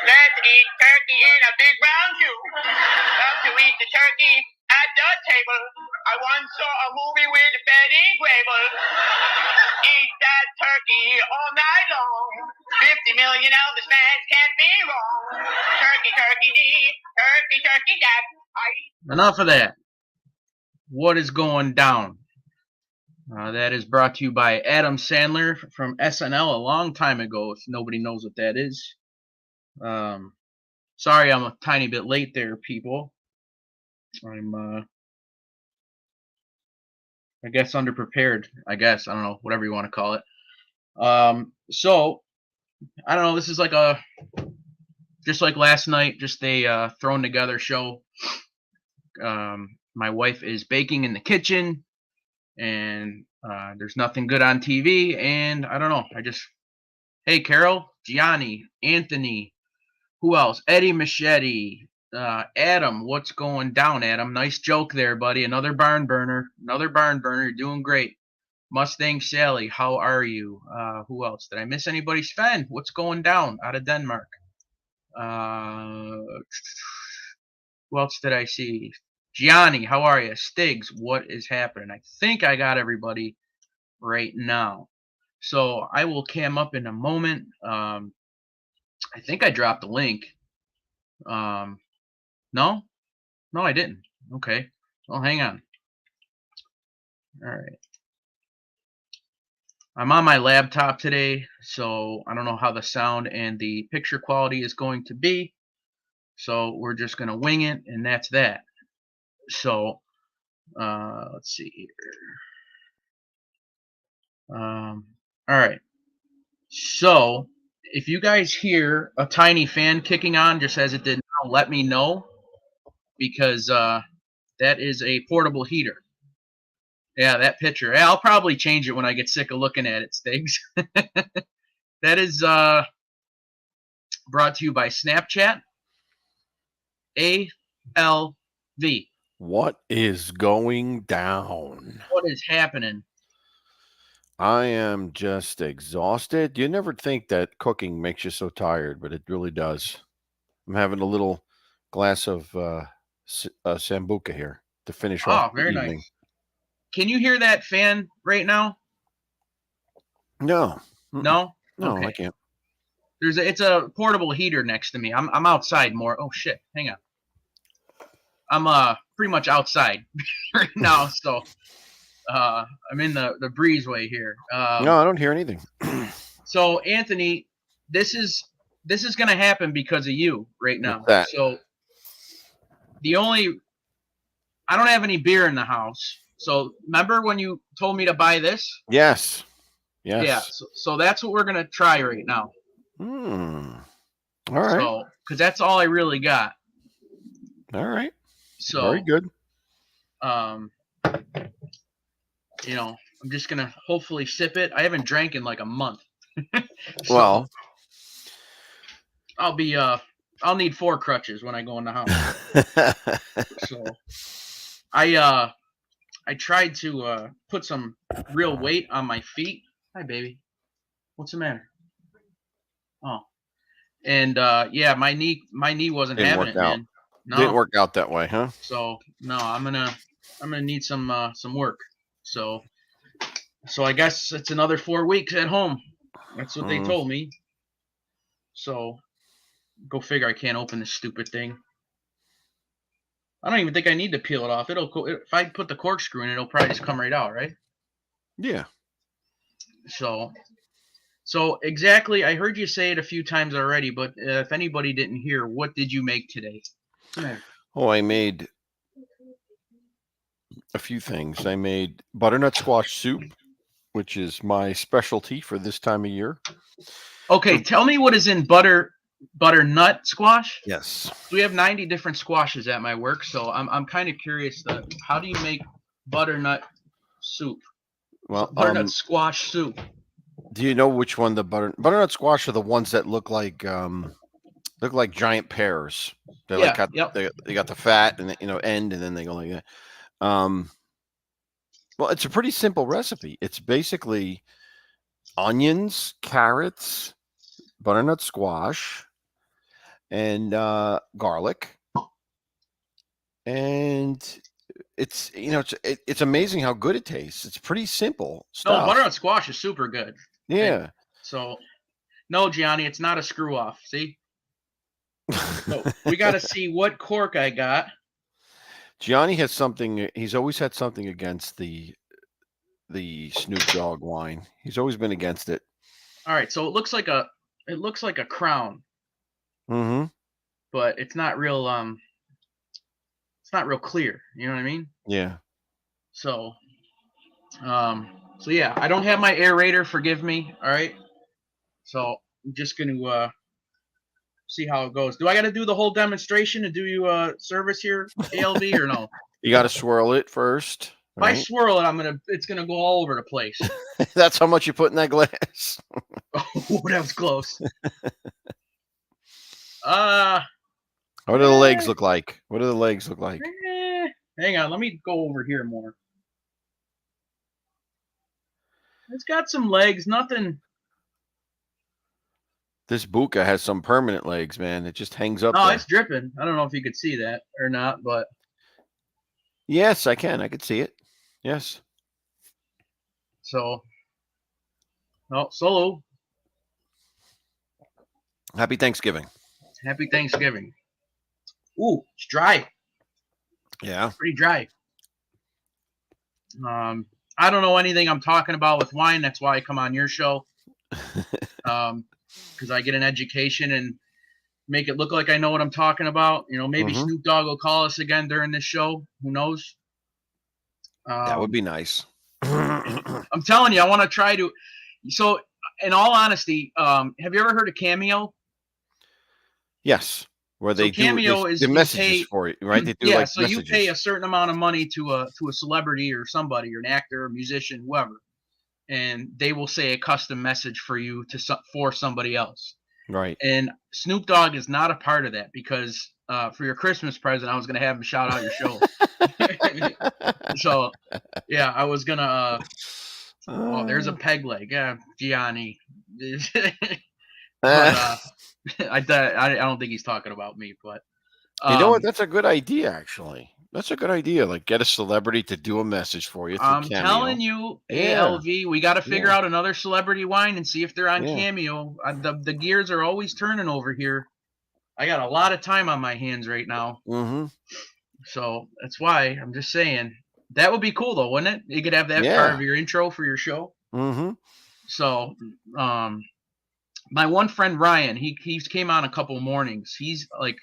Let's eat turkey in a big round tube. Love to eat the turkey at the table. I once saw a movie with Betty Grable. Eat that turkey all night long. 50 million Elvis fans can't be wrong. Turkey, turkey, turkey, turkey, that. Enough of that. What is going down? That is brought to you by Adam Sandler from SNL a long time ago, if nobody knows what that is. Sorry I'm a tiny bit late there, people. I'm, I guess, underprepared. I guess. I don't know. Whatever you want to call it. So, I don't know. This is like just like last night, just a thrown together show. My wife is baking in the kitchen, and there's nothing good on TV, and I don't know. Hey, Carol, Gianni, Anthony, who else? Eddie Machete, Adam, what's going down, Adam? Nice joke there, buddy. Another barn burner. You're doing great. Mustang Sally, how are you? Who else? Did I miss anybody? Sven, what's going down out of Denmark? Who else did I see? Gianni, how are you? Stiggs, what is happening? I think I got everybody right now. So I will cam up in a moment. I think I dropped the link. No, I didn't. Okay. Well, hang on. All right. I'm on my laptop today, so I don't know how the sound and the picture quality is going to be. So we're just going to wing it, and that's that. So let's see here. All right. So if you guys hear a tiny fan kicking on, just as it did now, let me know, because that is a portable heater. Yeah, that picture. Yeah, I'll probably change it when I get sick of looking at it, Stiggs. That is brought to you by Snapchat. ALV. What is going down? What is happening? I am just exhausted. You never think that cooking makes you so tired, but it really does. I'm having a little glass of Sambuca here to finish off the very evening. Nice. Can you hear that fan right now? No. No? Okay. I can't. It's a portable heater next to me. I'm outside more. Oh shit! Hang on. I'm pretty much outside right now, so I'm in the breezeway here. No, I don't hear anything. So Anthony, this is gonna happen because of you right now. So I don't have any beer in the house. So remember when you told me to buy this? Yes. Yeah. So that's what we're gonna try right now. All right. So because that's all I really got. All right. So very good. I'm just gonna hopefully sip it. I haven't drank in like a month. So well, I'll need 4 crutches when I go in the house. So I tried to put some real weight on my feet. Hi, baby. What's the matter? Oh, and yeah, my knee wasn't having it, man. No. Didn't work out that way, huh? So no, I'm gonna need some work. So I guess it's another 4 weeks at home. That's what they told me. So go figure. I can't open this stupid thing. I don't even think I need to peel it off. If I put the corkscrew in, it'll probably just come right out, right? Yeah. So exactly, I heard you say it a few times already, but if anybody didn't hear, what did you make today? Oh, I made a few things. I made butternut squash soup, which is my specialty for this time of year. Okay, tell me what is in butternut squash? Yes. We have 90 different squashes at my work, so I'm kind of curious. How do you make butternut soup? Well, butternut squash soup. Do you know which one the butternut squash are? The ones that look like giant pears. They they got the fat and end, and then they go like that. Well, it's a pretty simple recipe. It's basically onions, carrots, butternut squash, and garlic, and it's it's amazing how good it tastes. It's pretty simple No, stuff. butternut squash is super good. Yeah. So, no, Gianni, it's not a screw off. See? So we got to see what cork I got. Gianni has something. He's always had something against the Snoop Dogg wine. He's always been against it. All right, so it looks like a crown, Mm-hmm. but it's not real clear. You know what I mean? Yeah. So so yeah, I don't have my aerator, forgive me, all right? So I'm just going to see how it goes. Do I got to do the whole demonstration to do you service here, ALV, or no? You got to swirl it first, If I right? swirl it, it's gonna go all over the place. That's how much you put in that glass. Oh, that was close. What do the legs look like? What do the legs look like? Hang on, let me go over here more. It's got some legs, nothing. This buka has some permanent legs, man. It just hangs up No, there. it's dripping. I don't know if you could see that or not, but Yes, I can. I could see it. Yes. so, oh, solo. Happy Thanksgiving. Happy Thanksgiving. Ooh, it's dry. Yeah. Pretty dry. I don't know anything I'm talking about with wine. That's why I come on your show. Because I get an education and make it look like I know what I'm talking about. You know, maybe Snoop Dogg will call us again during this show. Who knows? That would be nice. I'm telling you, I want to try to. So, in all honesty, have you ever heard of Cameo? Yes. Where they Cameo is the messages pay, for it, right? They do yeah, like so messages. you pay a certain amount of money to a celebrity or somebody, or an actor, or musician, whoever, and they will say a custom message for you for somebody else. Right. And Snoop Dogg is not a part of that because for your Christmas present, I was going to have him shout out your show. So, yeah, I was going to. Oh, there's a peg leg. Yeah, Gianni. But I don't think he's talking about me. But you know what? That's a good idea, actually. That's a good idea. Like, get a celebrity to do a message for you through I'm Cameo. telling you, ALV, we got to figure out another celebrity wine and see if they're on Cameo. The gears are always turning over here. I got a lot of time on my hands right now. Mm-hmm. So that's why I'm just saying that would be cool, though, wouldn't it? You could have that part of your intro for your show. Mm-hmm. So, my one friend Ryan, he came on a couple mornings. He's like,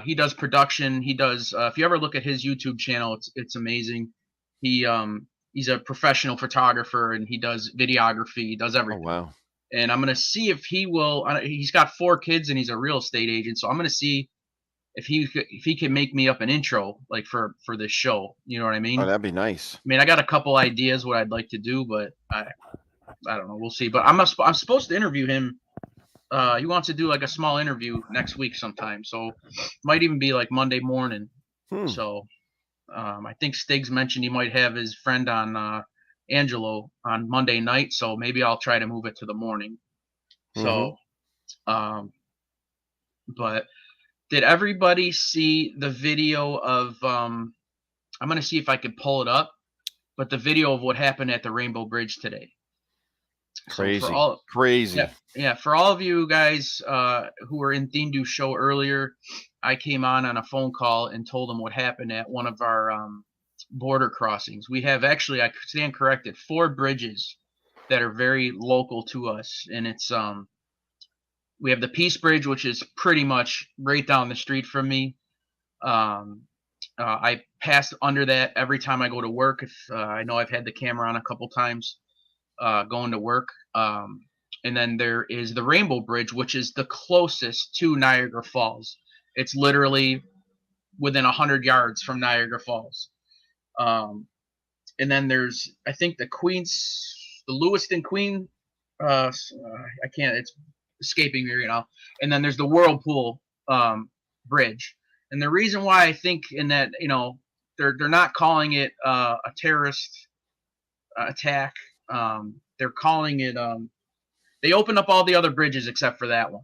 he does production. He does. If you ever look at his YouTube channel, it's amazing. He's a professional photographer and he does videography. He does everything. Oh wow! And I'm gonna see if he will. He's got 4 kids and he's a real estate agent. So I'm gonna see if he can make me up an intro like for this show. You know what I mean? Oh, that'd be nice. I mean, I got a couple ideas what I'd like to do, but I don't know. We'll see. But I'm supposed to interview him. He wants to do like a small interview next week sometime. So might even be like Monday morning. So I think Stiggs mentioned he might have his friend on Angelo on Monday night. So maybe I'll try to move it to the morning. So, but did everybody see the video of? I'm gonna see if I can pull it up. But the video of what happened at the Rainbow Bridge today. Crazy. So crazy. Yeah, for all of you guys who were in Theme Du's show earlier, I came on a phone call and told them what happened at one of our border crossings. We have actually, I stand corrected, 4 bridges that are very local to us, and it's we have the Peace Bridge, which is pretty much right down the street from me. I pass under that every time I go to work. If I know I've had the camera on a couple times going to work. And then there is the Rainbow Bridge, which is the closest to Niagara Falls. It's literally within 100 yards from Niagara Falls. And then there's, I think, the Lewiston Queen. I can't. It's escaping me right now. And then there's the Whirlpool Bridge. And the reason why I think in that, they're not calling it a terrorist attack. They're calling it. They opened up all the other bridges except for that one.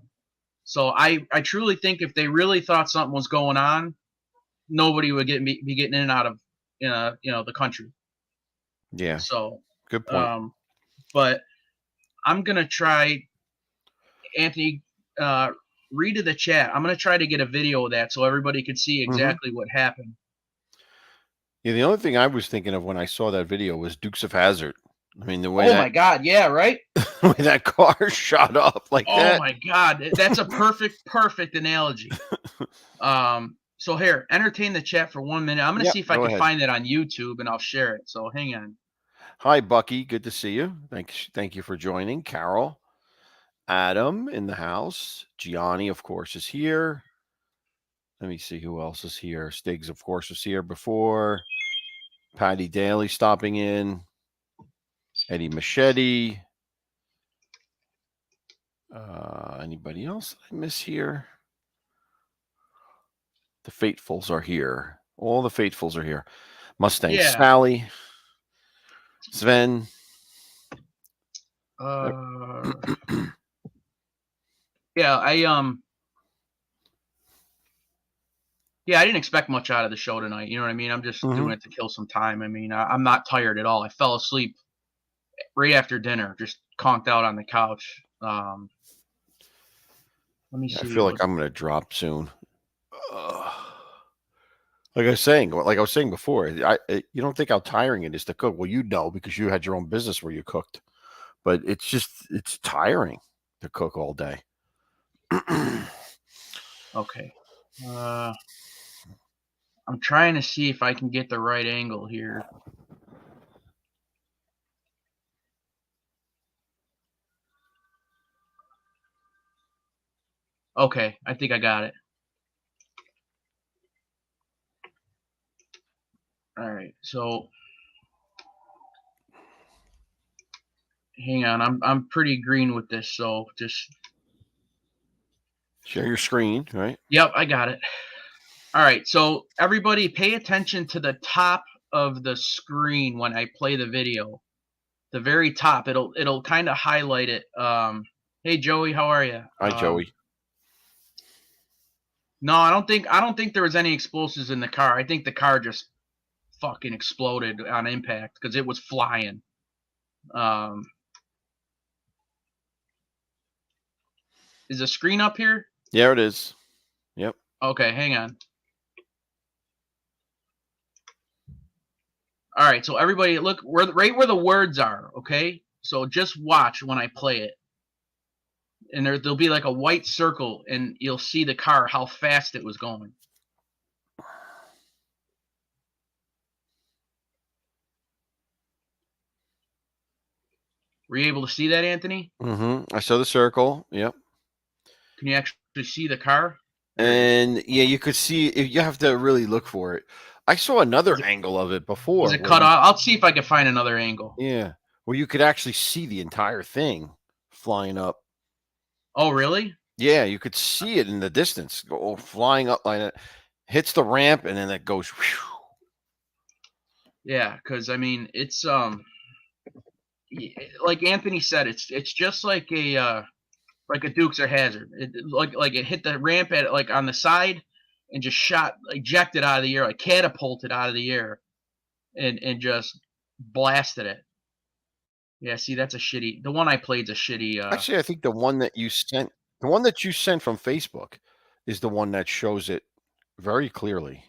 So I truly think if they really thought something was going on, nobody would be getting in and out of the country. Yeah. So Good point. but I'm gonna try, Anthony, read to the chat. I'm gonna try to get a video of that so everybody could see exactly what happened. Yeah, the only thing I was thinking of when I saw that video was Dukes of Hazzard. I mean, the way Oh my God, yeah, right? the way that car shot up like Oh that. my God, that's a perfect analogy. So here, entertain the chat for 1 minute. I'm gonna Yep, see if I go can ahead. find it on YouTube and I'll share it. So hang on. Hi, Bucky. Good to see you. Thank you for joining. Carol, Adam in the house. Gianni, of course, is here. Let me see who else is here. Stiggs, of course, was here before. Patty Daly stopping in. Eddie Machete. Anybody else I miss here? The Faithfuls are here. All the Faithfuls are here. Mustang Yeah. Sally. Sven. Yeah, I didn't expect much out of the show tonight. You know what I mean? I'm just doing it to kill some time. I mean, I'm not tired at all. I fell asleep right after dinner, just conked out on the couch. Let me see. I feel like I'm going to drop soon. Like I was saying before, you don't think how tiring it is to cook. Well, you know, because you had your own business where you cooked, but it's tiring to cook all day. Okay. I'm trying to see if I can get the right angle here. Okay, I think I got it. All right, so hang on. I'm pretty green with this, so just share your screen, right? Yep, I got it. All right, so everybody pay attention to the top of the screen when I play the video. The very top, it'll kind of highlight it. Hey Joey, how are you? Hi, Joey. No, I don't think there was any explosives in the car. I think the car just fucking exploded on impact because it was flying. Is the screen up here? Yeah, it is. Yep. Okay, hang on. All right, so everybody look right where the words are, okay? So just watch when I play it. And there'll be like a white circle and you'll see the car, how fast it was going. Were you able to see that, Anthony? I saw the circle. Yep. Can you actually see the car? And yeah, you could see. You have to really look for it. I saw another angle of it before. Was it cut off? I'll see if I can find another angle. Yeah, where you could actually see the entire thing flying up. Oh, really? Yeah, you could see it in the distance, go flying up like that. Hits the ramp and then it goes. Whew. Yeah, because I mean, it's like Anthony said, it's just like a Dukes or Hazard. Like it hit the ramp at like on the side and just shot, ejected out of the air, like catapulted out of the air, and just blasted it. Yeah, see, that's a shitty. The one I played's a shitty. Actually, I think the one that you sent from Facebook, is the one that shows it very clearly.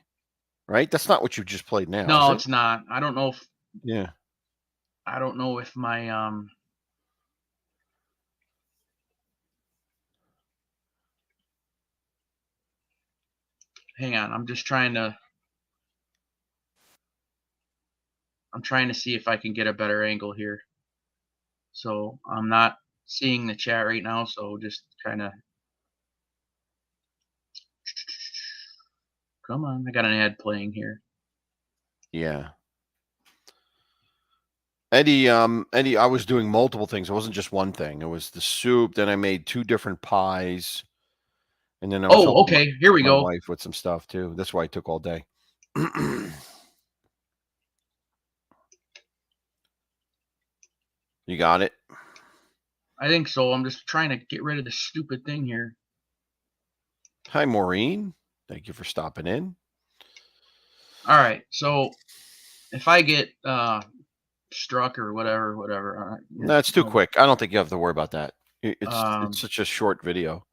Right? That's not what you just played now. No, is it? it's not. I don't know if. Yeah. I don't know if my Hang on, I'm trying to see if I can get a better angle here. So I'm not seeing the chat right now, so just trying to. Come on, I got an ad playing here. Yeah. Eddie, I was doing multiple things. It wasn't just one thing. It was the soup. Then I made 2 different pies. And then I was helping Okay, here we my go. wife with some stuff too. That's why it took all day. You got it? I think so. I'm just trying to get rid of this stupid thing here. Hi, Maureen. Thank you for stopping in. All right. So if I get struck or whatever. That's too quick. I don't think you have to worry about that. It's such a short video.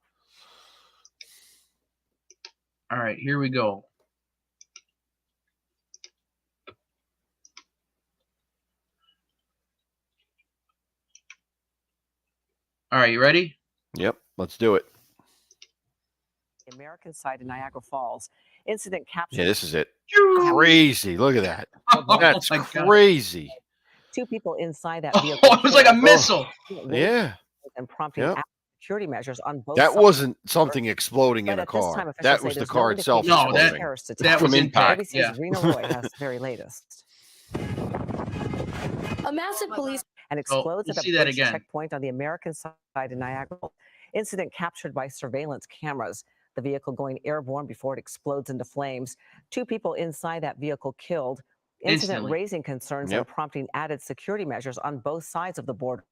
All right, here we go. All right, you ready? Yep, let's do it. The American side in Niagara Falls. Incident captured. Yeah, this is it. Crazy. Look at that. That's crazy. Two people inside that vehicle. Oh, it was like a missile. Yeah. And prompting security measures on both that sides. Wasn't something exploding in a car. That was the car itself. No, that was impact. ABC's Yeah. Rena Roy has the very latest. A massive police and explodes at a bridge checkpoint on the American side in Niagara. Incident captured by surveillance cameras. The vehicle going airborne before it explodes into flames. Two people inside that vehicle killed. Incident raising concerns and prompting added security measures on both sides of the border.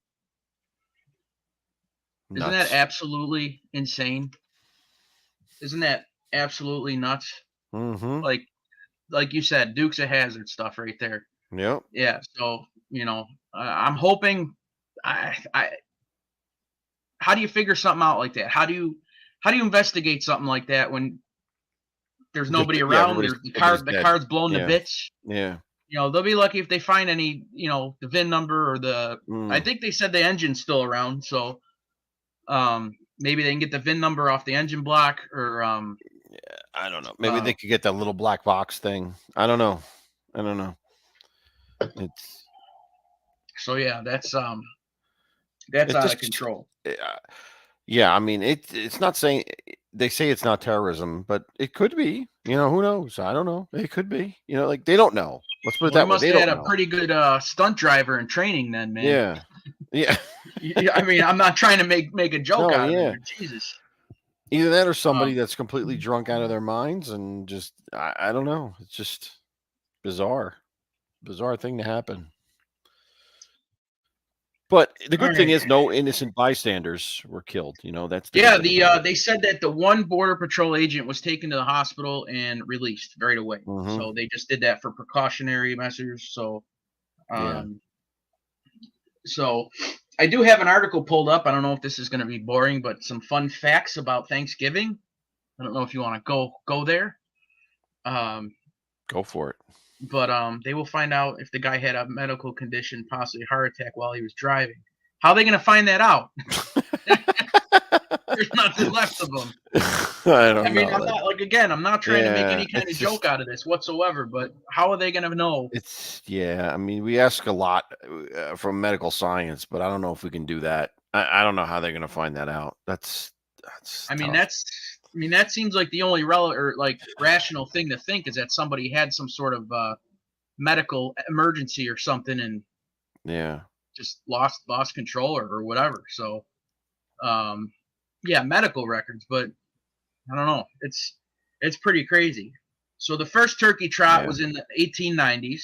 Isn't that absolutely insane? Isn't that absolutely nuts? Mm-hmm. Like you said, Dukes of Hazzard stuff right there. Yep. Yeah. So I'm hoping. How do you figure something out like that? How do you investigate something like that when there's nobody around? The car's blown to bits. Yeah. They'll be lucky if they find any. The VIN number or the. I think they said the engine's still around, so. Maybe they can get the VIN number off the engine block, or I don't know. Maybe they could get that little black box thing. I don't know. It's so yeah. That's out of control. Yeah, I mean it's not saying they say it's not terrorism, but it could be. Who knows? I don't know. It could be. Like they don't know. Let's put it that way. They must have had a pretty good stunt driver in training, then, man. Yeah. Yeah. I mean, I'm not trying to make a joke out of it. Jesus. Either that or somebody that's completely drunk out of their minds and just I don't know. It's just bizarre thing to happen. But the good thing is no innocent bystanders were killed. That's they said that the one Border Patrol agent was taken to the hospital and released right away. Mm-hmm. So they just did that for precautionary measures. So, So I do have an article pulled up. I don't know if this is going to be boring, but some fun facts about Thanksgiving. I don't know if you want to go there. Go for it. But they will find out if the guy had a medical condition, possibly a heart attack while he was driving. How are they going to find that out? There's nothing left of them. I mean, I'm not trying to make any kind of joke out of this whatsoever, but how are they going to know? I mean, we ask a lot from medical science, but I don't know if we can do that. I don't know how they're going to find that out. That's that seems like the only rational thing to think is that somebody had some sort of medical emergency or something and just lost control or whatever. So, medical records, but I don't know. It's pretty crazy. So the first turkey trot was in the 1890s.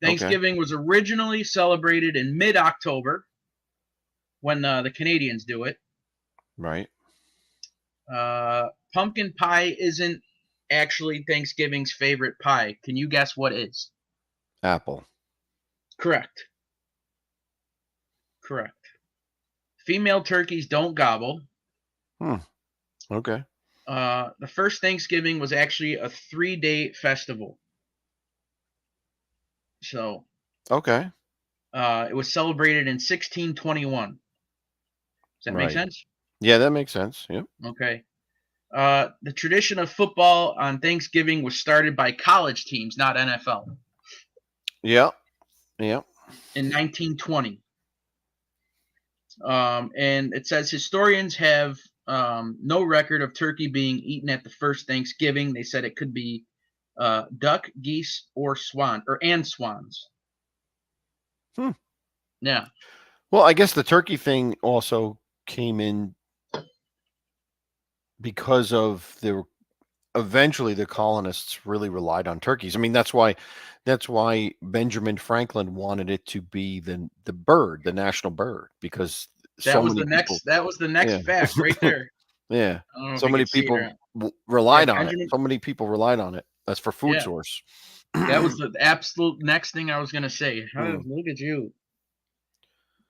Thanksgiving was originally celebrated in mid-October when the Canadians do it. Right. Pumpkin pie isn't actually Thanksgiving's favorite pie. Can you guess what is? Apple. Correct. Female turkeys don't gobble. Okay. The first Thanksgiving was actually a 3-day festival. So. Okay. It was celebrated in 1621. Does that make sense? Yeah, that makes sense. Yep. Okay. The tradition of football on Thanksgiving was started by college teams, not NFL. Yeah. In 1920. And it says historians have no record of turkey being eaten at the first Thanksgiving. They said it could be duck, geese, or swans. Yeah. Well, I guess the turkey thing also came in because of eventually the colonists really relied on turkeys. I mean, that's why Benjamin Franklin wanted it to be the bird, the national bird, because that was the next fact right there. Yeah. I don't know if So you many can see it or people not. relied Yeah, on it. Benjamin. So many people relied on it. That's for food Yeah. source. That was the absolute next thing I was gonna say. Hmm. Look at you.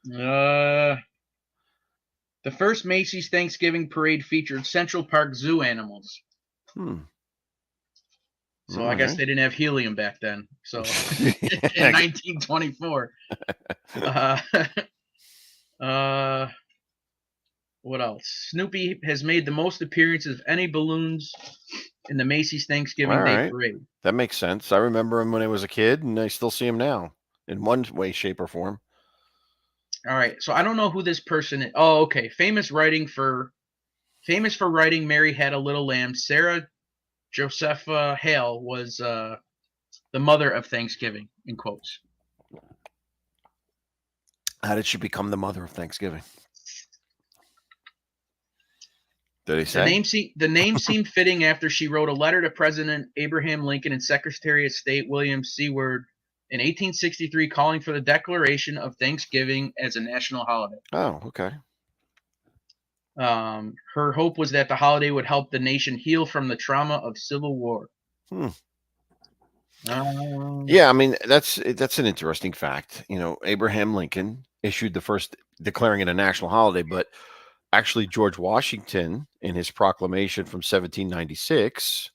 The first Macy's Thanksgiving parade featured Central Park Zoo animals. Hmm. So All I guess right. they didn't have helium back then. So Yeah. in 1924. Uh, what else? Snoopy has made the most appearances of any balloons in the Macy's Thanksgiving All Day right. parade. That makes sense. I remember him when I was a kid, and I still see him now in one way, shape, or form. All right. So I don't know who this person is. Oh, okay. Famous for writing Mary Had a Little Lamb, Sarah Josepha Hale was the mother of Thanksgiving, in quotes. How did she become the mother of Thanksgiving? Did he say? The name seemed fitting after she wrote a letter to President Abraham Lincoln and Secretary of State William Seward in 1863 calling for the declaration of Thanksgiving as a national holiday. Oh, okay. Her hope was that the holiday would help the nation heal from the trauma of Civil War. Yeah, I mean that's an interesting fact. You know, Abraham Lincoln issued the first declaring it a national holiday, but actually George Washington, in his proclamation from 1796,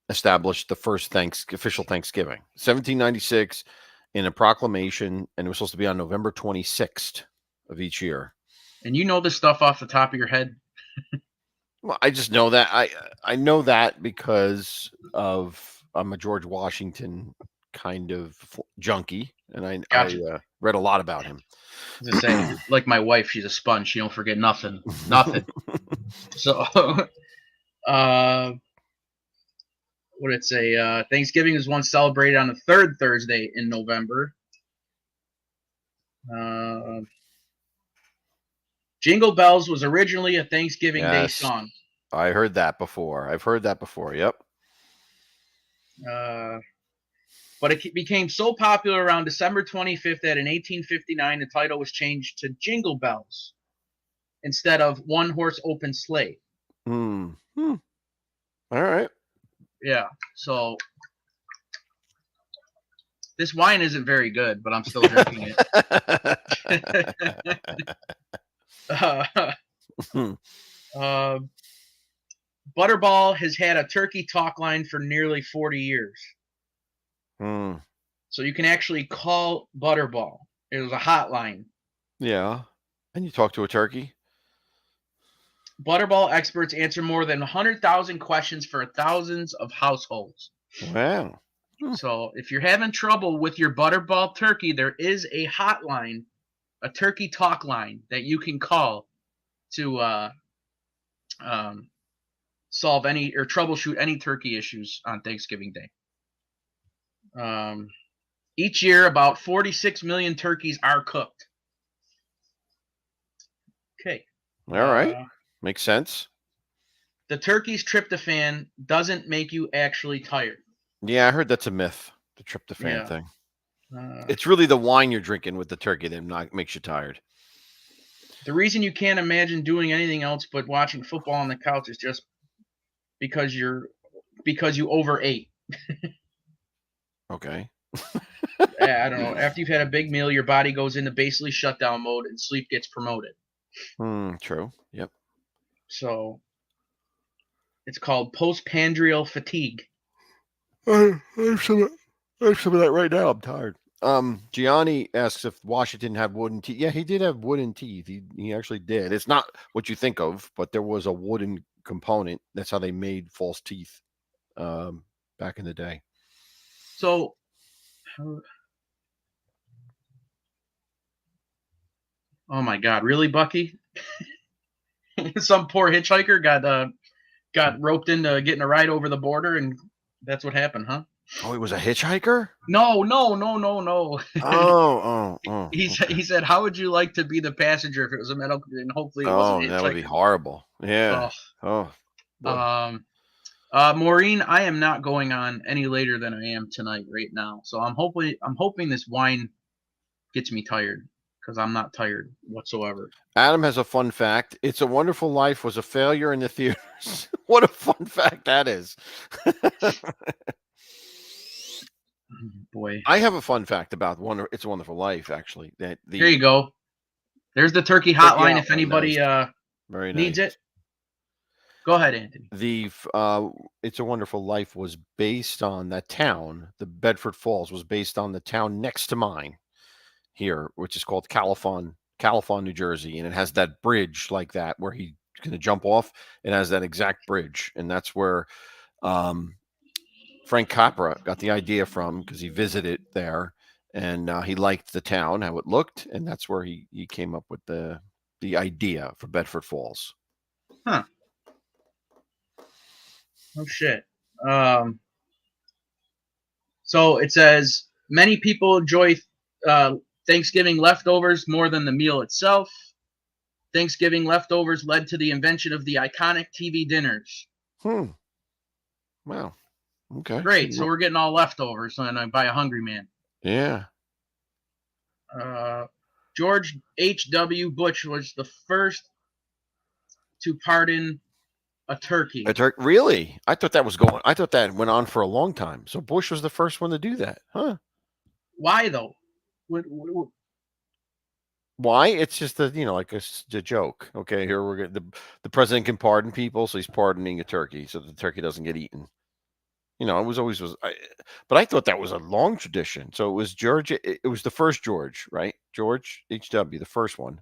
established the first official Thanksgiving. 1796 in a proclamation, and it was supposed to be on November 26th of each year. And you know this stuff off the top of your head? Well, I just know that I know that because I'm a George Washington kind of junkie, and I Gotcha. read a lot about him. As I say, like my wife, she's a sponge. She don't forget nothing. Nothing. So, what did it say? Thanksgiving is once celebrated on the third Thursday in November. Jingle Bells was originally a Thanksgiving Day Yes, song. I heard that before. I've heard that before. Yep. But it became so popular around December 25th that in 1859 the title was changed to Jingle Bells instead of One Horse Open Sleigh. All right. Yeah. So this wine isn't very good, but I'm still drinking it. Butterball has had a turkey talk line for nearly 40 years. So you can actually call Butterball. It was a hotline. Yeah. And you talk to a turkey? Butterball experts answer more than 100,000 questions for thousands of households. Wow. So if you're having trouble with your Butterball turkey, there is a hotline, a turkey talk line that you can call to solve any or troubleshoot any turkey issues on Thanksgiving Day. Each year, about 46 million turkeys are cooked. Okay. All right. Makes sense. The turkey's tryptophan doesn't make you actually tired. Yeah, I heard that's a myth, the tryptophan thing. Uh, It's really the wine you're drinking with the turkey that makes you tired. The reason you can't imagine doing anything else but watching football on the couch is just because you overate. Okay. I don't know. After you've had a big meal, your body goes into basically shutdown mode and sleep gets promoted. True. Yep. So it's called postprandial fatigue. I have some of that right now. I'm tired. Gianni asks if Washington had wooden teeth. Yeah, he did have wooden teeth. He actually did. It's not what you think of, but there was a wooden component. That's how they made false teeth back in the day. So oh my God, really, Bucky? Some poor hitchhiker got roped into getting a ride over the border, and that's what happened, huh? Oh, he was a hitchhiker? No. Oh. He said, "How would you like to be the passenger if it was a medical?" And hopefully, it wasn't a hitchhiker. That would be horrible. Yeah. Maureen, I am not going on any later than I am tonight right now. So I'm hoping this wine gets me tired because I'm not tired whatsoever. Adam has a fun fact. It's a Wonderful Life was a failure in the theaters. What a fun fact that is. Boy, I have a fun fact about It's a Wonderful Life, actually. That here you go. There's the turkey hotline if anybody Very needs nice. it. Go ahead, Anthony. The It's a Wonderful Life was based on that town. The Bedford Falls was based on the town next to mine here, which is called Califon, New Jersey, and it has that bridge like that where he's going to jump off. It has that exact bridge, and that's where Frank Capra got the idea from, because he visited there and he liked the town, how it looked, and that's where he came up with the idea for Bedford Falls. Huh. Oh shit. So it says many people enjoy Thanksgiving leftovers more than the meal itself. Thanksgiving leftovers led to the invention of the iconic TV dinners. Wow. Okay. Great. So we're getting all leftovers, and I buy a hungry man. Yeah. George H.W. Bush was the first to pardon a turkey. Really? I thought that went on for a long time. So Bush was the first one to do that, huh? Why though? Why? It's just like a joke. Okay, here we're the president can pardon people, so he's pardoning a turkey, so the turkey doesn't get eaten. It was always but I thought that was a long tradition. So it was George. It was the first George, right? George H.W., the first one.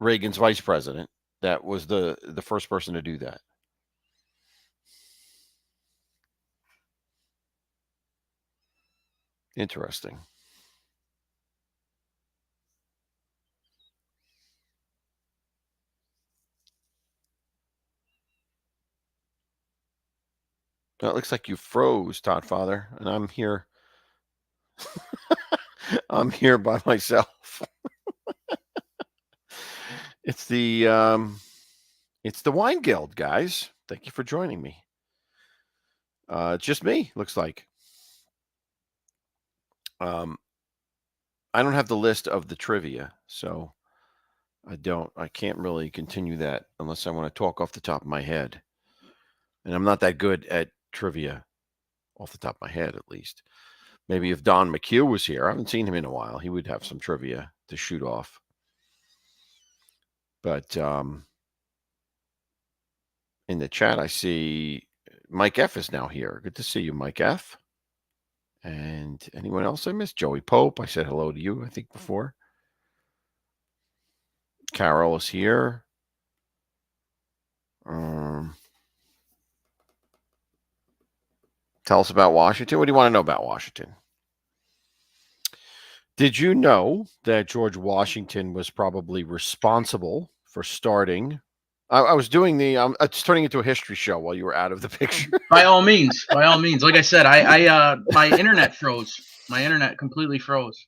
Reagan's vice president. That was the first person to do that. Interesting. Well, it looks like you froze, Todd Father, and I'm here. I'm here by myself. It's the Wine Guild, guys. Thank you for joining me. It's just me, looks like. I don't have the list of the trivia, so I can't really continue that unless I want to talk off the top of my head. And I'm not that good at trivia off the top of my head, at least. Maybe if Don McHugh was here, I haven't seen him in a while, he would have some trivia to shoot off. But in the chat, I see Mike F is now here. Good to see you, Mike F. And anyone else I missed? Joey Pope. I said hello to you, I think, before. Carol is here. Tell us about Washington. What do you want to know about Washington? Did you know that George Washington was probably responsible for starting? I was doing it's turning into a history show while you were out of the picture. By all means. Like I said, I my internet froze. My internet completely froze.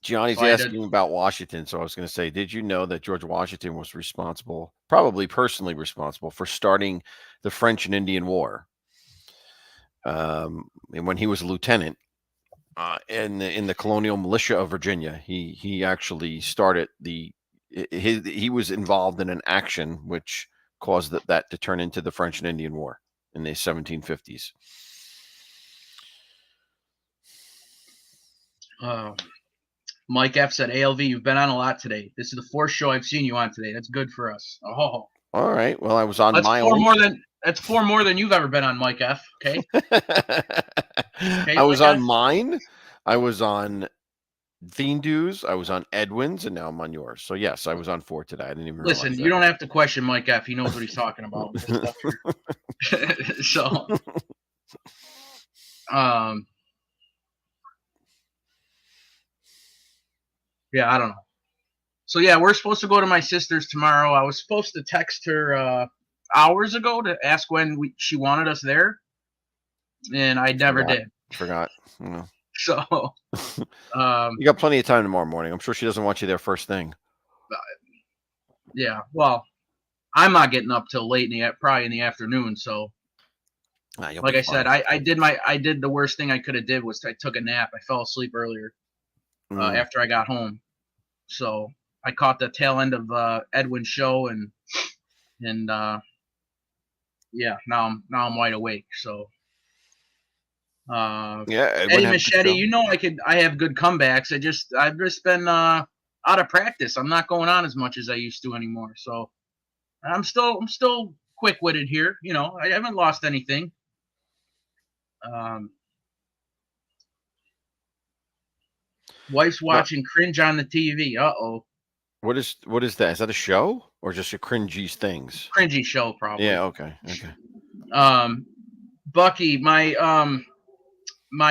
Gianni's asking about Washington, so I was going to say, did you know that George Washington was probably personally responsible, for starting the French and Indian War? And when he was a lieutenant in the colonial militia of Virginia, he actually started he was involved in an action which caused that to turn into the French and Indian War in the 1750s. Mike F said, ALV, you've been on a lot today. This is the fourth show I've seen you on today. That's good for us. Oh. All right. Well, I was on That's four more than you've ever been on, Mike F. Okay. Okay, I was on mine. I was on Theme Dues. I was on Edwin's, and now I'm on yours. So yes, I was on 4 today. I didn't even realize Listen, that. You don't have to question Mike F. He knows what he's talking about. So, yeah, I don't know. So yeah, we're supposed to go to my sister's tomorrow. I was supposed to text her hours ago to ask when she wanted us there, and I never did. Forgot. No. So you got plenty of time tomorrow morning. I'm sure she doesn't want you there first thing. Yeah. Well, I'm not getting up till late probably in the afternoon. So, like I said, I did the worst thing I could have did was I took a nap. I fell asleep earlier after I got home. So I caught the tail end of Edwin's show, and yeah, now I'm wide awake. So Yeah, Edwin Eddie had a good Machete, show. you know I have good comebacks. I've just been out of practice. I'm not going on as much as I used to anymore. So I'm still quick witted here. You know, I haven't lost anything. Wife's No, watching cringe on the TV. Uh-oh. what is that? Is that a show or just a cringy things? Cringy show, probably. Yeah. Okay. Bucky, my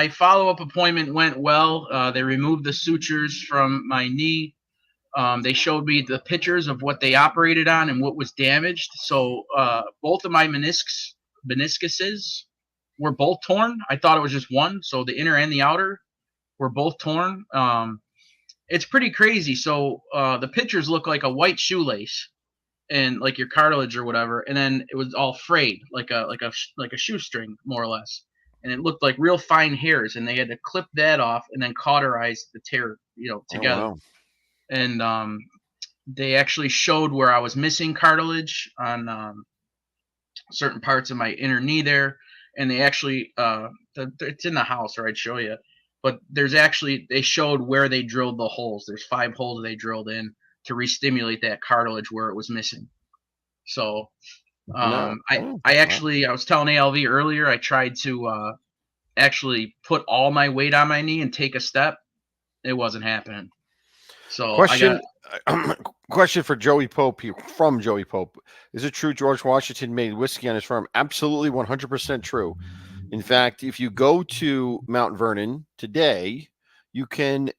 follow-up appointment went well. They removed the sutures from my knee. They showed me the pictures of what they operated on and what was damaged. So both of my meniscuses were both torn. I thought it was just one. So the inner and the outer were both torn. It's pretty crazy. So the pictures look like a white shoelace and like your cartilage or whatever, and then it was all frayed like a shoestring, more or less. And it looked like real fine hairs, and they had to clip that off and then cauterize the tear, together. Oh, wow. And they actually showed where I was missing cartilage on certain parts of my inner knee there, and they actually it's in the house, or I'd show you. But they showed where they drilled the holes. There's 5 holes they drilled in to re-stimulate that cartilage where it was missing. So No. I was telling ALV earlier, I tried to actually put all my weight on my knee and take a step. It wasn't happening. So Question for Joey Pope here, from Joey Pope. Is it true George Washington made whiskey on his farm? Absolutely 100% true. In fact, if you go to Mount Vernon today,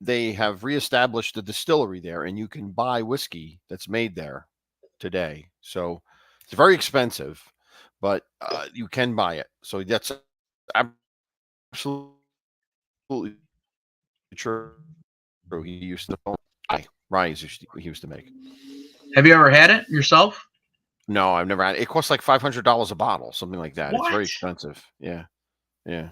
they have reestablished the distillery there, and you can buy whiskey that's made there today. So it's very expensive, but you can buy it. So that's absolutely true. He used to rye he used to make. Have you ever had it yourself? No, I've never had it. It costs like $500 a bottle, something like that. What? It's very expensive. Yeah. Yeah.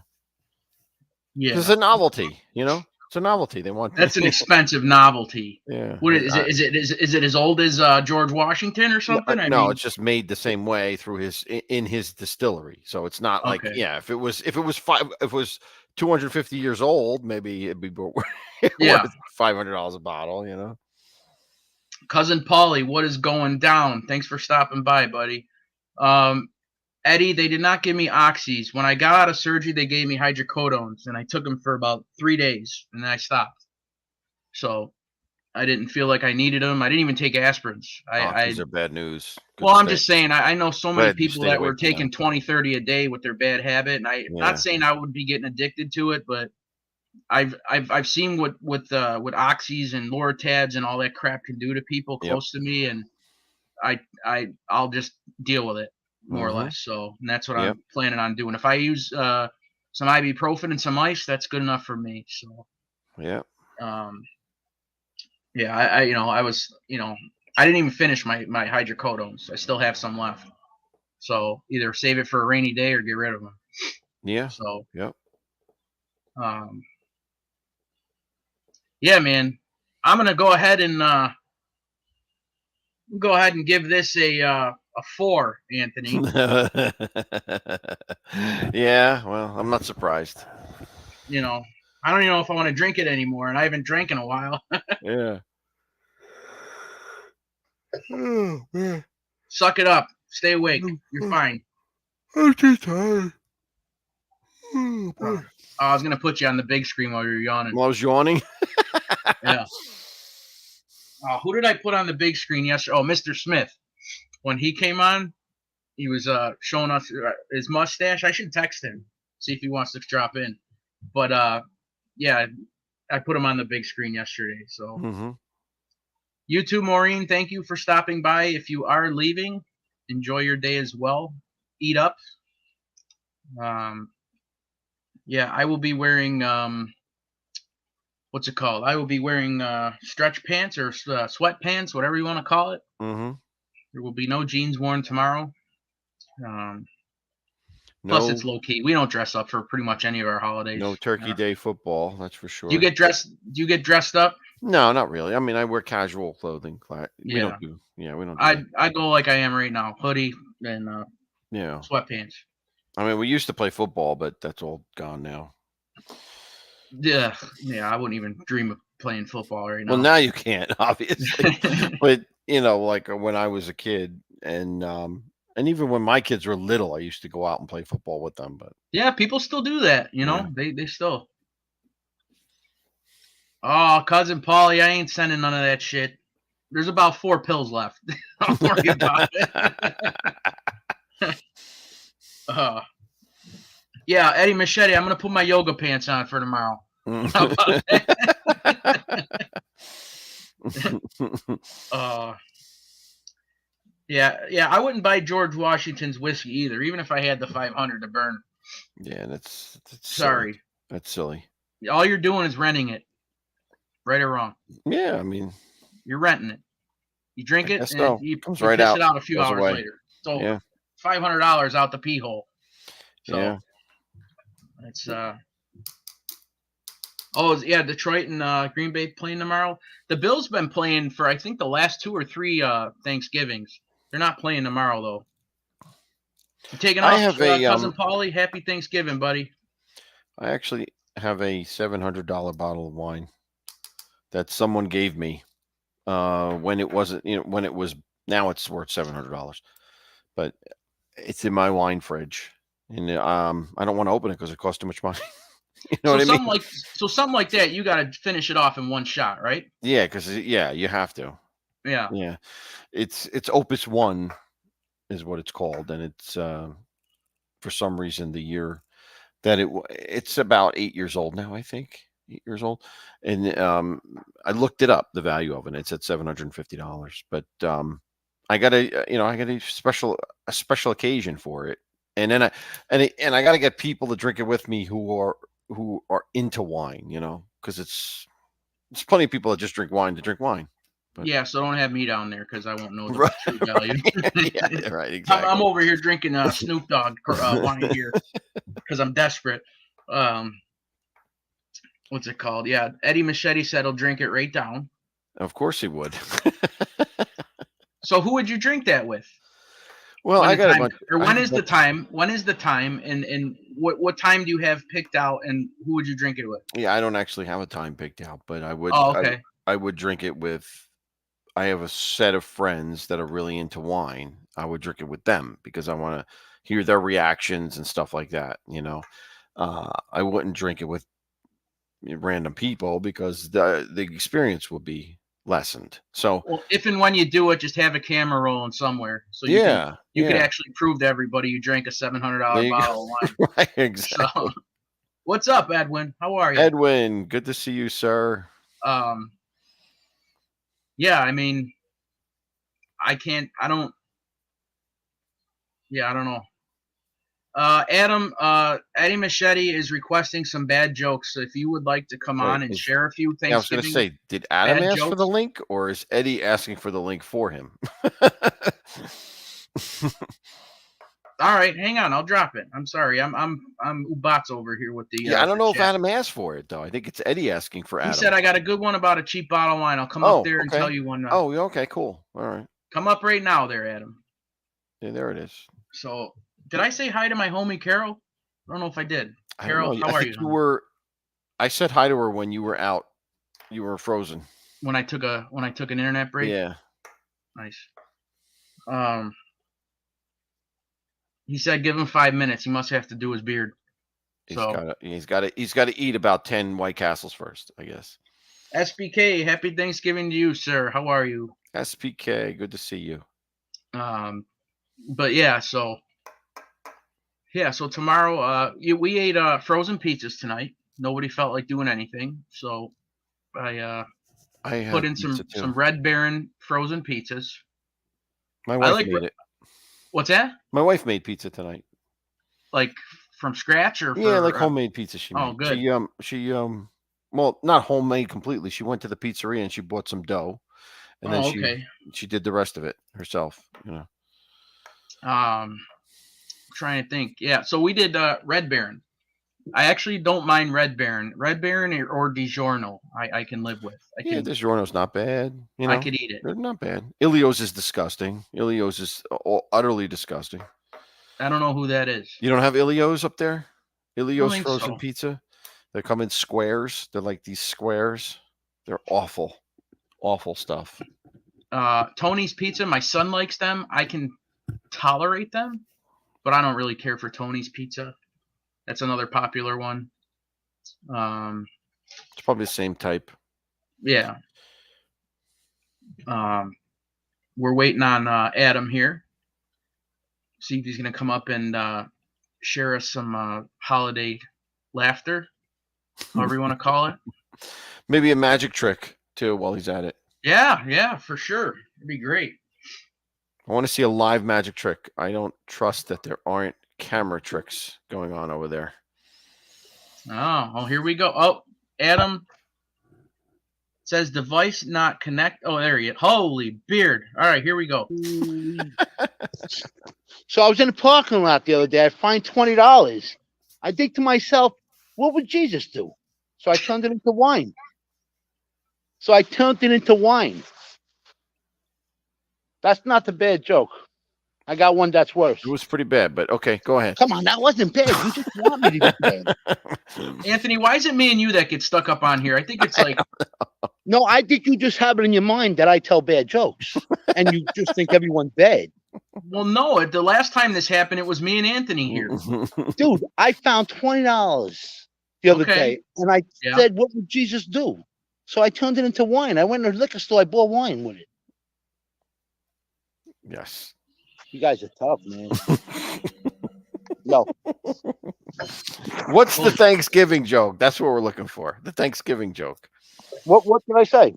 It's a novelty, It's a novelty. They want That's an expensive novelty. Yeah. What is it? Is it as old as George Washington or something? No, it's just made the same way through in his distillery. So it's not like Okay. if it was 250 years old, maybe it'd be worth $500 a bottle, Cousin Paulie, what is going down? Thanks for stopping by, buddy. Eddie, they did not give me oxys. When I got out of surgery, they gave me hydrocodones, and I took them for about 3 days, and then I stopped. So I didn't feel like I needed them. I didn't even take aspirins. Oxys are bad news. I'm just saying, I know so many people that were taking 20, 30 a day with their bad habit, and I'm not saying I would be getting addicted to it, but I've seen what oxys and Lortabs and all that crap can do to people close to me, and I'll just deal with it more or less. So and that's what I'm planning on doing. If I use some ibuprofen and some ice, that's good enough for me. So I was I didn't even finish my hydrocodones. I still have some left. So either save it for a rainy day or get rid of them. Yeah. So yeah, man, I'm gonna go ahead and give this a 4, Anthony. Yeah, well, I'm not surprised. I don't even know if I want to drink it anymore, and I haven't drank in a while. Yeah. Oh, man. Suck it up. Stay awake. You're fine. I'm too tired. Oh, boy. I was gonna put you on the big screen while you were yawning. While I was yawning? Yeah. Who did I put on the big screen yesterday? Oh, Mr. Smith. When he came on, he was showing us his mustache. I should text him, see if he wants to drop in. But yeah, I put him on the big screen yesterday. So You too, Maureen. Thank you for stopping by. If you are leaving, enjoy your day as well. Eat up. Yeah, I will be wearing what's it called? I will be wearing stretch pants or sweatpants, whatever you want to call it. There will be no jeans worn tomorrow. Plus, No, it's low key. We don't dress up for pretty much any of our holidays. no Turkey Day football. That's for sure. Do you get dressed up? No, not really. I mean, I wear casual clothing. We Yeah. don't do. Yeah, we don't do that. I go like I am right now, hoodie and Yeah. sweatpants. I mean, we used to play football, but that's all gone now. Yeah, I wouldn't even dream of playing football right now. Well, now you can't, obviously. But like when I was a kid, and even when my kids were little, I used to go out and play football with them. But yeah, people still do that. You know, Yeah. they still. Oh, cousin Paulie, I ain't sending none of that shit. There's about 4 pills left. Don't worry about it. Yeah, Eddie Machete, I'm gonna put my yoga pants on for tomorrow. How about that? Yeah, I wouldn't buy George Washington's whiskey either, even if I had the 500 to burn. Yeah, that's Sorry. Silly. That's silly. All you're doing is renting it, right or wrong. Yeah, I mean, you're renting it. You drink it, and so. you Comes you right piss out. it out a few Goes hours away. later. It's over. Yeah. $500 out the pee hole. So Yeah. it's Detroit and Green Bay playing tomorrow. The Bills been playing for I think the last 2 or 3 Thanksgivings. They're not playing tomorrow though. You taking off, cousin Paulie? Happy Thanksgiving, buddy. I actually have a $700 bottle of wine that someone gave me when it wasn't, when it was. Now it's worth $700, but it's in my wine fridge, and I don't want to open it because it costs too much money. You know what I mean? Something like that, you got to finish it off in one shot, right? Yeah, because you have to. Yeah. Yeah, it's Opus 1 is what it's called, and it's for some reason the year that it's about 8 years old now. I think 8 years old, and I looked it up, the value of it. It's at $750, but I got a special occasion for it, and then I got to get people to drink it with me who are into wine, because it's plenty of people that just drink wine to drink wine. But, yeah, so don't have me down there because I won't know the true value. Yeah, right, exactly. I'm over here drinking Snoop Dogg wine here because I'm desperate. What's it called? Yeah, Eddie Machete said he'll drink it right down. Of course he would. So who would you drink that with? Well, I got a bunch. When is the time? When is the time? And what time do you have picked out? And who would you drink it with? Yeah, I don't actually have a time picked out, but I would. Oh, okay. I would drink it with. I have a set of friends that are really into wine. I would drink it with them because I want to hear their reactions and stuff like that. I wouldn't drink it with random people because the experience would be lessened. So, well, if and when you do it, just have a camera rolling somewhere, so you could actually prove to everybody you drank a $700 bottle of wine. Right, exactly. So, what's up, Edwin? How are you? Edwin, good to see you, sir. Yeah, I mean, I don't know. Adam, Eddie Machete is requesting some bad jokes. So if you would like to come on and share a few Thanksgiving. I was going to say, did Adam ask for the link, or is Eddie asking for the link for him? All right, hang on, I'll drop it. I'm sorry, I'm Ubats over here with the. I don't know if Adam asked for it though. I think it's Eddie asking for Adam. He said I got a good one about a cheap bottle of wine. I'll come up there and tell you one. Oh, okay, cool. All right. Come up right now, there, Adam. Yeah, there it is. So, did I say hi to my homie Carol? I don't know if I did. Carol, how are you? I said hi to her when you were out. You were frozen. When I took an internet break. Yeah. Nice. He said give him 5 minutes. He must have to do his beard. He's got to eat about 10 White Castles first, I guess. SPK, happy Thanksgiving to you, sir. How are you? SPK, good to see you. But yeah, so tomorrow, we ate frozen pizzas tonight. Nobody felt like doing anything, so I put in some Red Baron frozen pizzas. My wife made it. What's that? My wife made pizza tonight. Like from scratch or? Like homemade pizza she made. Oh, good. She well, not homemade completely. She went to the pizzeria and she bought some dough, and then she did the rest of it herself. trying to think. Yeah, so we did Red Baron. I actually don't mind Red Baron. Red Baron or DiGiorno, I can live with. Yeah, DiGiorno's not bad. You know, I could eat it. They're not bad. Ilios is disgusting. Ilios is utterly disgusting. I don't know who that is. You don't have Ilios up there? Ilios think frozen so. pizza? They come in squares. They're like these squares. They're awful. Awful stuff. Tony's Pizza, my son likes them. I can tolerate them, but I don't really care for Tony's Pizza. That's another popular one. It's probably the same type. Yeah. We're waiting on Adam here. See if he's going to come up and share us some holiday laughter, however you want to call it. Maybe a magic trick, too, while he's at it. Yeah, for sure. It'd be great. I want to see a live magic trick. I don't trust that there aren't camera tricks going on over there. Oh, here we go. Oh, Adam says device not connect. Oh, there he is. Holy beard. All right, here we go. So I was in the parking lot the other day. I find $20. I think to myself, what would Jesus do? So I turned it into wine. That's not the bad joke. I got one that's worse. It was pretty bad, but okay, go ahead. Come on, that wasn't bad. You just want me to be bad. Anthony, why is it me and you that get stuck up on here? I think it's like... No, I think you just have it in your mind that I tell bad jokes. And you just think everyone's bad. Well, no. The last time this happened, it was me and Anthony here. Dude, I found $20 the other day. And I said, what would Jesus do? So I turned it into wine. I went to the liquor store. I bought wine with it. Yes. You guys are tough, man. No. What's the Thanksgiving joke? That's what we're looking for. The Thanksgiving joke. What did I say?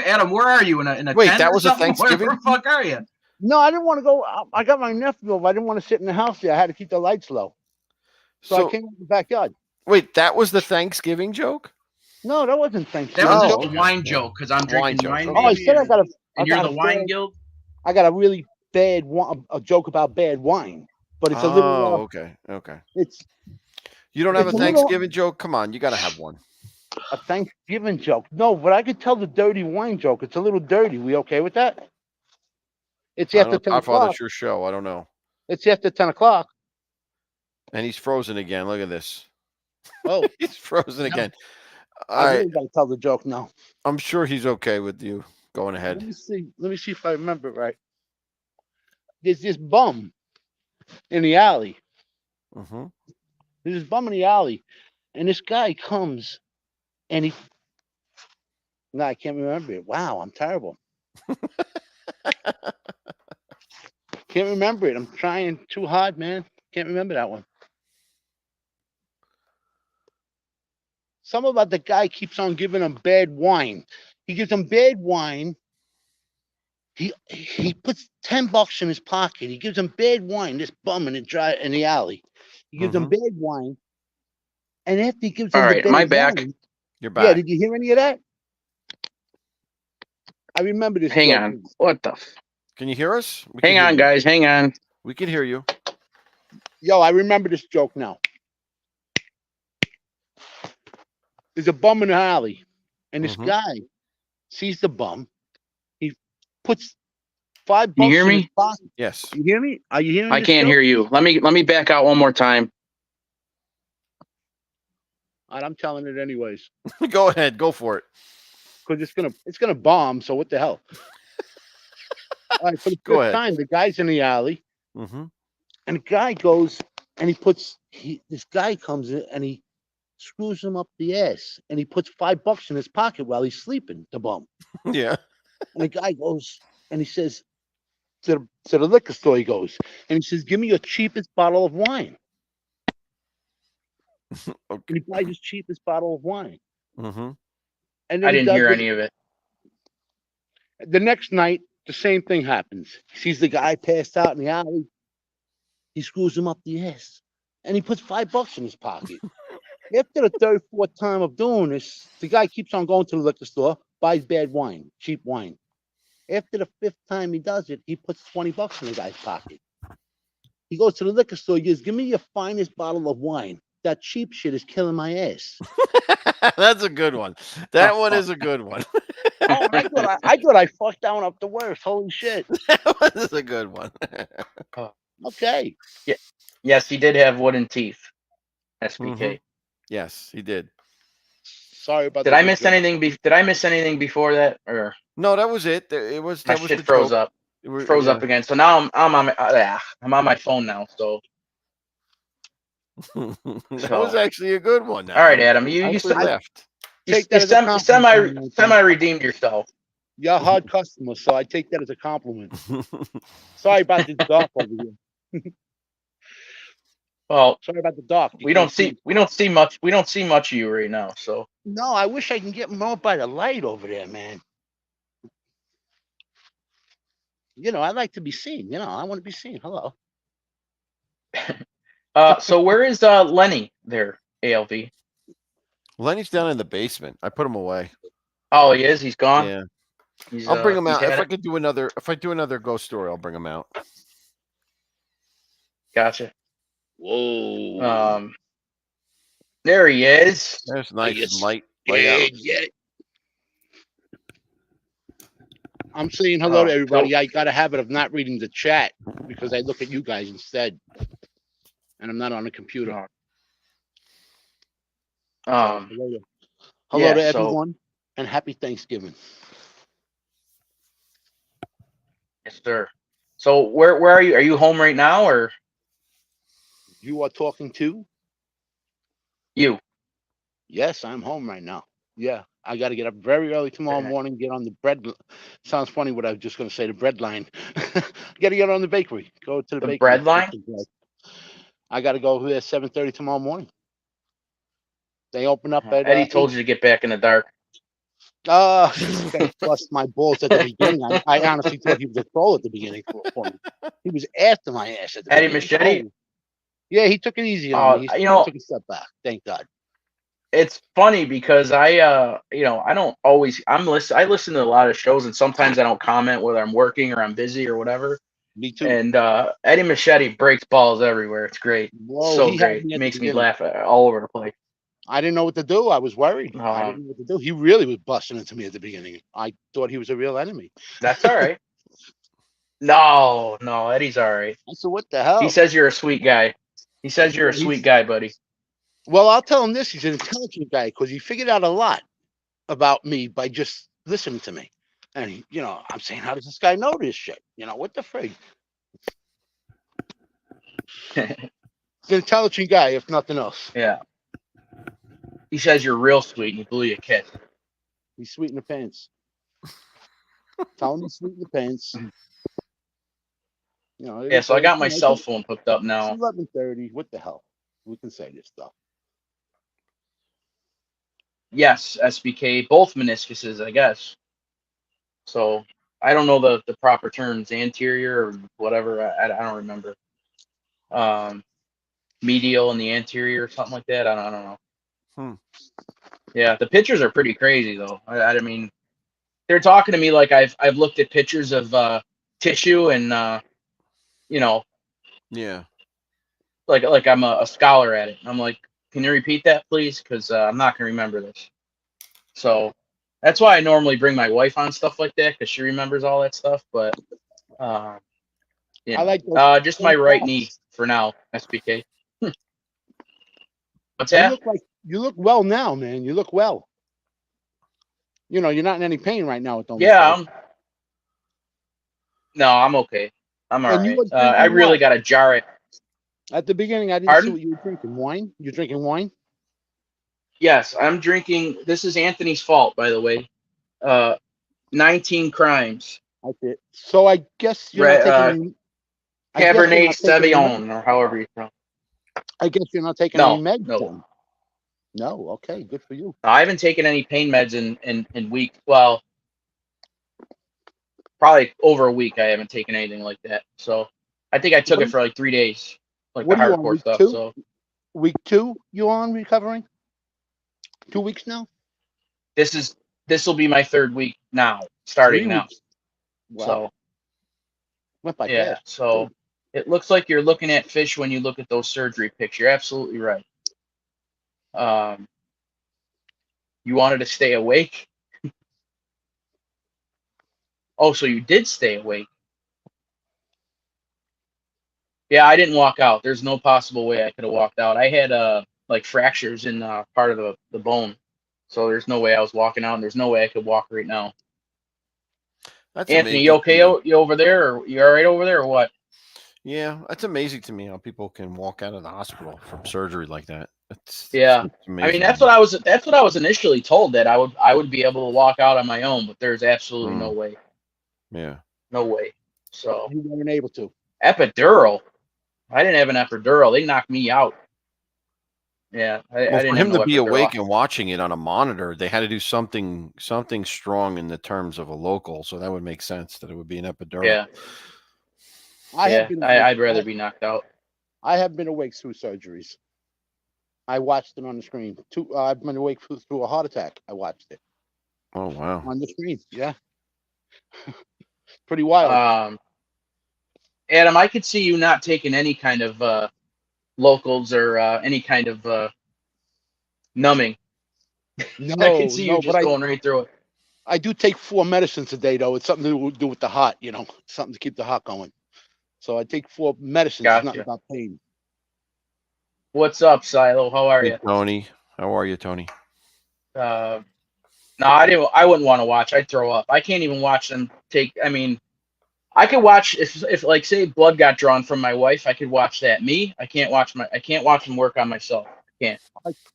Adam, where are you? In a Wait, tent that or was a something? Thanksgiving? Where the fuck are you? No, I didn't want to go. I got my nephew over. I didn't want to sit in the house there. I had to keep the lights low. So I came in the backyard. Wait, that was the Thanksgiving joke? No, that wasn't Thanksgiving. That was just a wine joke because I'm drinking wine. Oh, I said I got a. And you're the wine guild? I got a really bad a joke about bad wine, but it's a little. Okay. It's. You don't have a Thanksgiving joke? Come on, you got to have one. A Thanksgiving joke? No, but I could tell the dirty wine joke. It's a little dirty. We okay with that? It's after 10 o'clock. It's your show. I don't know. It's after 10 o'clock. And he's frozen again. Look at this. Oh, he's frozen again. I really got to tell the joke now. I'm sure he's okay with you going ahead. Let me see if I remember it right. There's this bum in the alley. Mm-hmm. There's this bum in the alley, and this guy comes, and no, I can't remember it. Wow, I'm terrible. Can't remember it. I'm trying too hard, man. Can't remember that one. Something about the guy keeps on giving him bad wine. He gives him bad wine. He puts $10 in his pocket. He gives him bad wine. This bum in the alley. He gives him bad wine. And after he gives him the bad my back. wine, you're back. Yeah, did you hear any of that? I remember this. Hang on. What the? Can you hear us? Hang on, guys. Hang on. We can hear you. Yo, I remember this joke now. There's a bum in the alley, and this guy sees the bum. He puts $5 You hear in me? his pocket. Yes. You hear me? Are you hearing I this can't joke? hear you. Let me back out one more time. All right, I'm telling it anyways. Go ahead. Go for it. Because it's gonna bomb, so what the hell? All right, for the first time, the guy's in the alley, and the guy goes and this guy comes in and he screws him up the ass, and he puts $5 in his pocket while he's sleeping, the bum. Yeah. And the guy goes and he says to the liquor store, he goes and he says, "Give me your cheapest bottle of wine." And he buys his cheapest bottle of wine. And then I didn't hear any of it. The next night, the same thing happens. He sees the guy passed out in the alley. He screws him up the ass, and he puts $5 in his pocket. After the third, fourth time of doing this, the guy keeps on going to the liquor store, buys bad wine, cheap wine. After the fifth time he does it, he puts $20 in the guy's pocket. He goes to the liquor store. He goes, "Give me your finest bottle of wine. That cheap shit is killing my ass." That's a good one. That one is a good one. Oh, I thought I fucked down up the worst. Holy shit. That one is a good one. Okay. Yeah. Yes, he did have wooden teeth. SBK. Yes, he did. Sorry about Did that. I miss anything? Did I miss anything before that? Or No, that was it. It was my that was shit the froze joke. up. Froze up again. So now I'm on my phone now. So that was actually a good one. Now. All right, Adam. You left. Take that as a compliment. semi redeemed yourself. You're a hard customer, so I take that as a compliment. Sorry about the dark over here. Well, sorry about the dark. We don't see much of you right now. So no, I wish I can get more by the light over there, man. You know, I like to be seen. You know, I want to be seen. Hello. So where is Lenny there, ALV? Lenny's down in the basement. I put him away. Oh, he is? He's gone? Yeah. He's, I'll bring him out. If I do another ghost story, I'll bring him out. Gotcha. Whoa. There he is. There's nice and light. Yeah. I'm saying hello to everybody. I got a habit of not reading the chat because I look at you guys instead. And I'm not on the computer. Hello to everyone and happy Thanksgiving. Yes, sir. So where are you? Are you home right now, or you are talking to? You. Yes, I'm home right now. Yeah, I got to get up very early tomorrow morning. Get on the bread. Sounds funny what I was just going to say. The bread line. Got to get on the bakery. Go to the bakery. Bread line. I got to go there 7:30 tomorrow morning. They open up at. Eddie told you to get back in the dark. Bust my balls at the beginning. I honestly thought he was a troll at the beginning. He was after my ass at the Eddie beginning. Machete. Oh. Yeah, he took it easy on me. He took a step back. Thank God. It's funny because I don't always. I listen to a lot of shows, and sometimes I don't comment whether I'm working or I'm busy or whatever. Me too. And Eddie Machete breaks balls everywhere. It's great. Whoa, so great. Makes me laugh all over the place. I didn't know what to do. I was worried. I didn't know what to do. He really was busting into me at the beginning. I thought he was a real enemy. That's all right. No, Eddie's all right. So what the hell? He says you're a sweet guy. He says you're a sweet guy, buddy. Well, I'll tell him this. He's an intelligent guy because he figured out a lot about me by just listening to me. And, he, I'm saying, how does this guy know this shit? What the frig? He's an intelligent guy, if nothing else. Yeah. He says you're real sweet and you blew your kiss. He's sweet in the pants. Tell him he's sweet in the pants. Yeah, so I got my cell phone hooked up now. It's 11:30. What the hell? We can say this stuff. Yes, SBK, both meniscuses, I guess. So I don't know the proper terms, anterior or whatever. I don't remember. Medial and the anterior or something like that. I don't know. Yeah, the pictures are pretty crazy though. I mean, they're talking to me like I've looked at pictures of tissue and yeah, like I'm a scholar at it. I'm like, can you repeat that, please? Because I'm not gonna remember this. So that's why I normally bring my wife on stuff like that because she remembers all that stuff. But I like just my right knee for now, SBK. What's that? You look well now, man. You look well. You're not in any pain right now. Yeah. No, I'm okay. I'm all right. I really got to jar it. At the beginning, I didn't see what you were drinking. Wine? You're drinking wine? Yes, I'm drinking. This is Anthony's fault, by the way. 19 Crimes. Okay. So I guess you're not taking Cabernet Sauvignon, or however you pronounce it. I guess you're not taking any meds. No. Okay. Good for you. I haven't taken any pain meds in weeks. Well, probably over a week. I haven't taken anything like that. So I think I took it for like 3 days, like the hardcore stuff. So week 2, you on recovering? 2 weeks now. This will be my 3rd week now, starting now. Wow. So went by yeah. fast. So It looks like you're looking at fish when you look at those surgery pics. You're absolutely right. You wanted to stay awake? Oh, so you did stay awake. Yeah, I didn't walk out. There's no possible way I could have walked out. I had like fractures in part of the bone. So there's no way I was walking out, and there's no way I could walk right now. That's Anthony, amazing you okay to me. you over there, or you all right over there, or what? Yeah, that's amazing to me how people can walk out of the hospital from surgery like that. Yeah, it's amazing. I mean that's what I was initially told, that I would be able to walk out on my own, but there's absolutely no way. Yeah, No way. So You weren't able to. epidural. I didn't have an epidural. They knocked me out. Yeah, I well, didn't for have him no to be epidural. awake and watching it on a monitor, they had to do something strong in the terms of a local, so that would make sense that it would be an epidural. Yeah, I'd rather be knocked out. I have been awake through surgeries. I watched it on the screen. I've been awake through a heart attack. I watched it. Oh wow! On the screen, yeah. Pretty wild. Adam, I could see you not taking any kind of locals or any kind of numbing. No, I could see you just going right through it. I do take 4 medicines a day, though. It's something to do with the heart, something to keep the heart going. So I take 4 medicines. Gotcha. It's not about pain. What's up, Silo? How are you? Tony. How are you, Tony? No, I wouldn't want to watch. I'd throw up. I can't even watch them take. I mean, I could watch if like say blood got drawn from my wife. I could watch that. Me, I can't watch them work on myself. I can't.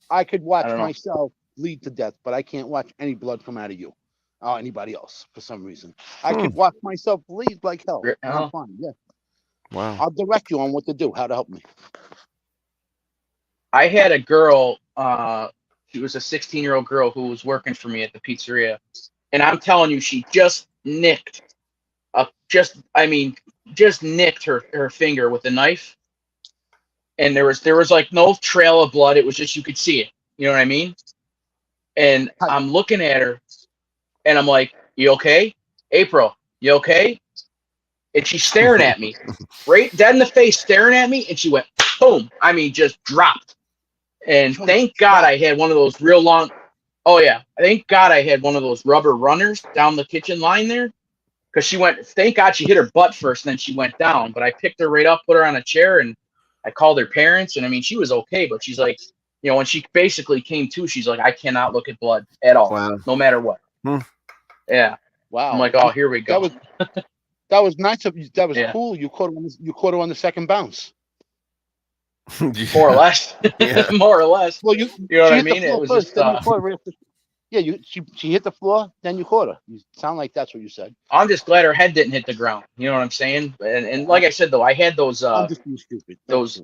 I could watch myself bleed to death, but I can't watch any blood come out of you or anybody else for some reason. I could watch myself bleed like hell. I'm fine. Yeah. Wow. I'll direct you on what to do, how to help me. I had a girl. She was a 16-year-old girl who was working for me at the pizzeria, and I'm telling you, she just nicked, just nicked her finger with a knife, and there was like no trail of blood. It was just, you could see it. You know what I mean? And I'm looking at her, and I'm like, "You okay, April? You okay?" And she's staring at me, right dead in the face, staring at me, and she went boom. I mean, just dropped. And thank God I had one of those real long. Oh yeah, thank God I had one of those rubber runners down the kitchen line there, because she went. Thank God she hit her butt first, and then she went down. But I picked her right up, put her on a chair, and I called her parents. And I mean, she was okay, but she's like, when she basically came to, she's like, I cannot look at blood at all, no matter what. Yeah. Wow. I'm like, oh, here we go. That was nice of you. That was cool. You caught her on the second bounce. More or less. Yeah. More or less. Well, you know what I mean? It was first, just. She hit the floor, then you caught her. You sound like that's what you said. I'm just glad her head didn't hit the ground. You know what I'm saying? And like I said, though, I had those. I'm just being stupid. Those.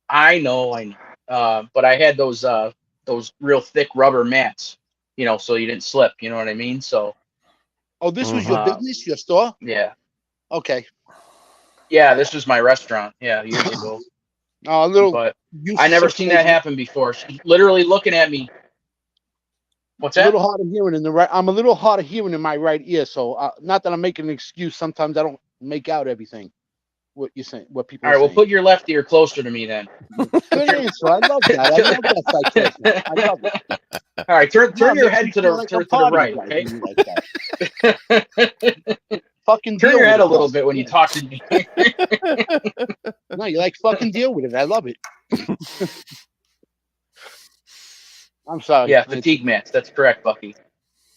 I know. But I had those real thick rubber mats. So you didn't slip. You know what I mean? So. Oh, this was your business, your store? Yeah. Okay. Yeah, this was my restaurant. Yeah, years ago. But I never seen that happen before. She's literally looking at me. What's that? A little hard of hearing in the right. I'm a little hard of hearing in my right ear. So not that I'm making an excuse. Sometimes I don't make out everything. What you saying? What people? All right. Well, put your left ear closer to me then. Good answer. I love that. I love that citation. I love it. All right. Turn your head to the right. Okay. Fucking turn your head a little bit when you talk to me. No, you like fucking deal with it. I love it. I'm sorry. Yeah, fatigue mats. That's correct, Bucky.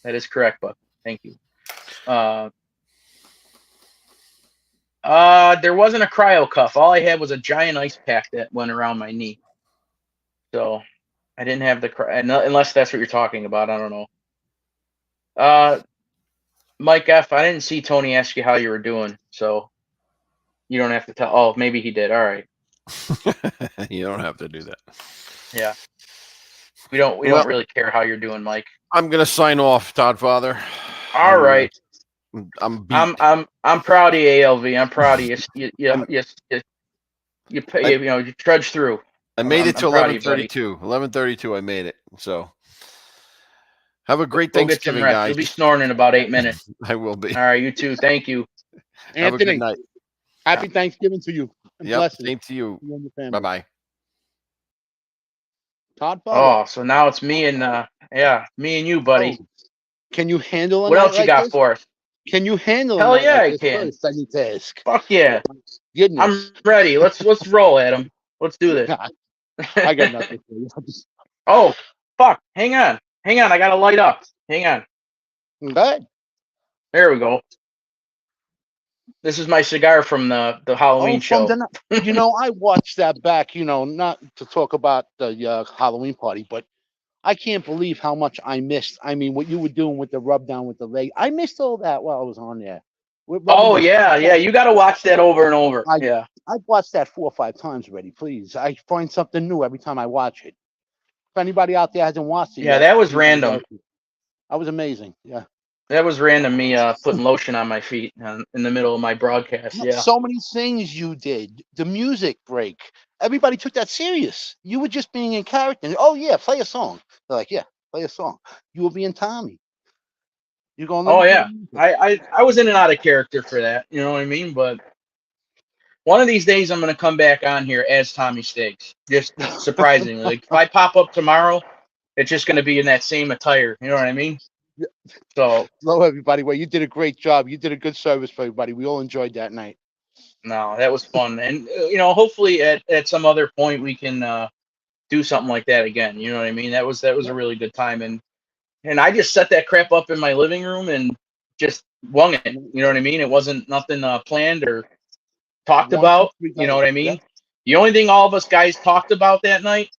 That is correct, Bucky. Thank you. There wasn't a cryo cuff. All I had was a giant ice pack that went around my knee. So I didn't have unless that's what you're talking about. I don't know. Mike F., I didn't see Tony ask you how you were doing, so you don't have to tell. Oh, maybe he did. All right. You don't have to do that. Yeah. We don't really care how you're doing, Mike. I'm gonna sign off, Todd Father. All right. I'm proud of you, ALV. I'm proud of you. You trudge through. I made it to 11:32. 11:32. I made it. So have a great Thanksgiving, guys. You'll be snoring in about 8 minutes. I will be. All right, you too. Thank you. Have a good night. Happy Thanksgiving to you. And Yep. blessings. Same to you. You and your family. Bye-bye. Todd Father. Oh, so now it's me and me and you, buddy. Oh, can you handle a What night else you like got this? for us? Can you handle Hell a night yeah, like I this can. first? I need to ask. Fuck yeah. Goodness. I'm ready. Let's roll, Adam. Let's do this. I got nothing for you. Oh, fuck. Hang on. I gotta light up. Hang on. Good. There we go. This is my cigar from the Halloween show. I watched that back, not to talk about the Halloween party, but I can't believe how much I missed. I mean, what you were doing with the rub down with the leg. I missed all that while I was on there. Oh, yeah. You got to watch that over and over. Yeah. I've watched that 4 or 5 times already. Please. I find something new every time I watch it. If anybody out there hasn't watched it yet. Yeah, that was random. That was amazing. Yeah. That was random, me putting lotion on my feet in the middle of my broadcast. Yeah. So many things you did. The music break. Everybody took that serious. You were just being in character. Oh, yeah, play a song. They're like, yeah, play a song. You were being Tommy. You're going. Oh, yeah. I was in and out of character for that. You know what I mean? But one of these days, I'm going to come back on here as Tommy Steaks. Just surprisingly. Like, if I pop up tomorrow, it's just going to be in that same attire. You know what I mean? So, hello, everybody. Well, you did a great job. You did a good service for everybody. We all enjoyed that night. No, that was fun. And, hopefully at some other point we can do something like that again. You know what I mean? That was a really good time. And I just set that crap up in my living room and just wung it. You know what I mean? It wasn't nothing planned or talked about. You know what I mean? Yeah. The only thing all of us guys talked about that night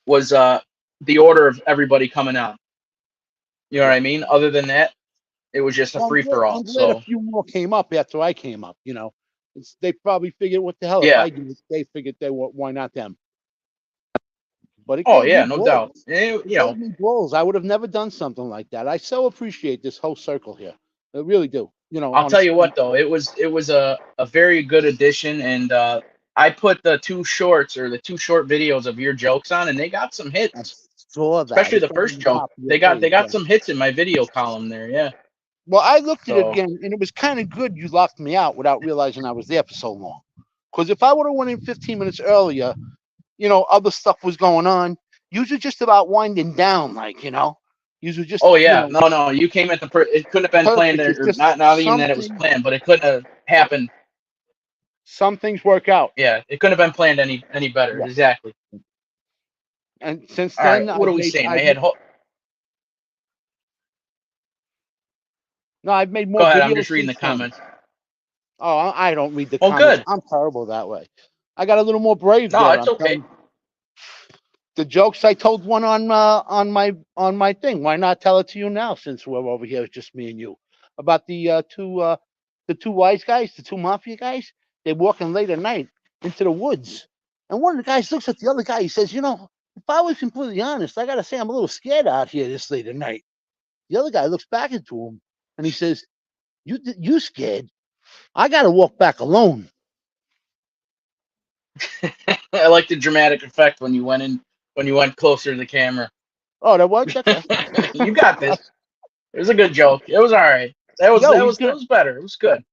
was the order of everybody coming out. You know what I mean? Other than that, it was just a free-for-all. I'm glad a few more came up after I came up. They probably figured, what the hell? Yeah. If I do it, they figured why not them? But no doubt. Balls. I would have never done something like that. I so appreciate this whole circle here. I really do. I'll tell you what, though, it was a very good addition, and I put the 2 short videos of your jokes on, and they got some hits. Especially the first joke. They got some hits in my video column there. Yeah. Well, I looked at it again, and it was kind of good you locked me out without realizing I was there for so long. Because if I would have went in 15 minutes earlier, other stuff was going on. You were just about winding down, You were just. Oh yeah, no. You came at it couldn't have been planned, or not even that it was planned, but it couldn't have happened. Some things work out. Yeah, it couldn't have been planned any better. Yeah. Exactly. And since then, right, what are we saying? No, I've made more. Go ahead. I'm just reading the comments. Oh, I don't read the comments. Good. I'm terrible that way. I got a little more brave. No, it's okay. The jokes I told one on my thing. Why not tell it to you now, since we're over here, it's just me and you, about the two wise guys, the 2 mafia guys. They're walking late at night into the woods, and one of the guys looks at the other guy. He says, if I was completely honest, I gotta say I'm a little scared out here this late at night. The other guy looks back into him and he says, "You scared? I gotta walk back alone." I like the dramatic effect when you went closer to the camera. Oh, that works. Okay. You got this. It was a good joke. It was all right. That was better. It was good.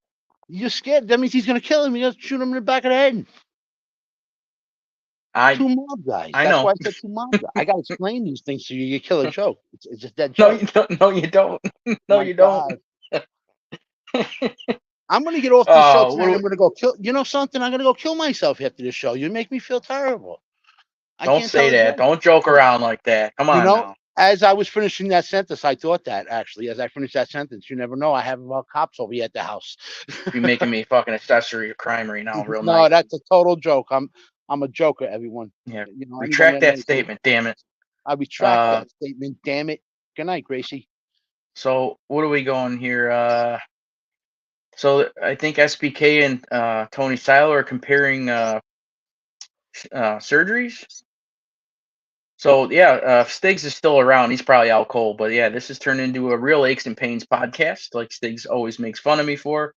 You're scared? That means he's gonna kill him. You're gonna shoot him in the back of the head. 2 mob guys. I know. That's why I said 2 mob guys. I gotta explain these things so you kill a joke. It's a dead joke. No, you don't. No, you don't. I'm gonna get off the show tonight. I'm gonna go kill. You know something? I'm gonna go kill myself after the show. You make me feel terrible. Don't say that. Don't joke around like that. Come on now. As I was finishing that sentence, I thought that actually. As I finished that sentence, you never know. I have cops over here at the house. You're making me fucking accessory or crimery now, real nice. No, that's a total joke. I'm a joker, everyone. Yeah. Retract that statement, damn it. I retract that statement, damn it. Good night, Gracie. So what are we going here? So I think SPK and Tony Seiler are comparing surgeries. So yeah, Stiggs is still around. He's probably out cold, but yeah, this has turned into a real aches and pains podcast, like Stiggs always makes fun of me for.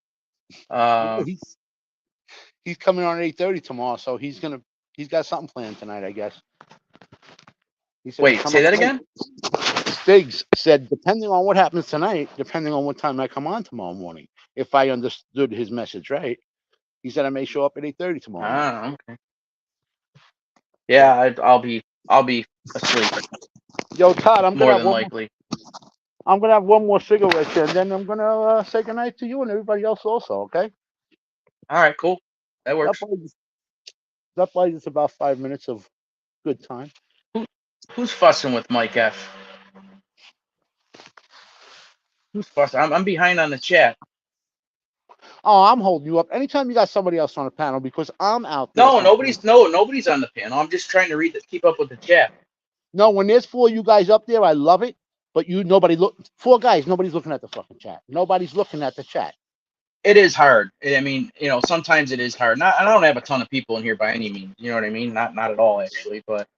He's coming on at 8:30 tomorrow, so he's got something planned tonight, I guess. Wait, say that again? Stiggs said, depending on what happens tonight, depending on what time I come on tomorrow morning, if I understood his message right, He said I may show up at 8:30 tomorrow. Ah, okay. Yeah, I'll be asleep. Yo, Todd, I'm More gonna have than likely. I'm gonna have one more cigarette here, and then I'm gonna say goodnight to you and everybody else also. Okay? All right, cool. That That works. buys us about 5 minutes of good time. Who's fussing with Mike F? Who's fussing? I'm behind on the chat. Oh, I'm holding you up. Anytime you got somebody else on the panel, because I'm out there. No, nobody's on the panel. I'm just trying to keep up with the chat. No, when there's 4 of you guys up there, I love it. But nobody look. 4 guys, nobody's looking at the fucking chat. Nobody's looking at the chat. It is hard. I mean, sometimes it is hard. I don't have a ton of people in here by any means. You know what I mean? Not at all, actually. But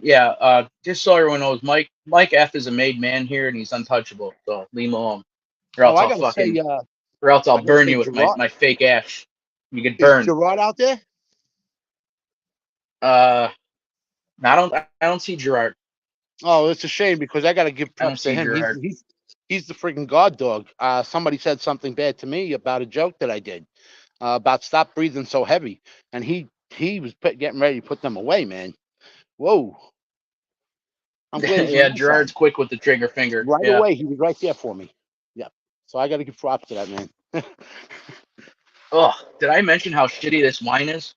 yeah. Just so everyone knows, Mike F is a made man here, and he's untouchable. So leave him alone, or else I I'll gotta say, burn you with Gerard, my fake ash. You get is burned. Gerard out there? I don't see Gerard. Oh, it's a shame because I gotta give I don't props to see him. Gerard. He's the freaking guard dog. Somebody said something bad to me about a joke that I did about stop breathing so heavy, and he was getting ready to put them away, man. Whoa! I'm glad he's Yeah, Gerard's quick with the trigger finger. right Yeah. away. He was right there for me. Yeah. So I got to give props to that man. Oh, did I mention how shitty this wine is?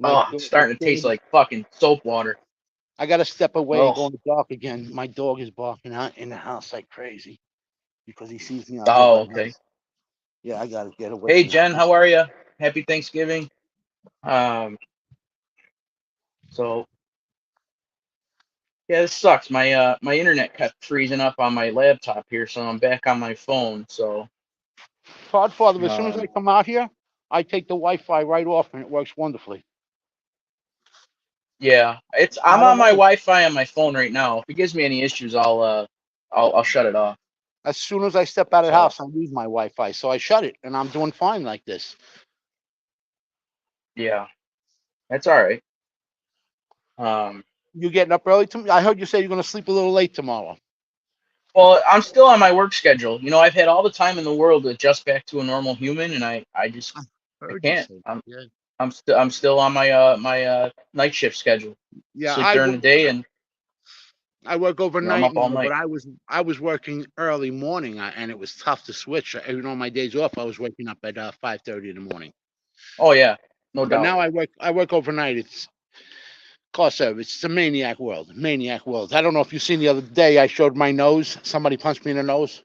It's starting to taste like fucking soap water. I got to step away and go in the dark again. My dog is barking out in the house like crazy because he sees me out there. Okay. Yeah, I got to get away. Hey, Jen, how are you? Happy Thanksgiving. So yeah, this sucks. My internet kept freezing up on my laptop here, so I'm back on my phone. So Godfather, as soon as I come out here, I take the Wi-Fi right off and it works wonderfully. Yeah, I'm on my Wi-Fi on my phone right now. If it gives me any issues, I'll shut it off. As soon as I step out of the house, I lose my Wi-Fi, so I shut it, and I'm doing fine like this. Yeah, that's all right. You getting up early tomorrow? I heard you say you're going to sleep a little late tomorrow. Well, I'm still on my work schedule. I've had all the time in the world to adjust back to a normal human, and I can't. I'm still on my night shift schedule. Yeah, sleep during the day, and I work overnight. I'm up all night. But I was working early morning, and it was tough to switch. Even on my days off, I was waking up at 5:30 in the morning. Oh yeah, no doubt. But now I work overnight. It's car service. It's a maniac world. I don't know if you've seen the other day. I showed my nose. Somebody punched me in the nose.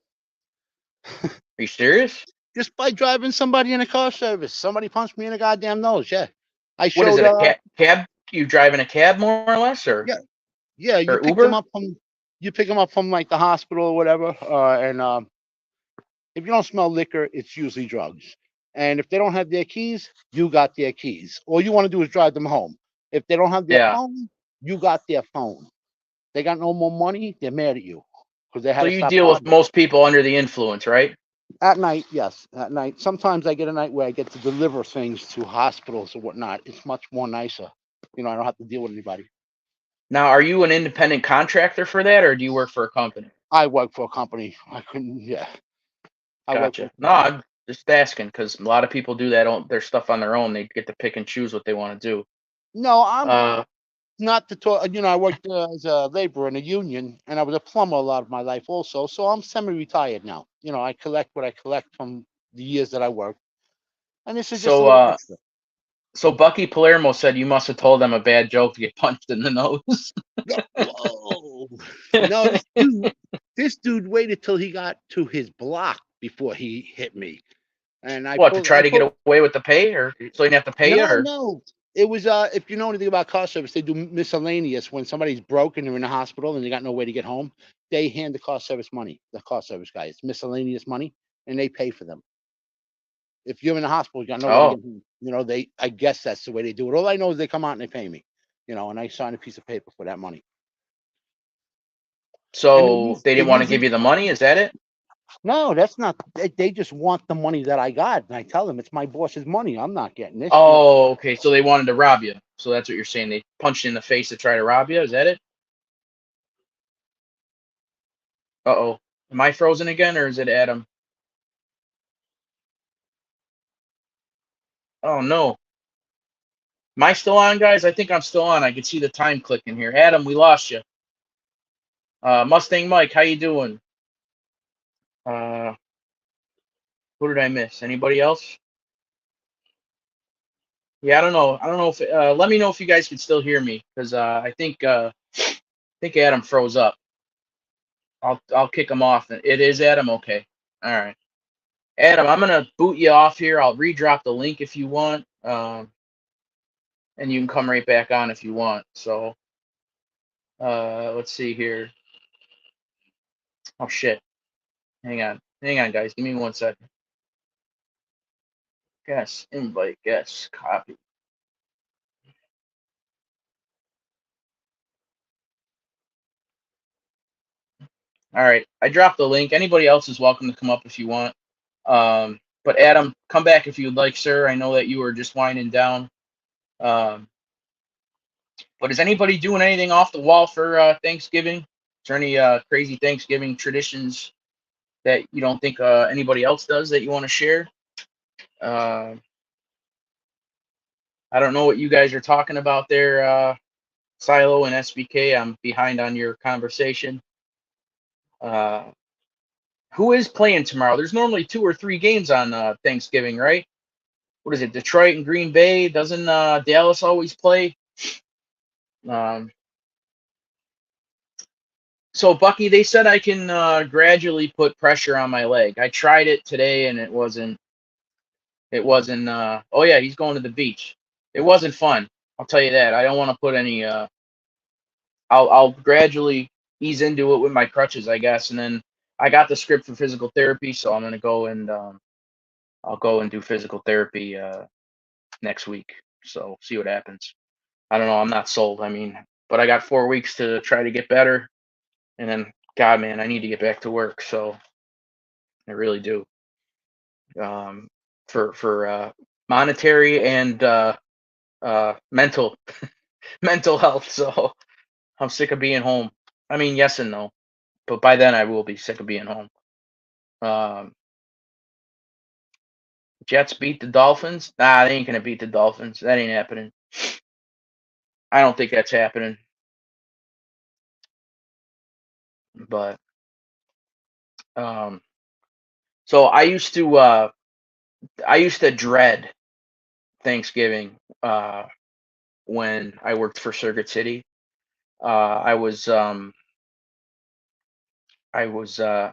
Are you serious? Just by driving somebody in a car service. Somebody punched me in the goddamn nose. Yeah. I showed. What is it? A cab? You driving a cab more or less, or yeah? You pick them up from like the hospital or whatever. And if you don't smell liquor, it's usually drugs. And if they don't have their keys, you got their keys. All you want to do is drive them home. If they don't have their phone, you got their phone. They got no more money, they're mad at you because they had. So you deal with most people under the influence, right? At night, yes. At night, sometimes I get a night where I get to deliver things to hospitals or whatnot. It's much more nicer. I don't have to deal with anybody. Now, are you an independent contractor for that, or do you work for a company? I work for a company. I couldn't. Yeah. Gotcha. No, I'm just asking because a lot of people do that. Their stuff on their own. They get to pick and choose what they want to do. No, I'm not to talk. I worked as a laborer in a union, and I was a plumber a lot of my life also. So I'm semi-retired now. I collect what I collect from the years that I worked, and this is just a little extra. So Bucky Palermo said you must have told them a bad joke to get punched in the nose. Whoa! No, this dude waited till he got to his block before he hit me. And to try to get away with the pay, or so he didn't have to pay you? Or? No. It was if you know anything about car service, they do miscellaneous. When somebody's broken, they're in the hospital and they got no way to get home, they hand the car service money. The car service guy, it's miscellaneous money, and they pay for them. If you're in the hospital, you got no way to get home. I guess that's the way they do it. All I know is they come out and they pay me, and I sign a piece of paper for that money. So they didn't want to give you the money? Is that it? No, that's not. They just want the money that I got, and I tell them it's my boss's money. I'm not getting this. Oh, okay. So they wanted to rob you. So that's what you're saying. They punched you in the face to try to rob you. Is that it? Uh-oh. Am I frozen again, or is it Adam? Oh no. Am I still on, guys? I think I'm still on. I can see the time clicking here. Adam, we lost you. Mustang Mike, how you doing? Who did I miss? Anybody else? Yeah, I don't know. I don't know if let me know if you guys can still hear me, because I think Adam froze up. I'll kick him off. It is Adam. Okay. All right. Adam, I'm gonna boot you off here. I'll redrop the link if you want, and you can come right back on if you want. So let's see here. Oh shit. Hang on, guys. Give me 1 second. Guess invite. Guess copy. All right, I dropped the link. Anybody else is welcome to come up if you want. But Adam, come back if you'd like, sir. I know that you were just winding down. But is anybody doing anything off the wall for Thanksgiving? Is there any crazy Thanksgiving traditions that you don't think anybody else does that you want to share? I don't know what you guys are talking about there, Silo and SBK. I'm behind on your conversation. Who is playing tomorrow? There's normally 2 or 3 games on Thanksgiving, right? What is it? Detroit and Green Bay? Doesn't Dallas always play? So Bucky, they said I can gradually put pressure on my leg. I tried it today and it wasn't. Oh yeah, he's going to the beach. It wasn't fun. I'll tell you that. I don't want to put any. I'll gradually ease into it with my crutches, I guess, and then I got the script for physical therapy, so I'm gonna go and I'll go and do physical therapy next week. So see what happens. I don't know. I'm not sold. I mean, but I got 4 weeks to try to get better, and then God, man, I need to get back to work. So I really do. For monetary and mental mental health. So I'm sick of being home. I mean, yes and no, but by then I will be sick of being home. Jets beat the Dolphins. Nah, they ain't gonna beat the Dolphins. That ain't happening. I don't think that's happening. But so I used to dread Thanksgiving when I worked for Circuit City. I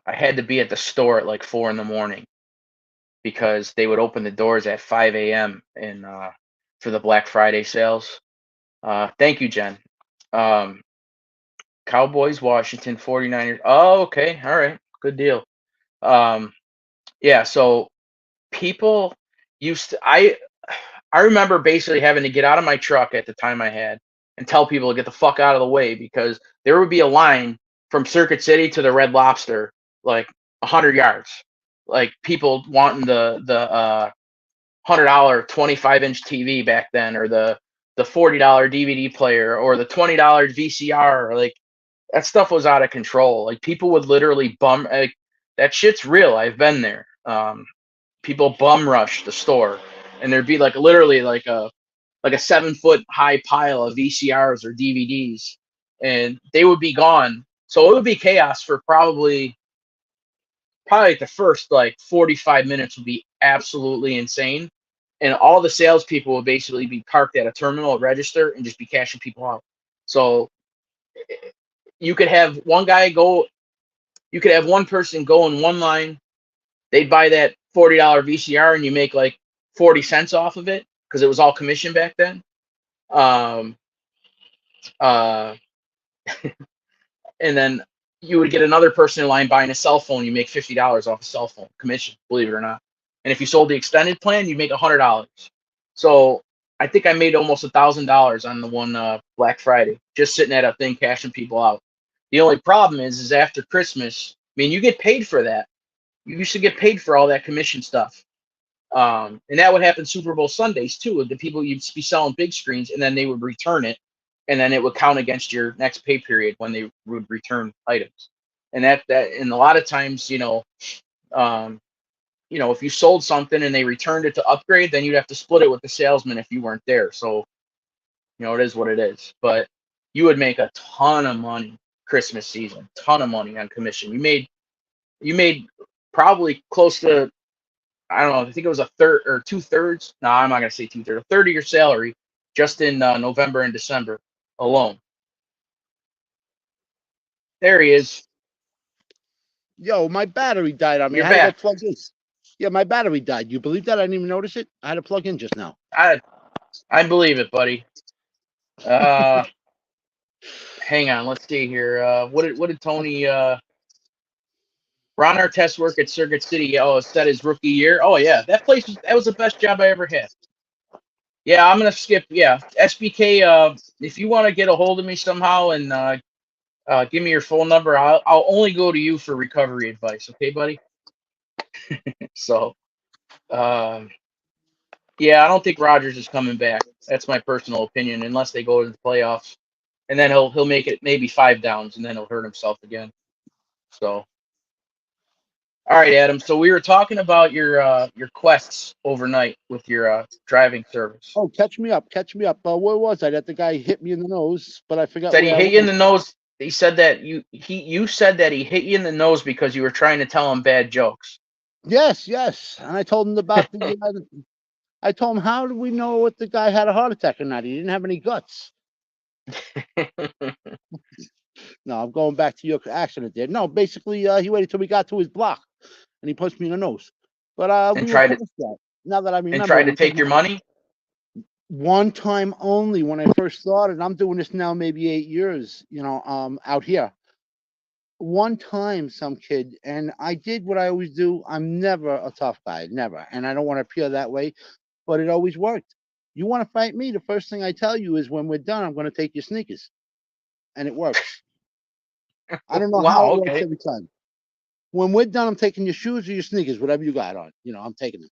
had to be at the store at like 4 in the morning because they would open the doors at 5 a.m. and for the Black Friday sales. Thank you, Jen. Cowboys, Washington, 49ers. Oh, okay. All right. Good deal. Yeah, so people used to I remember basically having to get out of my truck at the time I had and tell people to get the fuck out of the way because there would be a line from Circuit City to the Red Lobster like 100 yards. Like people wanting the $100 25-inch TV back then, or the $40 DVD player, or the $20 VCR. Like that stuff was out of control. Like people would literally bum. Like, that shit's real. I've been there. People bum rush the store, and there'd be like literally like a 7-foot high pile of VCRs or DVDs, and they would be gone. So it would be chaos for probably like the first like 45 minutes would be absolutely insane. And all the salespeople would basically be parked at a terminal, register, and just be cashing people out. So you could have one person go in one line. They'd buy that $40 VCR, and you make like 40 cents off of it because it was all commission back then. Um, uh, and then you would get another person in line buying a cell phone. You make $50 off a cell phone commission, believe it or not. And if you sold the extended plan, you make $100. So I think I made almost $1,000 on the one Black Friday, just sitting at a thing cashing people out. The only problem is after Christmas, I mean, you get paid for that. You used to get paid for all that commission stuff. And that would happen Super Bowl Sundays too. The people, you'd be selling big screens, and then they would return it, and then it would count against your next pay period when they would return items. And that and a lot of times, if you sold something and they returned it to upgrade, then you'd have to split it with the salesman if you weren't there. So, it is what it is. But you would make a ton of money Christmas season, ton of money on commission. You made probably close to, I don't know, I think it was a third or 2/3. No, I'm not gonna say 2/3. A third of your salary just in November and December alone. There he is. Yo, my battery died on me. You're I had back. to go plug in. Yeah, my battery died. You believe that? I didn't even notice it. I had to plug in just now. I believe it, buddy. Hang on, let's see here. What did Tony Ron Artest work at Circuit City? Oh, it said his rookie year. Oh yeah, that was the best job I ever had. Yeah, I'm gonna skip. Yeah, SBK. If you want to get a hold of me somehow and give me your phone number, I'll only go to you for recovery advice. Okay, buddy. So, yeah, I don't think Rodgers is coming back. That's my personal opinion, unless they go to the playoffs, and then he'll make it maybe 5 downs, and then he'll hurt himself again. So. All right, Adam. So we were talking about your quests overnight with your driving service. Oh, catch me up. Where was I? That the guy hit me in the nose, but I forgot. Said he hit you in the nose. He said that you said that he hit you in the nose because you were trying to tell him bad jokes. Yes. And I told him about I told him, how do we know if the guy had a heart attack or not? He didn't have any guts. No, I'm going back to your accident there. No, basically, he waited till we got to his block, and he punched me in the nose. But we were past that. Now that I remember, and tried to take your money. One time only when I first started. I'm doing this now maybe 8 years. Out here. One time, some kid, and I did what I always do. I'm never a tough guy, never, and I don't want to appear that way, but it always worked. You want to fight me? The first thing I tell you is, when we're done, I'm going to take your sneakers, and it works. I don't know how it works every time. When we're done, I'm taking your shoes or your sneakers, whatever you got on. I'm taking them.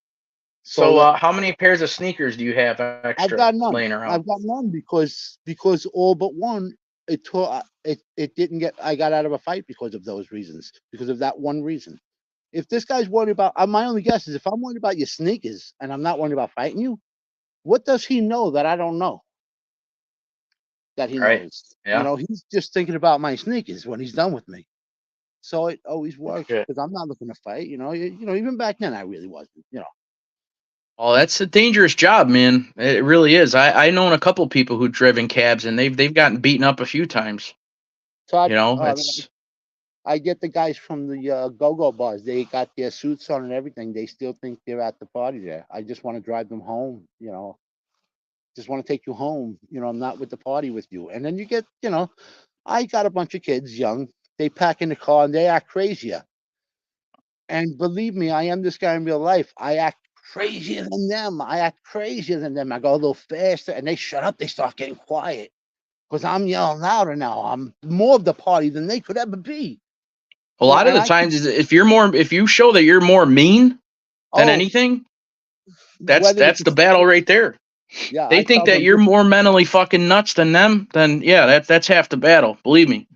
So how many pairs of sneakers do you have extra I've got none. laying around? I've got none because all but one, it didn't get. I got out of a fight because of those reasons. Because of that one reason. If this guy's worried about, my only guess is, if I'm worried about your sneakers and I'm not worried about fighting you, what does he know that I don't know? That he knows. Yeah. He's just thinking about my sneakers when he's done with me. So it always works because I'm not looking to fight. Even back then I really wasn't. Oh, that's a dangerous job, man. It really is. I known a couple people who've driven cabs, and they've gotten beaten up a few times. Todd, it's. I get the guys from the go-go bars. They got their suits on and everything. They still think they're at the party there. I just want to drive them home. Just want to take you home. I'm not with the party with you. And then you get, I got a bunch of kids, young. They pack in the car and they act crazier. And believe me, I am this guy in real life. I act crazier than them. I go a little faster, and they shut up. They start getting quiet because I'm yelling louder now. I'm more of the party than they could ever be. A lot of the times, if you show that you're more mean than anything, that's the battle right there. Yeah, they think that you're more mentally fucking nuts than them. Then yeah, that's half the battle. Believe me.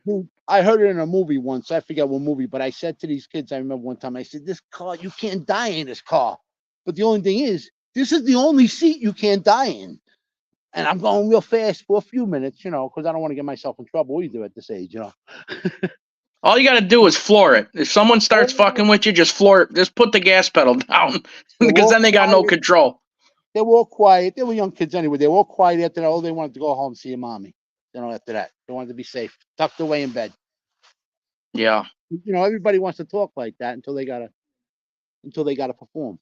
I heard it in a movie once. I forget what movie, but I said to these kids, I remember one time, I said, "This car, you can't die in this car. But the only thing is, this is the only seat you can't die in." And I'm going real fast for a few minutes, because I don't want to get myself in trouble either at this age, All you got to do is floor it. If someone starts fucking with you, just floor it. Just put the gas pedal down, because then they got no control. They were all quiet. They were young kids anyway. They were all quiet after that. They wanted to go home and see your mommy. After that, they wanted to be safe, tucked away in bed. Yeah. Everybody wants to talk like that until they gotta perform.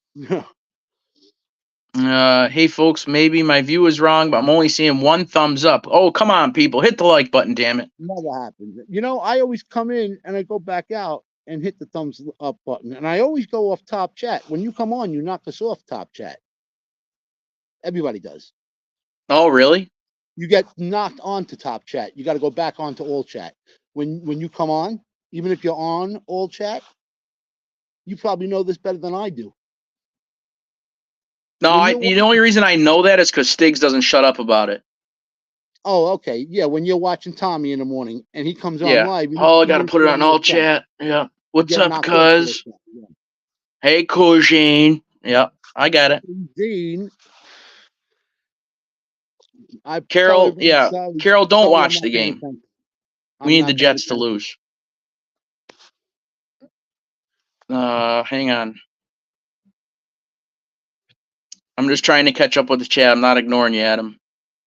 Hey folks, maybe my view is wrong, but I'm only seeing 1 thumbs up. Oh, come on, people, hit the like button, damn it. Never happens. I always come in and I go back out and hit the thumbs up button, and I always go off top chat. When you come on, you knock us off top chat. Everybody does. Oh, really? You get knocked onto top chat. You got to go back onto all chat. When you come on, even if you're on all chat, you probably know this better than I do. No, the only reason I know that is because Stiggs doesn't shut up about it. Oh, okay. Yeah, when you're watching Tommy in the morning and he comes on live. I got to put it on all chat. Yeah. What's up, cuz? Hey, Cousine. Yep, I got it. Dean, I tell Carol, everybody yeah. sorry. Carol, don't Tony, I'm watch not the paying game. attention. We I'm need the not paying Jets to attention. lose. Hang on. I'm just trying to catch up with the chat. I'm not ignoring you, Adam.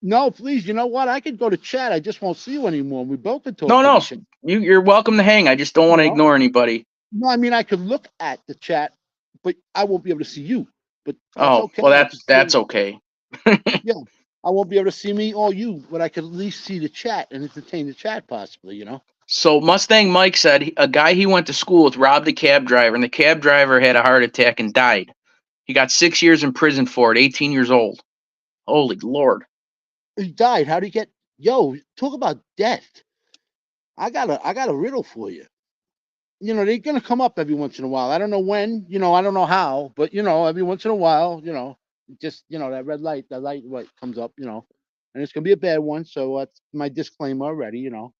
No, please. You know what? I could go to chat. I just won't see you anymore. We both could talk. No. You're welcome to hang. I just don't want to ignore anybody. No, I mean I could look at the chat, but I won't be able to see you. But that's okay. Well, that's okay. Yeah, I won't be able to see me or you, but I could at least see the chat and entertain the chat, possibly. You know. So Mustang Mike said a guy he went to school with robbed a cab driver, and the cab driver had a heart attack and died. He got 6 years in prison for it. 18 years old. Holy Lord! He died. How did he get? Yo, talk about death. I got a riddle for you. You know, they're gonna come up every once in a while. I don't know when. You know, I don't know how, but you know, every once in a while, you know, just that red light, that light comes up. You know, and it's gonna be a bad one. So that's my disclaimer already. You know,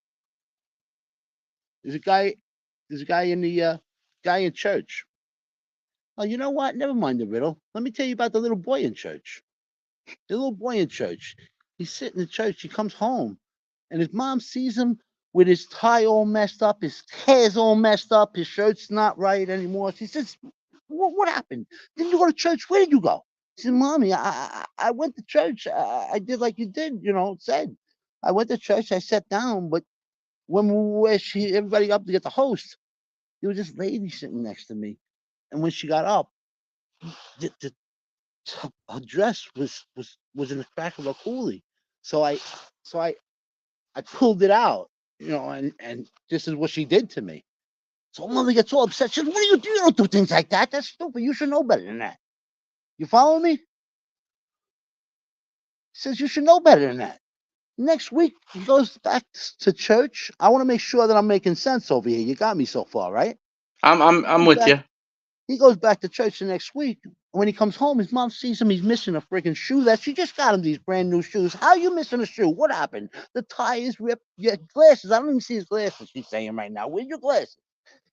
there's a guy in the guy in church. Oh, you know what? Never mind the riddle. Let me tell you about the little boy in church. The little boy in church. He's sitting in church. He comes home, and his mom sees him with his tie all messed up, his hair's all messed up, his shirt's not right anymore. She says, "What happened? Didn't you go to church? Where did you go?" He said, "Mommy, I went to church. I did like you did. You know, said I went to church. I sat down, but when everybody up to get the host, there was this lady sitting next to me, and when she got up, the her dress was in the crack of a coolie. So I pulled it out, you know, and this is what she did to me. So mother gets all upset. She says, "What do you do? You don't do things like that. That's stupid. You should know better than that." You follow me? He says, "You should know better than that." Next week, he goes back to church. I want to make sure that I'm making sense over here. You got me so far, right? I'm with you. He goes back to church the next week. When he comes home, his mom sees him. He's missing a freaking shoe that she just got him these brand new shoes. How are you missing a shoe? What happened? The tie is ripped. Your glasses. I don't even see his glasses. She's saying right now. Where's your glasses?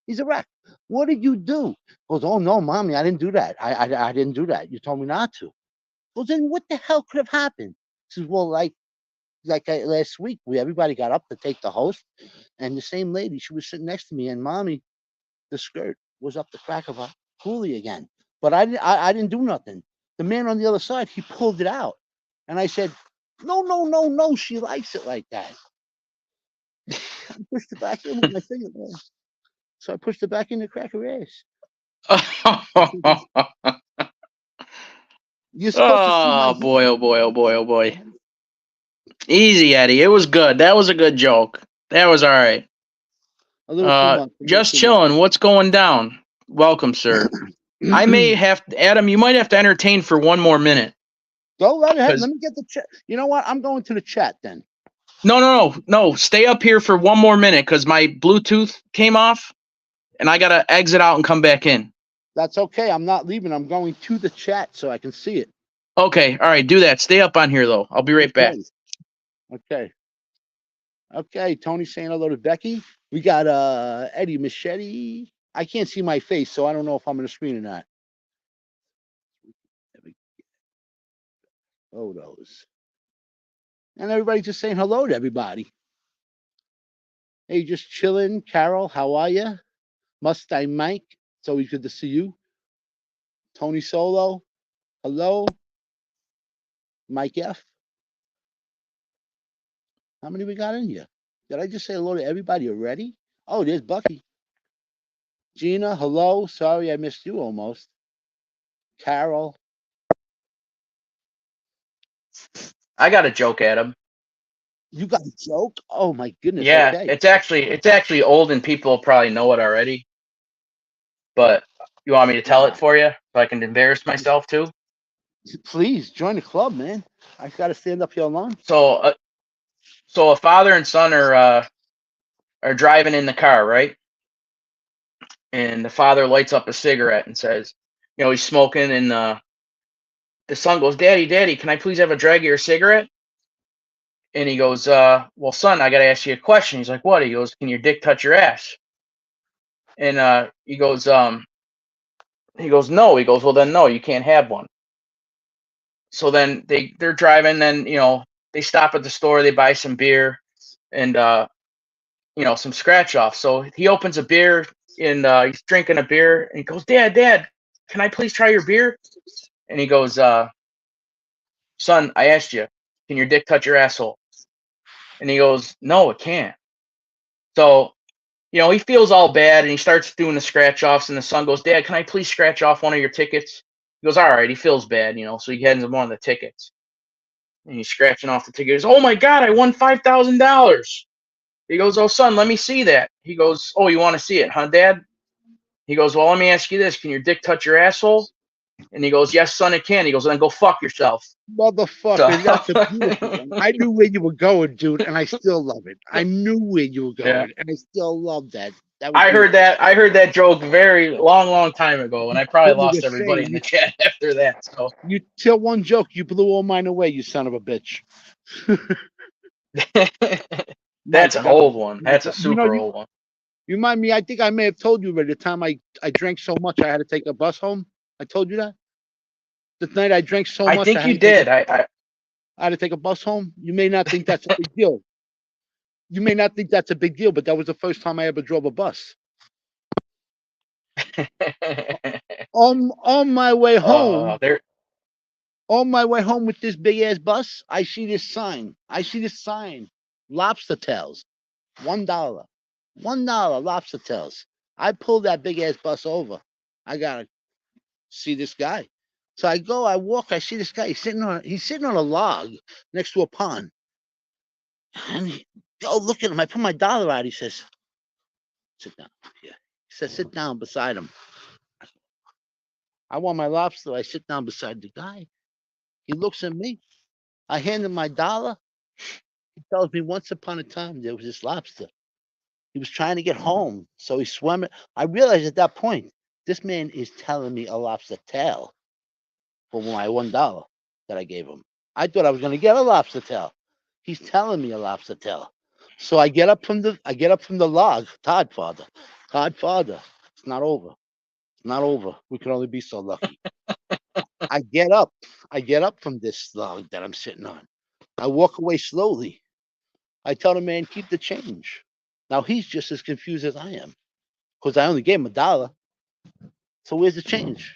He's a wreck. What did you do? He goes, "Oh no, mommy, I didn't do that. I didn't do that. You told me not to." Well, then what the hell could have happened? He says, "Well, last week, everybody got up to take the host, and the same lady, she was sitting next to me, and mommy, the skirt was up the crack of her coolie again. But I didn't do nothing. The man on the other side, he pulled it out. And I said, no, she likes it like that." I pushed it back in with my finger, man. So I pushed it back in the crack of her ass. You're supposed to see my Oh boy! hand. Oh boy! Oh boy! Oh boy! Easy, Eddie. It was good. That was a good joke. That was all right. A little too much. Just chilling. What's going down? Welcome, sir. I may have Adam. You might have to entertain for one more minute. Go right ahead. Let me get the chat. You know what? I'm going to the chat then. No. Stay up here for one more minute because my Bluetooth came off, and I gotta exit out and come back in. That's okay. I'm not leaving. I'm going to the chat so I can see it. Okay. All right. Do that. Stay up on here though. I'll be right back. Okay. Tony's saying hello to Becky. We got Eddie Machete. I can't see my face, so I don't know if I'm on the screen or not. Photos. And everybody just saying hello to everybody. Hey, just chilling. Carol, how are you? Mustang Mike, it's always good to see you. Tony Solo, hello. Mike F. How many we got in here? Did I just say hello to everybody already? Oh, there's Bucky. Gina, hello. Sorry I missed you almost. Carol. I got a joke, Adam. You got a joke? Oh my goodness. Yeah, Okay. it's actually old and people probably know it already. But you want me to tell it for you so I can embarrass myself too? Please join the club, man. I got to stand up here alone. So a father and son are driving in the car, right? And the father lights up a cigarette and says, he's smoking, and the son goes, Daddy, can I please have a drag of your cigarette? And he goes, well, son, I got to ask you a question. He's like, what? He goes, can your dick touch your ass? And he goes, He goes, no. He goes, well, then no, you can't have one. So then they're driving. Then they stop at the store. They buy some beer and some scratch off. So he opens a beer and he's drinking a beer and he goes, Dad, can I please try your beer? And he goes, son, I asked you, can your dick touch your asshole? And he goes, no, it can't. So, he feels all bad and he starts doing the scratch offs. And the son goes, Dad, can I please scratch off one of your tickets? He goes, all right. He feels bad, so he hands him one of the tickets. And he's scratching off the ticket. He goes, oh my God, I won $5,000. He goes, oh, son, let me see that. He goes, oh, you want to see it, huh, Dad? He goes, well, let me ask you this. Can your dick touch your asshole? And he goes, yes, son, it can. He goes, then go fuck yourself. Motherfucker, that's a beautiful one. I knew where you were going, dude, and I still love it. I knew where you were going, and I still love that. I heard that joke very long time ago, and I probably lost everybody in the chat after that. So you tell one joke, you blew all mine away, you son of a bitch. That's an old one. That's a super old one. You remind me, I think I may have told you already the time I drank so much I had to take a bus home. I told you that? The night I drank so much. I think you did. I had to take a bus home. You may not think that's a big deal. You may not think that's a big deal, but that was the first time I ever drove a bus. On my way home, on my way home with this big ass bus, I see this sign. Lobster tails, $1. $1 lobster tails. I pulled that big ass bus over. I gotta see this guy. So I go, I walk, I see this guy. He's sitting on a log next to a pond. And look at him. I put my dollar out. He says, sit down. Yeah. He says, sit down beside him. I want my lobster. I sit down beside the guy. He looks at me. I hand him my dollar. He tells me once upon a time there was this lobster. He was trying to get home, so he swam it. I realized at that point, this man is telling me a lobster tail for my $1 that I gave him. I thought I was going to get a lobster tail. He's telling me a lobster tail. So I get up from the log. Todd father, it's not over. It's not over. We can only be so lucky. I get up from this log that I'm sitting on. I walk away slowly. I tell the man, keep the change. Now he's just as confused as I am, because I only gave him $1. So where's the change?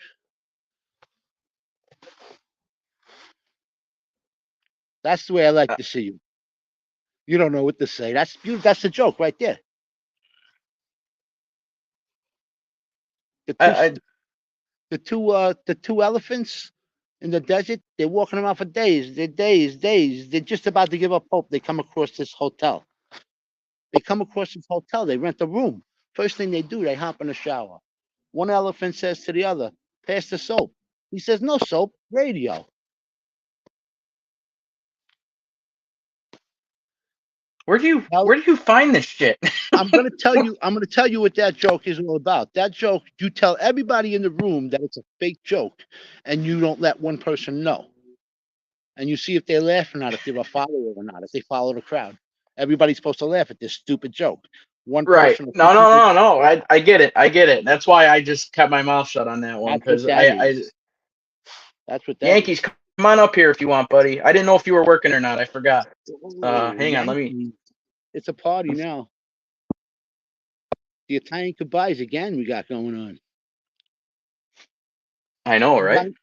That's the way I like to see you. You don't know what to say. That's the joke right there. The two elephants in the desert, they're walking around for days. They're They're just about to give up hope. They come across this hotel. They rent a room. First thing they do, they hop in the shower. One elephant says to the other, pass the soap. He says, no soap, radio. Where do you find this shit? I'm gonna tell you what that joke is all about. That joke, you tell everybody in the room that it's a fake joke, and you don't let one person know. And you see if they laugh or not, if they're a follower or not, if they follow the crowd. Everybody's supposed to laugh at this stupid joke. One person. Right. No. I get it. That's why I just kept my mouth shut on that one, because that's what that Yankees, come on up here if you want, buddy. I didn't know if you were working or not. I forgot. Hang on, let me. It's a party now. The Italian goodbyes again we got going on. I know, right?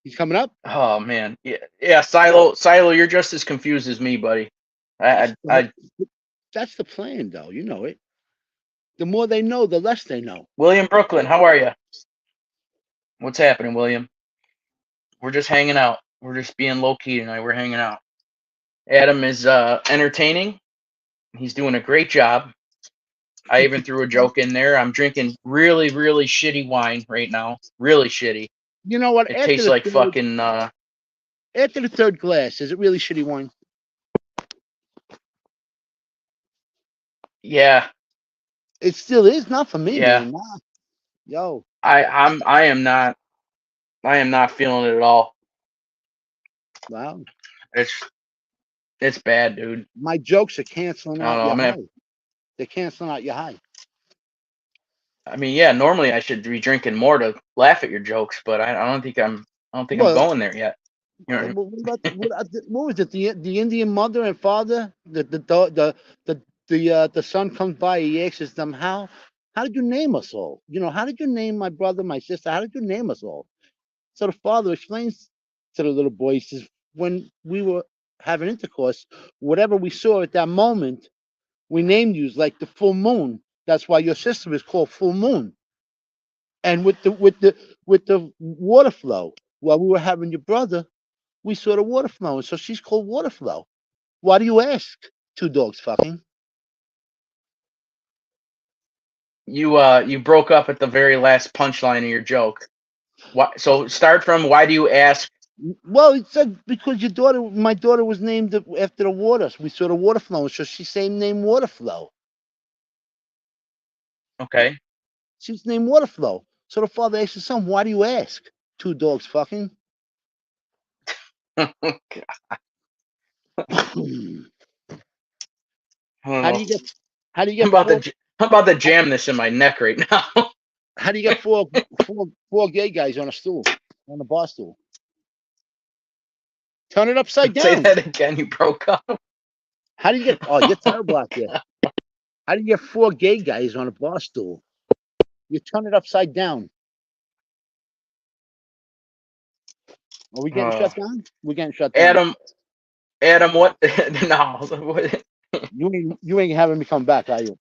He's coming up. Oh man, yeah. Silo, you're just as confused as me, buddy. That's the plan, though. You know it. The more they know, the less they know. William Brooklyn, how are you? What's happening, William? We're just hanging out. We're just being low key tonight. We're hanging out. Adam is entertaining. He's doing a great job. I even threw a joke in there. I'm drinking really, really shitty wine right now. Really shitty. You know what? It tastes like fucking. After the third glass, is it really shitty wine? Yeah. It still is, not for me, yeah. man. Nah. Yo. I am not feeling it at all. Wow. It's bad, dude. My jokes are canceling out your high. They're canceling out your high. I mean, yeah, normally I should be drinking more to laugh at your jokes, but I don't think I'm Well, going there yet. You know, what was it? The Indian mother and father. The son comes by. He asks them, how did you name us all? How did you name my brother, my sister? How did you name us all? So the father explains to the little boy. He says, when we were having intercourse, whatever we saw at that moment, we named you like the full moon. That's why your sister is called Full Moon. And with the water flow, while we were having your brother, we saw the water flowing. So she's called Water Flow. Why do you ask? Two dogs fucking. you broke up at the very last punchline of your joke. Why? So start from why do you ask? Well, it said because my daughter was named after the water. So we saw the water flowing. So she's same name Water Flow. Okay. She's named Water Flow. So the father asked his son, why do you ask? Two dogs fucking. How do you get I'm about to jam this in my neck right now. How do you get four gay guys on a stool, on a bar stool? Turn it upside down. Say that again. You broke up. How do you get? Oh, you're terrible out there. How do you get four gay guys on a bar stool? You turn it upside down. Are we getting shut down? We're getting shut down. Adam, what? No. You ain't having me come back, are you?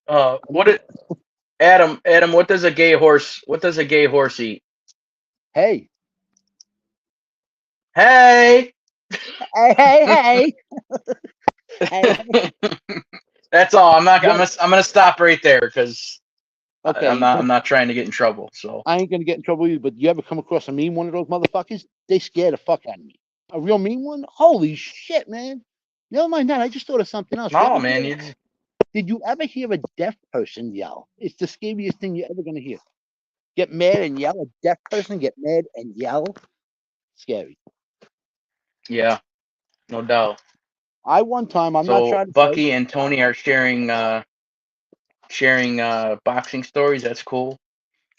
Adam, what does a gay horse eat? Hey. Hey. Hey. Hey. That's all. I'm gonna stop right there because okay, I'm not trying to get in trouble. So I ain't gonna get in trouble either. But you ever come across a mean one of those motherfuckers? They scare the fuck out of me. A real mean one? Holy shit, man! Never mind that. I just thought of something else. No, man. Did you ever hear a deaf person yell? It's the scariest thing you're ever gonna hear. Get mad and yell. A deaf person get mad and yell. Scary. Yeah, no doubt. One time, I'm not trying to Bucky and Tony are sharing boxing stories. That's cool.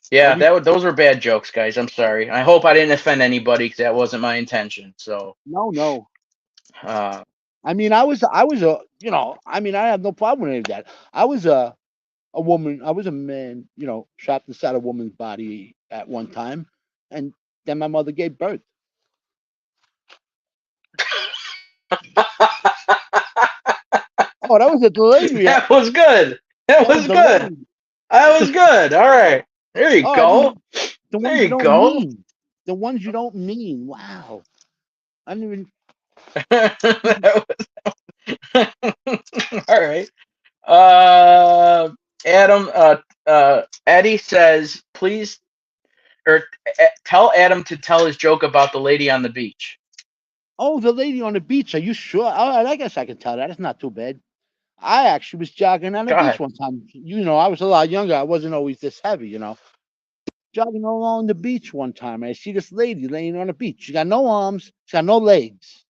Yeah, those were bad jokes, guys. I'm sorry. I hope I didn't offend anybody because that wasn't my intention. So no. I mean, I was I have no problem with any of that. I was a woman. I was a man. Shot inside a woman's body at one time, and then my mother gave birth. Oh, that was a delayed reaction. That was good. That was good. That was good. All right. There you go. There you go. The ones you don't mean. Wow. I didn't even. All right. Adam. Eddie says, please, or tell Adam to tell his joke about the lady on the beach. Oh, the lady on the beach. Are you sure? All right, I guess I can tell that. It's not too bad. I actually was jogging on the beach one time. I was a lot younger. I wasn't always this heavy, Jogging along the beach one time. I see this lady laying on the beach. She got no arms. She got no legs.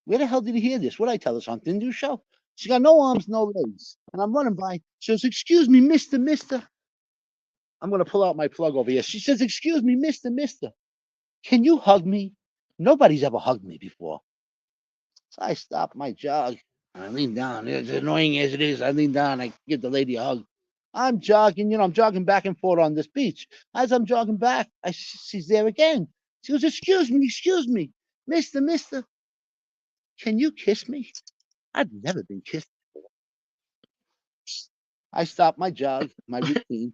Where the hell did you hear this? What did I tell us on Dindu show? She got no arms, no legs. And I'm running by. She says, excuse me, mister. I'm going to pull out my plug over here. She says, excuse me, mister. Can you hug me? Nobody's ever hugged me before. So I stopped my jog. I lean down. As annoying as it is, I lean down. I give the lady a hug. I'm jogging, I'm jogging back and forth on this beach. As I'm jogging back, she's there again. She goes, excuse me, mister. Can you kiss me? I've never been kissed before. I stop my jog, my routine.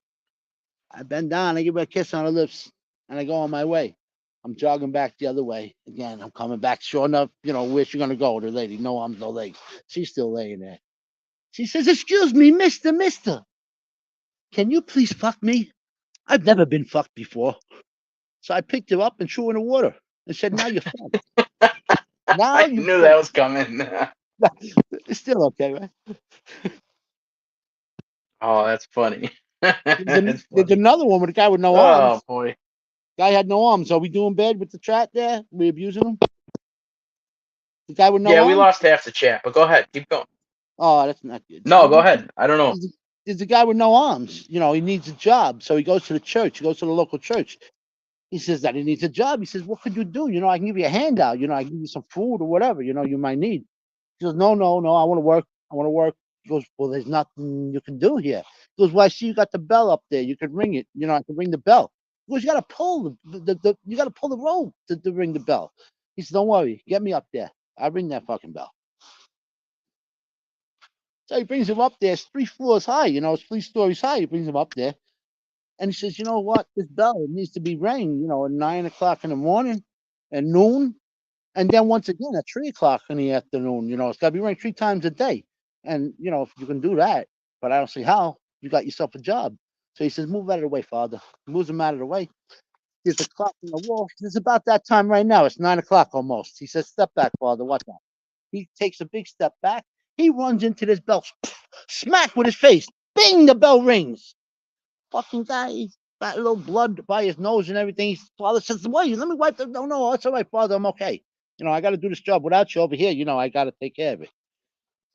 I bend down, I give her a kiss on her lips, and I go on my way. I'm jogging back the other way. Again, I'm coming back. Sure enough, where's she gonna go? The lady, no arms, no legs. She's still laying there. She says, excuse me, mister. Can you please fuck me? I've never been fucked before. So I picked her up and threw her in the water and said, now you're fucked. I knew that was coming. It's still okay, right? Oh, that's funny. There's another one with a guy with no arms. Oh, boy. Guy had no arms. Are we doing bad with the chat there? We abusing him? The guy with no arms? Yeah, we lost half the chat, but go ahead. Keep going. Oh, that's not good. No, go ahead. I don't know. there's a guy with no arms. You know, he needs a job, so he goes to the church. He goes to the local church. He says that he needs a job. He says, "What could you do? You know, I can give you a handout. You know, I can give you some food or whatever. You know, you might need." He goes, "No, no, no. I want to work. I want to work." He goes, "Well, there's nothing you can do here." He goes, "Well, I see you got the bell up there. You could ring it. You know, I can ring the bell." He goes, "You got to pull the you got to pull the rope to ring the bell." He says, "Don't worry. Get me up there. I'll ring that fucking bell." So he brings him up there. It's 3 floors high. You know, it's 3 stories high. He brings him up there. And he says, "You know what? This bell needs to be rang, you know, at 9 o'clock in the morning, at noon, and then once again at 3 o'clock in the afternoon. You know, it's got to be rang 3 times a day. And, you know, if you can do that, but I don't see how, you got yourself a job." So he says, "Move out of the way, Father." He moves him out of the way. There's a clock on the wall. It's about that time right now. It's 9 o'clock almost. He says, "Step back, Father. Watch out." He takes a big step back. He runs into this bell, smack with his face. Bing, the bell rings. Fucking guy, he's got a little blood by his nose and everything. His father says, "Wait, let me wipe the." "No, no, it's all right, Father. I'm okay. You know, I got to do this job without you over here. You know, I got to take care of it."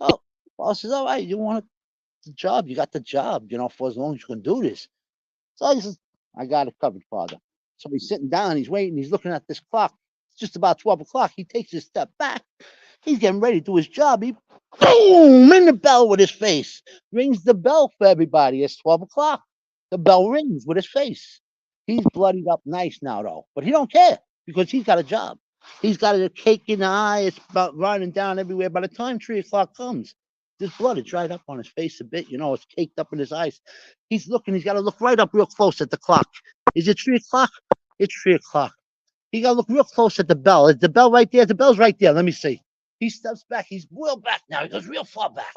Oh, father says, "All right, you want the job? You got the job. You know, for as long as you can do this." So he says, "I got it covered, Father." So he's sitting down. He's waiting. He's looking at this clock. It's just about 12 o'clock. He takes a step back. He's getting ready to do his job. He boom in the bell with his face. Rings the bell for everybody. It's 12 o'clock. The bell rings with his face. He's bloodied up nice now though, but he don't care because he's got a job. He's got a cake in the eye. It's about running down everywhere. By the time 3 o'clock comes, this blood is dried up on his face a bit. You know, it's caked up in his eyes. He's looking. He's got to look right up real close at the clock. Is it 3 o'clock? It's 3 o'clock. He got to look real close at the bell. Is the bell right there? The bell's right there. Let me see. He steps back. He's real back now. He goes real far back.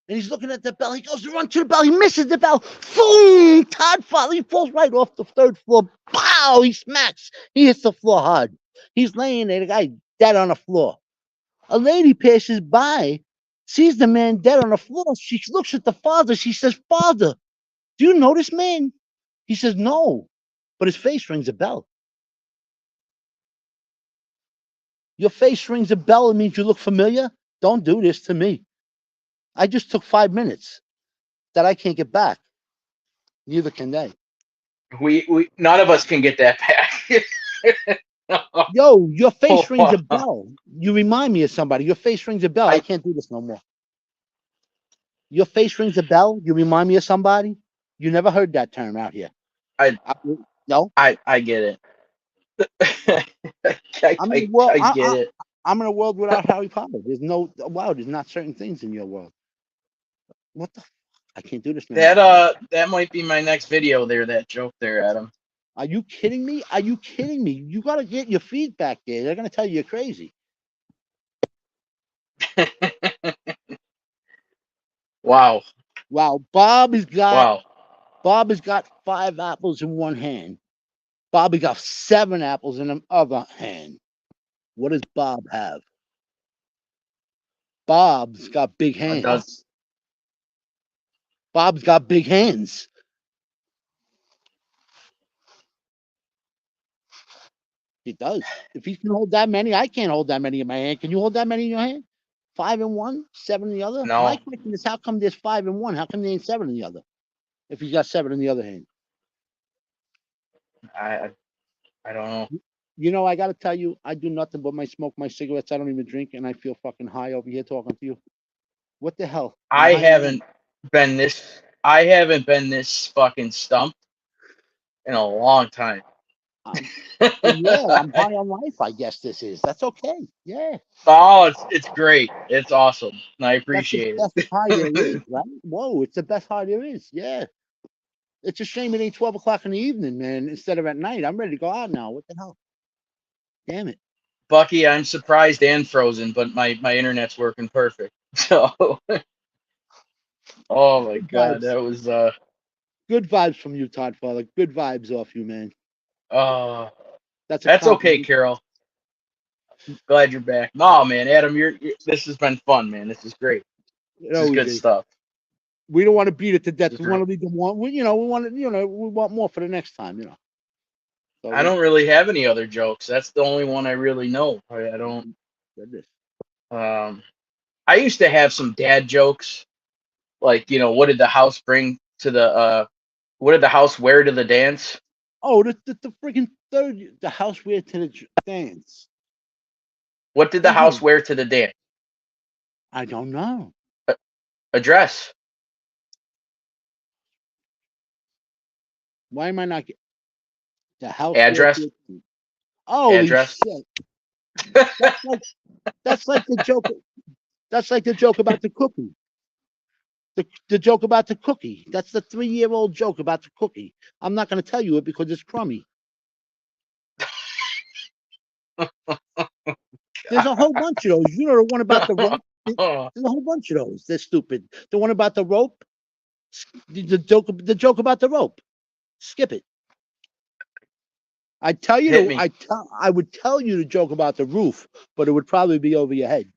And he's looking at the bell. He goes to run to the bell. He misses the bell. Boom! Todd falls. He falls right off the 3rd floor. Pow! He smacks. He hits the floor hard. He's laying there, the guy dead on the floor. A lady passes by, sees the man dead on the floor. She looks at the father. She says, "Father, do you know this man?" He says, "No," but his face rings a bell. Your face rings a bell. It means you look familiar. Don't do this to me. I just took 5 minutes that I can't get back. Neither can they. We none of us can get that back. Yo, your face rings a bell. You remind me of somebody. Your face rings a bell. I can't do this no more. Your face rings a bell. You remind me of somebody. You never heard that term out here. No. I get it. I'm in a world. I get it. I'm in a world without Harry Potter. There's no. Wow. There's not certain things in your world. What the? I can't do this, man. That might be my next video there. That joke there, Adam. Are you kidding me? Are you kidding me? You got to get your feedback there. They're gonna tell you you're crazy. Wow. Wow. Bob has got. Wow. Bob has got 5 apples in one hand. Bobby got 7 apples in the other hand. What does Bob have? Bob's got big hands. Bob's got big hands. He does. If he can hold that many, I can't hold that many in my hand. Can you hold that many in your hand? 5 in one, 7 in the other? No. My question is, how come there's 5 in one? How come there ain't 7 in the other? If he's got 7 in the other hand. I don't know. You know, I got to tell you, I do nothing but smoke my cigarettes. I don't even drink, and I feel fucking high over here talking to you. What the hell? I haven't been this fucking stumped in a long time. Yeah, I'm high on life, I guess this is. That's okay. Yeah. Oh, it's great. It's awesome. I appreciate That's the best high there is, right? Whoa, it's the best high there is. Yeah. It's a shame it ain't 12 o'clock in the evening, man, instead of at night. I'm ready to go out now. What the hell? Damn it. Bucky, I'm surprised and frozen, but my internet's working perfect. So oh my God, that was good vibes from you, Todd Father. Good vibes off you, man. That's okay, Carol. Glad you're back. No, man, Adam, this has been fun, man. This is great. This is good stuff. We don't want to beat it to death. We want to leave them one. We want more for the next time, you know. So, I don't really have any other jokes. That's the only one I really know. I don't. I used to have some dad jokes, like, you know, what did the house bring to the what did the house wear to the dance? Oh, the freaking the house wear to the dance. What did the house wear to the dance? I don't know. A dress. Why am I not the house Address. wear? Holy Address. shit! That's like the joke. That's like the joke about the cookie. The joke about the cookie. That's the 3-year-old joke about the cookie. I'm not going to tell you it because it's crummy. There's a whole bunch of those. You know the one about the rope? There's a whole bunch of those. They're stupid. The one about the rope? The joke about the rope. Skip it. I tell you, Hit me. I would tell you the joke about the roof, but it would probably be over your head.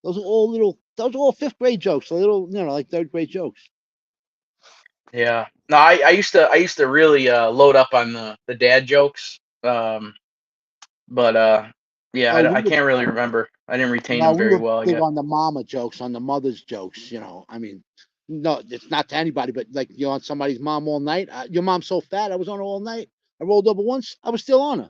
Those are all 5th grade jokes, a little, you know, like 3rd grade jokes. Yeah. No, I used to really load up on the dad jokes. But yeah, I can't really remember. I didn't retain them very well, I big guess. on the mama jokes, on the mother's jokes, you know. I mean, no, it's not to anybody, but like you're on somebody's mom all night. Your mom's so fat, I was on her all night. I rolled over once, I was still on her.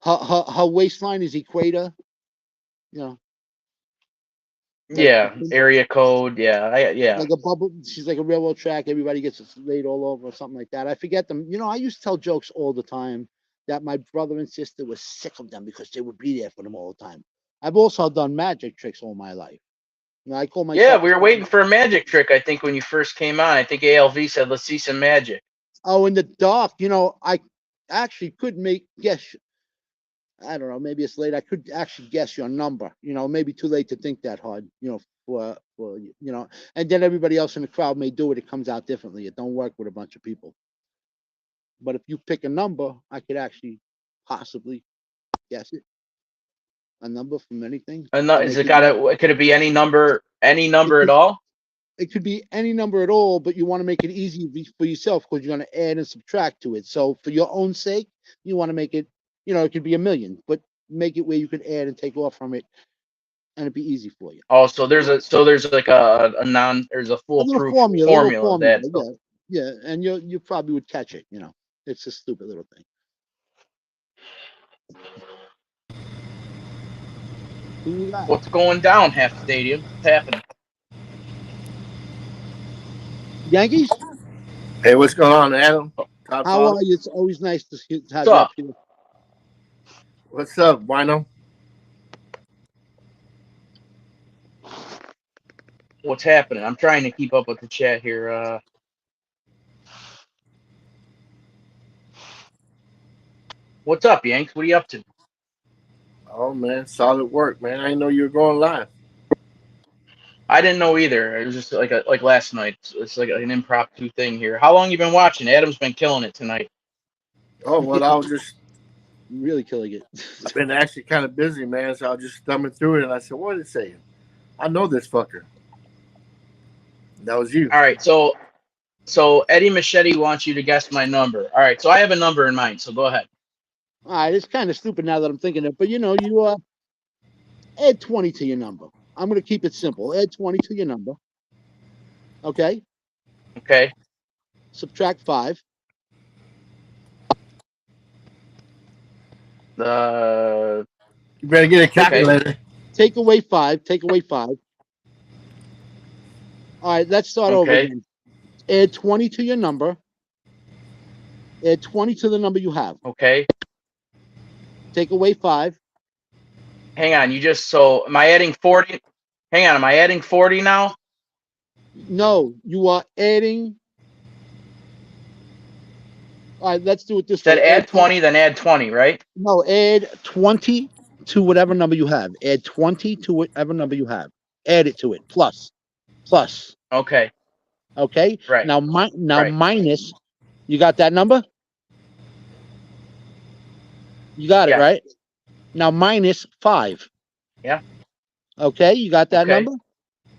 Her waistline is equator, you know. Yeah, area code. Yeah, yeah. Like a bubble. She's like a railroad track. Everybody gets laid all over or something like that. I forget them. You know, I used to tell jokes all the time that my brother and sister were sick of them because they would be there for them all the time. I've also done magic tricks all my life. You know, I call myself. Yeah, we were waiting for a magic trick. I think when you first came on, I think ALV said, "Let's see some magic." Oh, in the dark, you know, I actually could guess. I don't know. Maybe it's late. I could actually guess your number. You know, maybe too late to think that hard. You know, for you know, and then everybody else in the crowd may do it. It comes out differently. It don't work with a bunch of people. But if you pick a number, I could actually possibly guess it. A number from anything. Could it be any number at all? It could be any number at all, but you want to make it easy for yourself because you're going to add and subtract to it. So for your own sake, you want to make it, you know, it could be a million, but make it where you can add and take off from it, and it'd be easy for you. Oh, so there's like there's a foolproof formula. Yeah, and you probably would catch it. You know, it's a stupid little thing. What's going down, Half Stadium? What's happening? Yankees? Hey, what's going on, Adam? How are you? It's always nice to have you up here. What's up, Wino? What's happening? I'm trying to keep up with the chat here. What's up, Yanks? What are you up to? Oh, man, solid work, man. I didn't know you were going live. I didn't know either. It was just like last night. It's like an impromptu thing here. How long you been watching? Adam's been killing it tonight. Oh, well, I was just really killing it. I've been actually kind of busy, man, so I was just thumbing through it, and I said, what is it saying? I know this fucker. That was you. All right, so Eddie Machete wants you to guess my number. All right, so I have a number in mind, so go ahead. All right, it's kind of stupid now that I'm thinking of it, but you know, you add 20 to your number. I'm going to keep it simple. Add 20 to your number. Okay? Okay. Subtract 5. You better get a calculator. Okay. Take away 5. Take away 5. All right, let's start over again. Add 20 to your number. Add 20 to the number you have. Okay. Take away 5. Hang on, am I adding 40? Hang on, am I adding 40 now? No, you are adding. All right, let's do it this way. Said add 20, then add 20, right? No, add 20 to whatever number you have. Add 20 to whatever number you have. Add it to it. Plus. Okay. Okay. Right. Now, minus. You got that number? You got it, right? Now minus 5. Yeah. Okay, you got that number?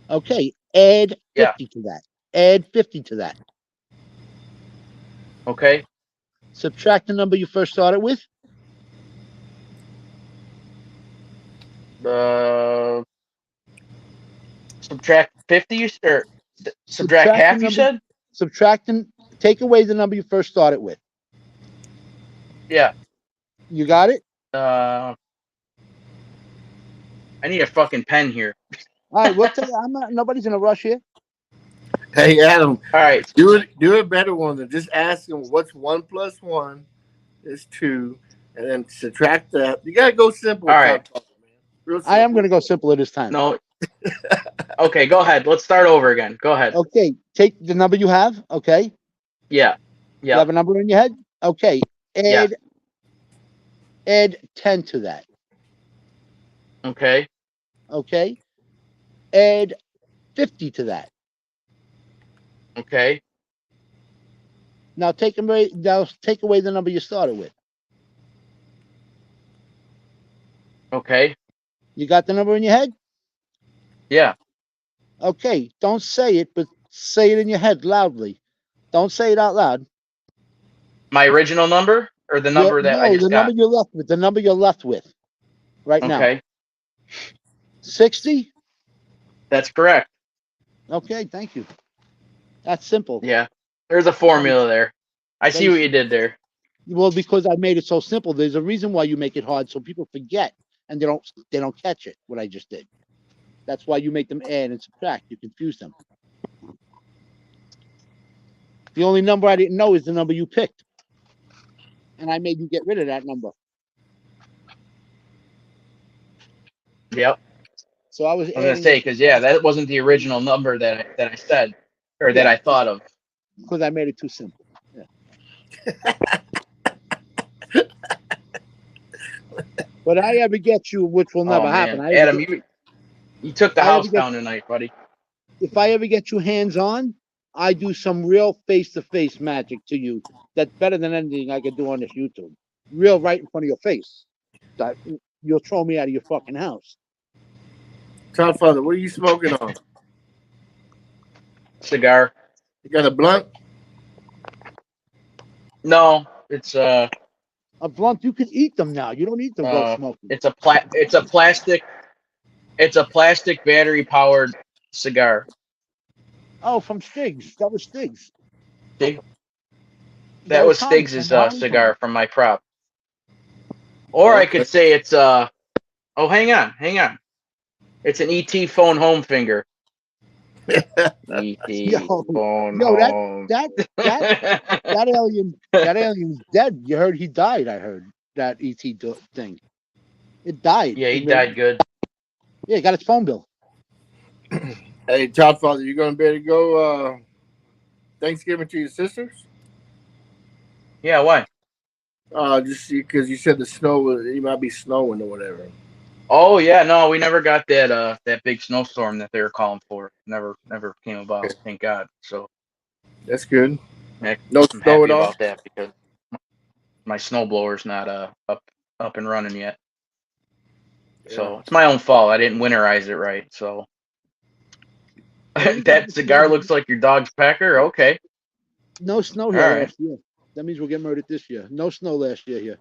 Okay. Add 50 to that. Add 50 to that. Okay. Subtract the number you first started with. Subtract 50 or subtract half, you said? Take away the number you first started with. Yeah. You got it? I need a fucking pen here. All right, we'll tell you. Nobody's in a rush here. Hey, Adam. All right. Do a better one than just ask him what's 1 + 1 is 2, and then subtract that. You gotta go simple. All right. Man. I am gonna go simpler this time. No. Okay, go ahead. Let's start over again. Go ahead. Okay, take the number you have. Okay. Yeah. You have a number in your head. Okay. Add 10 to that. Okay. Okay. Add 50 to that. Okay. Now take away the number you started with. Okay. You got the number in your head? Yeah. Okay. Don't say it, but say it in your head loudly. Don't say it out loud. My original number or the number that I just got? Number you're left with. The number you're left with right now. Okay. 60? That's correct. Okay, thank you. That's simple. Yeah. There's a formula there. I see what you did there. Well, because I made it so simple. There's a reason why you make it hard, so people forget and they don't catch it, what I just did. That's why you make them add and subtract. You confuse them. The only number I didn't know is the number you picked. And I made you get rid of that number. Yep. So I was gonna say, because that wasn't the original number that I said or that I thought of. Because I made it too simple. Yeah. But I ever get you, which will never happen. Adam, you took the house down tonight, buddy. If I ever get you hands-on, I do some real face-to-face magic to you that's better than anything I could do on this YouTube. Real right in front of your face. You'll throw me out of your fucking house. Godfather, what are you smoking on? Cigar. You got a blunt? No, it's a blunt. You can eat them now. You don't need to go smoking. It's a plastic battery powered cigar. Oh, from Stig's. That was Stig's. That was Stig's' cigar from my prop. Or I could say it's hang on. It's an ET phone home finger. ET phone home. That alien's dead. You heard he died. I heard that ET thing. It died. Yeah, he died good. Yeah, he got his phone bill. Hey, Godfather, you gonna be able to go Thanksgiving to your sisters? Yeah, why? Just because you said it might be snowing or whatever. Oh yeah, no, we never got that big snowstorm that they were calling for. Never came about. Thank God. So that's good. No snow at all. About that because my snowblower's not up and running yet. Yeah. So it's my own fault. I didn't winterize it right. So that cigar looks like your dog's pecker. Okay. No snow here last year. That means we'll get murdered this year. No snow last year here.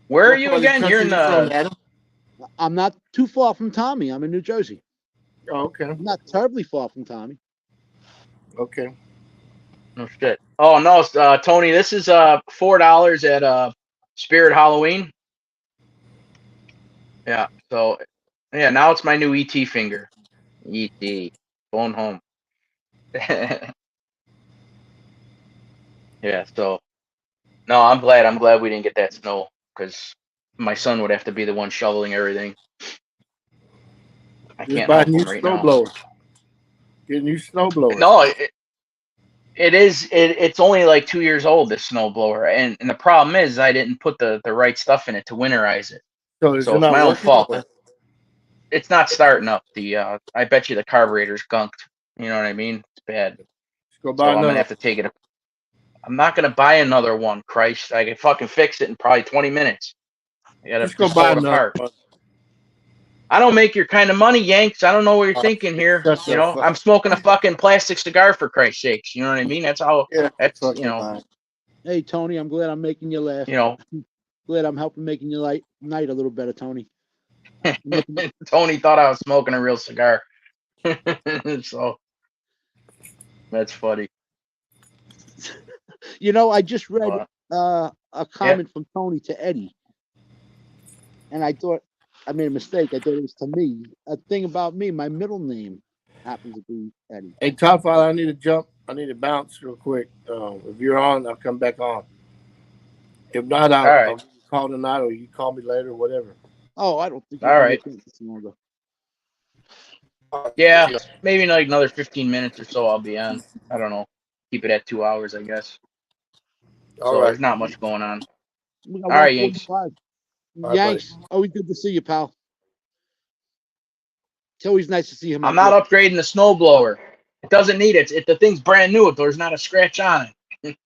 Where are you again? You're in I'm not too far from Tommy. I'm in New Jersey. Oh, okay. I'm not terribly far from Tommy. Okay. No shit. Oh no, Tony, this is $4 at Spirit Halloween. Yeah. So yeah, now it's my new ET finger. ET phone home. Yeah. So no, I'm glad we didn't get that snow. Because my son would have to be the one shoveling everything. I can't help him right now. Get a new snowblower. No, it's only like 2 years old, this snowblower. And the problem is I didn't put the right stuff in it to winterize it. So it's my own fault. It's not starting up. I bet you the carburetor's gunked. You know what I mean? It's bad. I'm going to have to take it. I'm not going to buy another one, Christ. I can fucking fix it in probably 20 minutes. I got to go buy another one. I don't make your kind of money, Yanks. I don't know what you're thinking here. You know, I'm smoking a fucking plastic cigar for Christ's sakes. You know what I mean? That's how, you know. Hey, Tony, I'm glad I'm making you laugh. You know, Glad I'm helping making your night a little better, Tony. Tony thought I was smoking a real cigar. So that's funny. You know, I just read a comment from Tony to Eddie, and I thought I made a mistake. I thought it was to me. A thing about me, my middle name happens to be Eddie. Hey, Top Father, I need to jump. I need to bounce real quick. If you're on, I'll come back on. If not, I'll call tonight, or you call me later, whatever. Oh, I don't think you're all right. Longer. Yeah, maybe like another 15 minutes or so I'll be on. I don't know. Keep it at 2 hours, I guess. So there's not much going on. All right, Yanks. Yanks, always good to see you, pal. It's always nice to see him. I'm not upgrading the snowblower. It doesn't need it. The thing's brand new. There's not a scratch on it.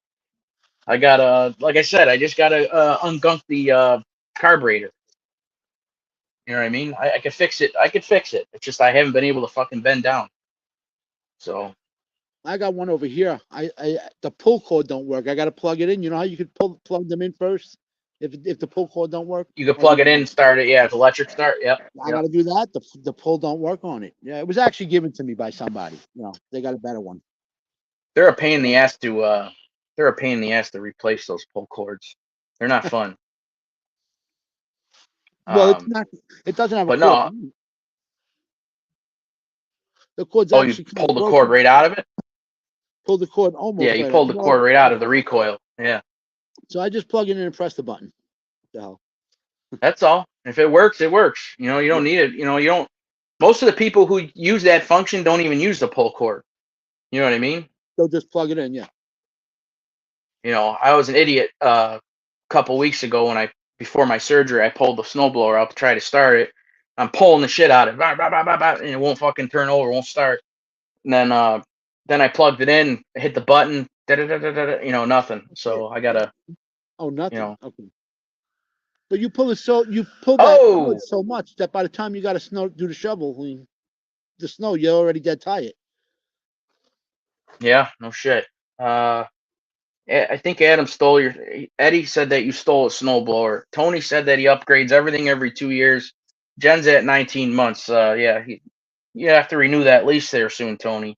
I got like I said, I just gotta ungunk the carburetor. You know what I mean? I could fix it. I could fix it. It's just I haven't been able to fucking bend down. So I got one over here. The pull cord don't work. I got to plug it in. You know how you could plug them in first if the pull cord don't work. You could plug it in, and start it. Yeah, it's electric start. Yep. I got to do that. The pull don't work on it. Yeah, it was actually given to me by somebody. You know, they got a better one. They're a pain in the ass to. They're a pain in the ass to replace those pull cords. They're not fun. Well, it's not. It doesn't have a cord. No. The cord's actually. You pulled the cord right out of it. Pulled the cord almost. Yeah, you pulled the cord right out of the recoil. Yeah. So I just plug it in and press the button. What the hell? That's all. If it works, it works. You know, you don't need it. You know, you don't. Most of the people who use that function don't even use the pull cord. You know what I mean? They'll just plug it in. Yeah. You know, I was an idiot a couple weeks ago before my surgery, I pulled the snowblower up to try to start it. I'm pulling the shit out of it, and it won't fucking turn over, won't start. And then I plugged it in, hit the button, you know, nothing. So I gotta. Oh, nothing. You know. Okay. But you pull that cord so much that by the time you got to do the shovel, the snow, you're already dead tired. Yeah, no shit. I think Eddie said that you stole a snowblower. Tony said that he upgrades everything every 2 years. Jen's at 19 months. Yeah, you have to renew that lease there soon, Tony.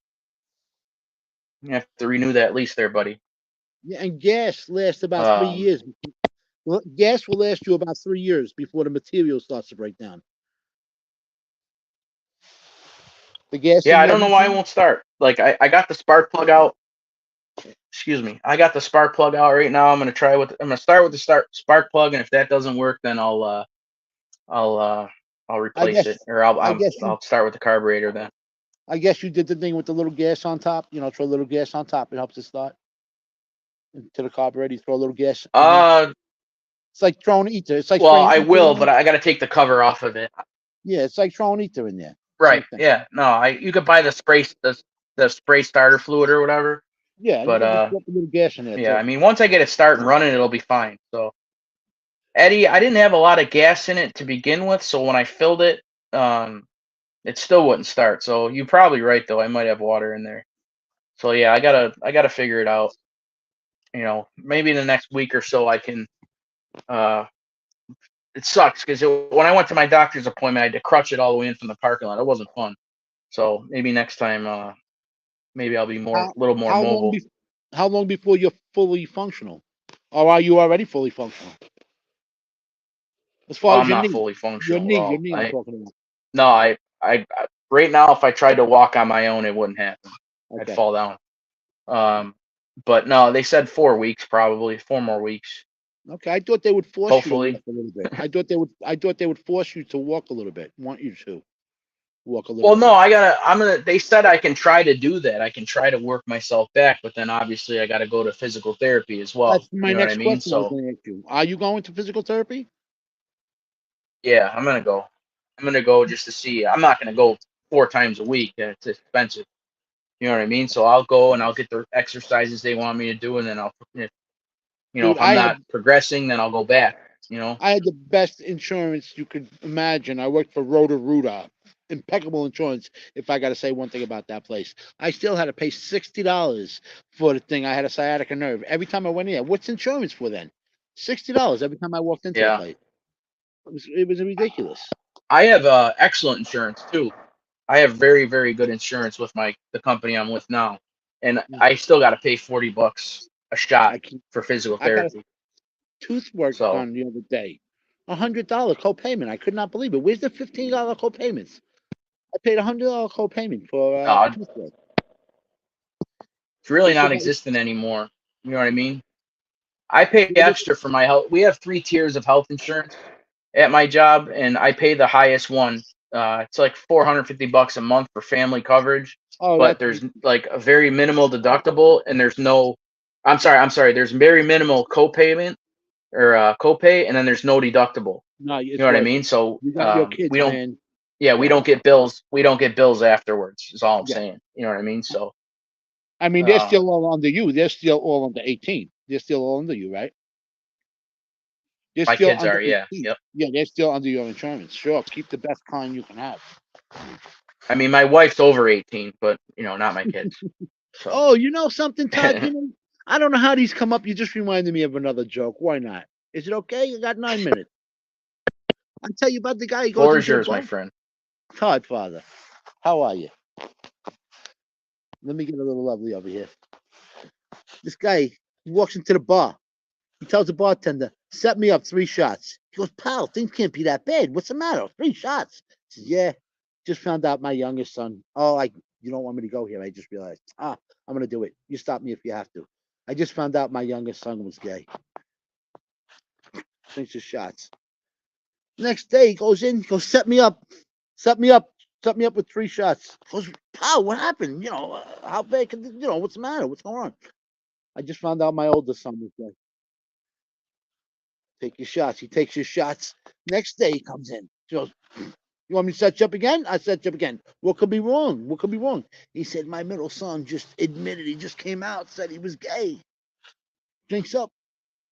You have to renew that lease there, buddy. Yeah, and gas lasts about 3 years. Well, gas will last you about 3 years before the material starts to break down. The gas. Yeah, I don't know why it won't start. Like I got the spark plug out. Excuse me. I got the spark plug out right now. I'm gonna start with the spark plug, and if that doesn't work, then I'll replace it, or I'll start with the carburetor then. I guess you did the thing with the little gas on top. You know, throw a little gas on top. It helps it start. Into the carburetor, you throw a little gas. It's like throwing ether. It's like. Well, I will, but I got to take the cover off of it. Yeah, it's like throwing ether in there. Right. Yeah. No, you could buy the spray starter fluid or whatever. Yeah, but put a little gas in there. Yeah, I mean, once I get it started and running, it'll be fine. So, Eddie, I didn't have a lot of gas in it to begin with, so when I filled it, it still wouldn't start. So you're probably right, though. I might have water in there. So yeah, I gotta figure it out. You know, maybe in the next week or so I can. It sucks because when I went to my doctor's appointment, I had to crutch it all the way in from the parking lot. It wasn't fun. So maybe next time, maybe I'll be a little more mobile. How long before you're fully functional, or are you already fully functional? As far as your knee, fully functional. Your knee. I'm talking about. No, I right now, if I tried to walk on my own, it wouldn't happen. Okay. I'd fall down. But no, they said 4 weeks, probably 4 more weeks. Okay, I thought they would force Hopefully. you to walk a little bit. I thought they would force you to walk a little bit. Want you to walk a little. Well, no, they said I can try to do that. I can try to work myself back, but then obviously I got to go to physical therapy as well. That's my next question. So, I was going to ask you. Are you going to physical therapy? Yeah, I'm gonna go. I'm gonna go just to see. I'm not gonna go 4 times a week. It's expensive. You know what I mean? So I'll go and I'll get the exercises they want me to do, and then if I'm not progressing, then I'll go back. You know, I had the best insurance you could imagine. I worked for Roto-Rooter. Impeccable insurance. If I got to say one thing about that place, I still had to pay $60 for the thing. I had a sciatica nerve every time I went in. What's insurance for then? $60 every time I walked into a fight. It was ridiculous. I have excellent insurance too. I have very, very good insurance with the company I'm with now, and I still got to pay $40 a shot for physical I got a therapy. tooth work done the other day. $100 copayment. I could not believe it. Where's the $15 copayments? I paid $100 copayment for tooth work. It's really not existent anymore. You know what I mean? I pay extra for my health. We have 3 tiers of health insurance at my job, and I pay the highest one. It's like $450 a month for family coverage, but there's like a very minimal deductible, and there's no. I'm sorry. There's very minimal copayment or copay, and then there's no deductible. No, you know what I mean? So you got your kids, we don't. Man. Yeah, we don't get bills. We don't get bills afterwards. Is all I'm saying. You know what I mean? So. I mean, they're still all under you. They're still all under 18. They're still all under you, right? My kids are, yeah. 18. Yep. Yeah, they're still under your insurance. Sure, keep the best kind you can have. I mean, my wife's over 18, but not my kids. So. Oh, you know something, Todd? I don't know how these come up. You just reminded me of another joke. Why not? Is it okay? You got 9 minutes. I'll tell you about the guy who goes. Floor is yours, my friend. Todd, Father, how are you? Let me get a little lovely over here. This guy, he walks into the bar. He tells the bartender, set me up 3 shots. He goes, pal, things can't be that bad. What's the matter? 3 shots. He says, yeah, just found out my youngest son. Oh, you don't want me to go here. I just realized. I'm going to do it. You stop me if you have to. I just found out my youngest son was gay. Drinks his shots. Next day, he goes in, goes, set me up with 3 shots. He goes, pal, what happened? How bad can, what's the matter? What's going on? I just found out my oldest son was gay. Take your shots. He takes his shots. Next day, he comes in. He goes, you want me to set you up again? I set you up again. What could be wrong? What could be wrong? He said, my middle son just admitted, he just came out, said he was gay. Drinks up.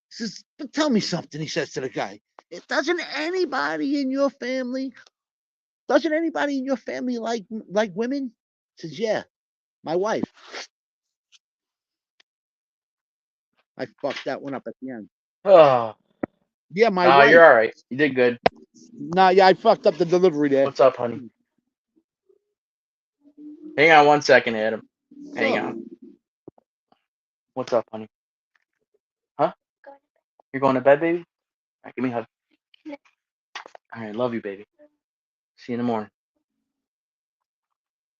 He says, but tell me something, he says to the guy. Doesn't anybody in your family like women? He says, yeah, my wife. I fucked that one up at the end. Oh. Yeah, my wife. You're all right. You did good. Nah, yeah, I fucked up the delivery there. What's up, honey? Hang on 1 second, Adam. Hang on. What's up, honey? Huh? You're going to bed, baby? All right, give me a hug. All right, love you, baby. See you in the morning.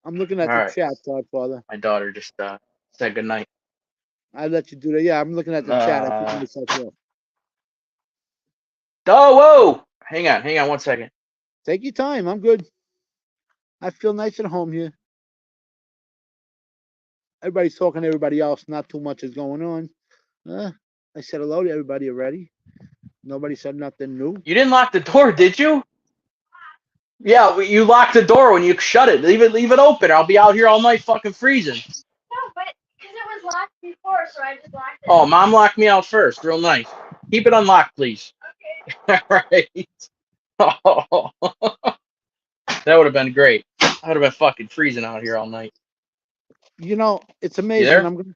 I'm looking at the chat, Father. My daughter just said good night. I let you do that. Yeah, I'm looking at the chat. I put myself off. Oh, whoa! Hang on 1 second. Take your time. I'm good. I feel nice at home here. Everybody's talking to everybody else. Not too much is going on. I said hello to everybody already. Nobody said nothing new. You didn't lock the door, did you? Yeah, you locked the door when you shut it. Leave it open. I'll be out here all night fucking freezing. No, but because it was locked before, so I just locked it. Oh, Mom locked me out first. Real nice. Keep it unlocked, please. Okay. All right. Oh. That would have been great. I would have been fucking freezing out here all night. It's amazing. You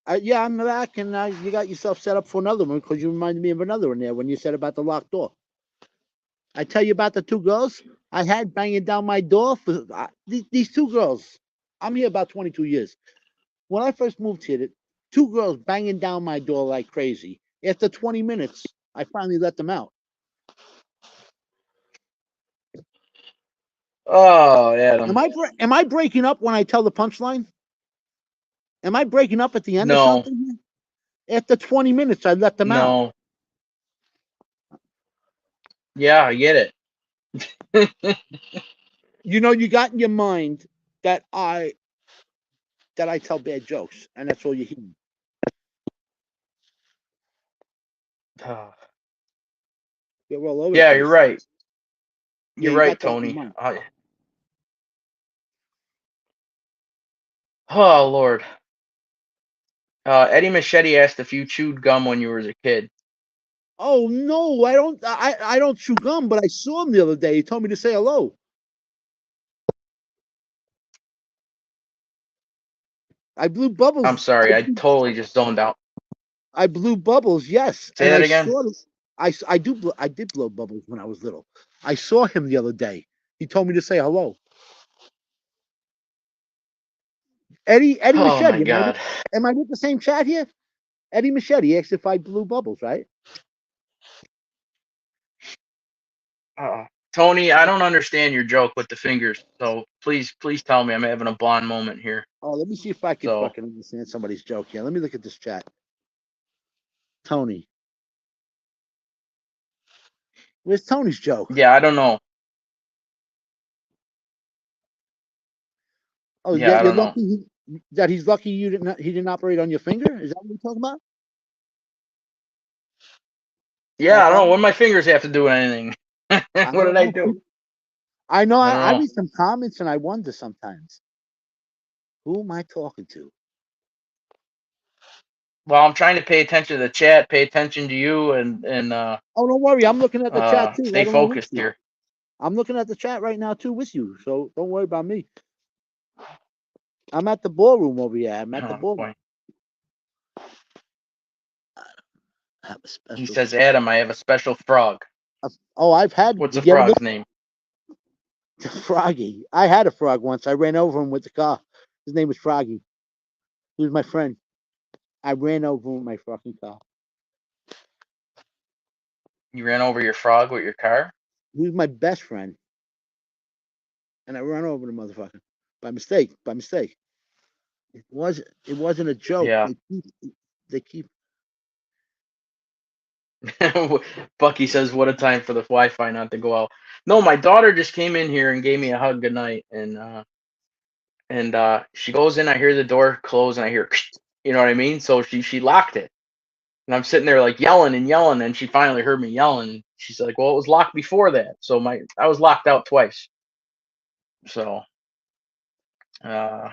there? I'm back, and you got yourself set up for another one because you reminded me of another one there when you said about the locked door. I tell you about the 2 girls I had banging down my door for these 2 girls. I'm here about 22 years. When I first moved here, the 2 girls banging down my door like crazy. After 20 minutes, I finally let them out. Oh, yeah. Am I breaking up when I tell the punchline? Am I breaking up at the end of something? After 20 minutes, I let them out. No. Yeah, I get it. You got in your mind that I tell bad jokes, and that's all you hear. You're all over. Yeah, you're right. You're right, Tony. Oh, Lord. Eddie Machete asked if you chewed gum when you were a kid. Oh no, I don't. I don't chew gum, but I saw him the other day. He told me to say hello. I blew bubbles. I'm sorry, I totally just zoned out. I blew bubbles, yes. Say that again. I did blow bubbles when I was little. I saw him the other day. He told me to say hello. Eddie Oh Machete. my God. Am I with the same chat here? Eddie Machete asked if I blew bubbles, right? Tony, I don't understand your joke with the fingers. So please tell me I'm having a blonde moment here. Oh, let me see if I can fucking understand somebody's joke here. Let me look at this chat. Tony. Where's Tony's joke? Yeah, I don't know. Oh, yeah, you're lucky that he's lucky he didn't operate on your finger? Is that what you're talking about? Yeah, I don't know. What do my fingers have to do with anything? What did I do? I know. I read some comments and I wonder sometimes. Who am I talking to? Well, I'm trying to pay attention to the chat, pay attention to you, and oh, don't worry. I'm looking at the chat too. Stay focused here. I'm looking at the chat right now too with you. So don't worry about me. I'm at the ballroom over here. I'm at the ballroom. He says, Adam, I have a special frog. I've had. What's the frog's name? Froggy. I had a frog once. I ran over him with the car. His name was Froggy. He was my friend. I ran over him with my fucking car. You ran over your frog with your car? He was my best friend. And I ran over the motherfucker. By mistake. It wasn't a joke. Yeah. They keep Bucky says, what a time for the Wi-Fi not to go out. No, my daughter just came in here and gave me a hug goodnight, and she goes in, I hear the door close, and I hear, you know what I mean? So she locked it. And I'm sitting there like yelling, and she finally heard me yelling. She's like, well, it was locked before that. So I was locked out twice. So I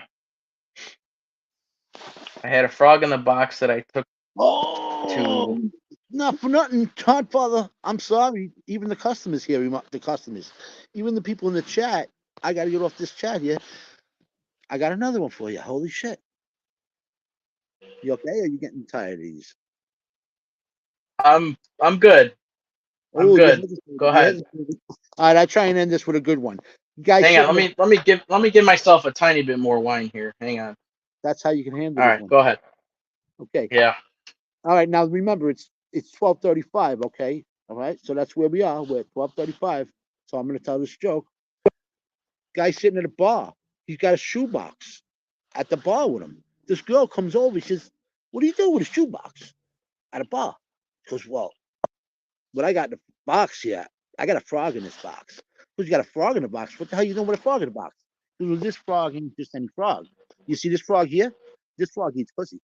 had a frog in the box that I took to. Not for nothing, Godfather. I'm sorry. Even the customers here, even the people in the chat. I got to get off this chat here. I got another one for you. Holy shit. You okay? Or are you getting tired of these? I'm good. I'm good. Go ahead. All right, I try and end this with a good one. Guys, hang on. Let me give myself a tiny bit more wine here. Hang on. That's how you can handle it. All right, go ahead. Okay. Yeah. All right. Now remember, it's 12:35. Okay. All right. So that's where we are. We're at 12:35. So I'm going to tell this joke. Guy sitting at a bar. He's got a shoebox at the bar with him. This girl comes over. She says, "What do you do with a shoebox at a bar?" He goes, "Well, what I got in the box here, I got a frog in this box." Because you got a frog in the box. What the hell you doing with a frog in the box? Because this frog ain't just any frog. You see this frog here? This frog eats pussy.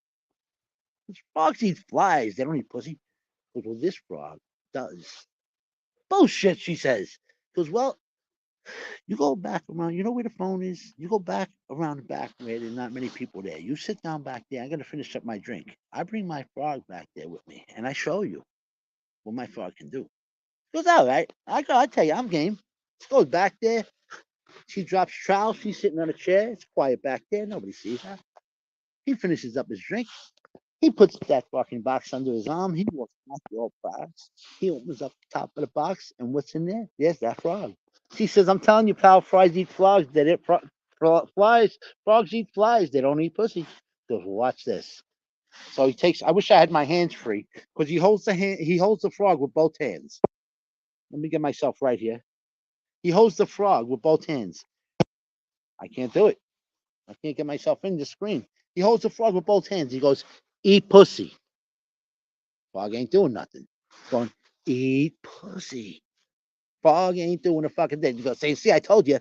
This frogs eat flies. They don't eat pussy. Because well, this frog does. Bullshit, she says. Because well, you go back around. You know where the phone is? You go back around the back where there's not many people there. You sit down back there. I got to finish up my drink. I bring my frog back there with me, and I show you what my frog can do. She goes, all right. I tell you, I'm game. She goes back there. She drops trowel. She's sitting on a chair. It's quiet back there. Nobody sees her. He finishes up his drink. He puts that fucking box under his arm. He walks back to all box. He opens up the top of the box, and what's in there? There's that frog. She says, I'm telling you, pal, flies eat frogs. Frogs eat flies. They don't eat pussy. He goes, watch this. So he takes, I wish I had my hands free, because he holds the frog with both hands. Let me get myself right here. He holds the frog with both hands. I can't do it. I can't get myself in the screen. He holds the frog with both hands. He goes, eat pussy. Frog ain't doing nothing. He's going, eat pussy. Frog ain't doing a fucking thing. You go, say, see, I told you.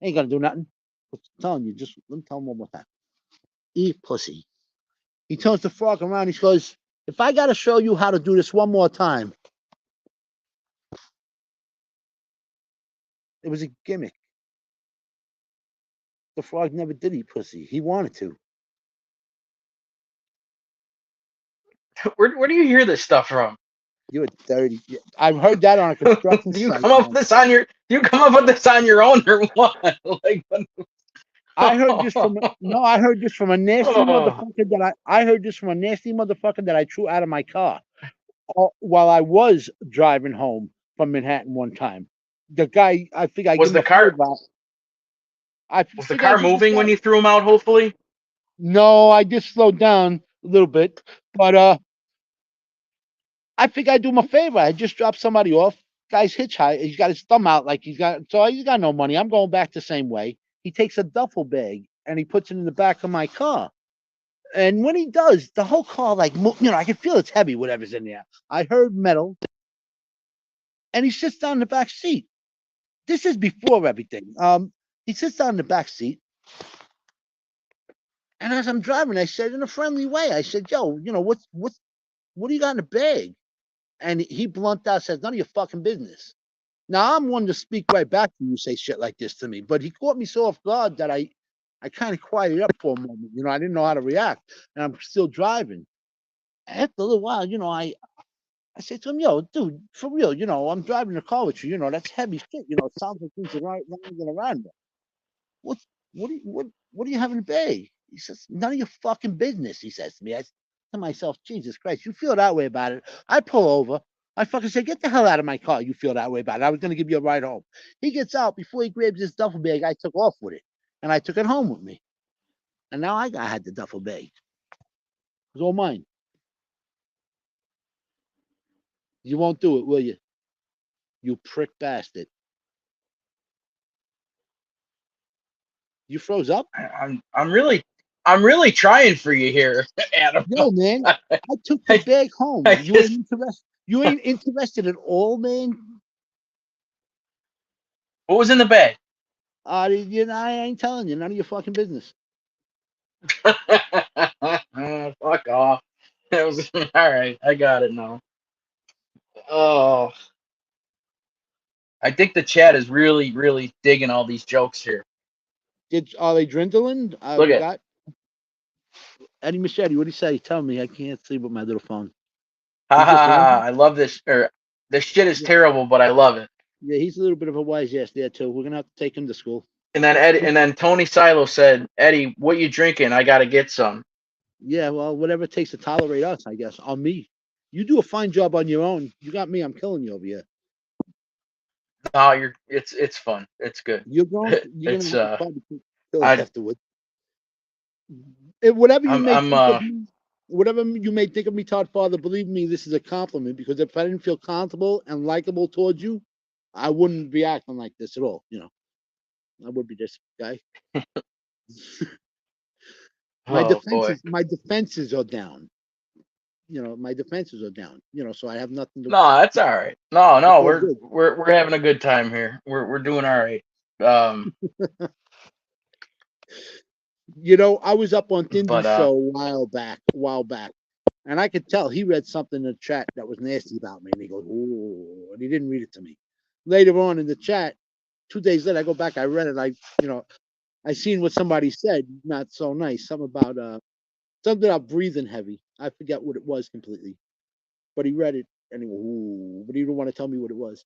Ain't gonna do nothing. I'm telling you, just let me tell him one more time. Eat pussy. He turns the frog around. He goes, if I gotta show you how to do this one more time. It was a gimmick. The frog never did eat pussy. He wanted to. Where do you hear this stuff from? You're dirty. I've heard that on a construction Do you site. come up with this on your own or what? Like, what? I heard this from I heard this from a nasty Oh. motherfucker I heard this from a nasty motherfucker that I threw out of my car while I was driving home from Manhattan one time. The guy, I think I Was gave the him a car favor. was the car moving when you threw him out? Hopefully. No, I just slowed down a little bit, but I think I do him a favor. I just dropped somebody off. Guy's hitchhiking. He's got his thumb out like he's got no money. I'm going back the same way. He takes a duffel bag and he puts it in the back of my car. And when he does, the whole car, like, I can feel it's heavy, whatever's in there. I heard metal. And he sits down in the back seat. This is before everything. He sits down in the back seat. And as I'm driving, I said in a friendly way, I said, yo, what do you got in the bag? And he blunt out, says, none of your fucking business. Now, I'm one to speak right back to you, say shit like this to me. But he caught me so off guard that I kind of quieted up for a moment. I didn't know how to react. And I'm still driving. After a little while, I said to him, yo, dude, for real, I'm driving the car with you. That's heavy shit. It sounds like things are right around there. What do you have in the bag? He says, none of your fucking business, he says to me. I said to myself, Jesus Christ, you feel that way about it. I pull over. I fucking say, get the hell out of my car. You feel that way about it. I was going to give you a ride home. He gets out. Before he grabs his duffel bag, I took off with it. And I took it home with me. And now I had the duffel bag. It was all mine. You won't do it, will you? You prick bastard. You froze up? I'm really trying for you here, Adam. No, man. I took the bag home. You ain't interested at all, man. What was in the bag? I ain't telling you. None of your fucking business. Fuck off. That was all right. I got it now. Oh, I think the chat is really, really digging all these jokes here. Are they dwindling? Look at Eddie Machete. What do you say? Tell me. I can't see with my little phone. I love this. This shit is terrible, but I love it. Yeah, he's a little bit of a wise ass there too. We're gonna have to take him to school. And then Tony Silo said, Eddie, what you drinking? I gotta get some. Yeah, well, whatever it takes to tolerate us, I guess. On me. You do a fine job on your own. You got me. I'm killing you over here. No, it's fun. It's good. You're going to probably kill afterwards. Whatever you may think of me, Todd Father, believe me, this is a compliment, because if I didn't feel comfortable and likable towards you, I wouldn't be acting like this at all. I would be this guy. My defenses are down. My defenses are down. So I have nothing to. No, that's all right. No, we're having a good time here. We're doing all right. I was up on Thindy's show a while back, and I could tell he read something in the chat that was nasty about me, and he goes, "Ooh," and he didn't read it to me. Later on in the chat, 2 days later, I go back, I read it, I seen what somebody said, not so nice, something about breathing heavy. I forget what it was completely, but he read it and he goes, "Ooh," but he didn't want to tell me what it was.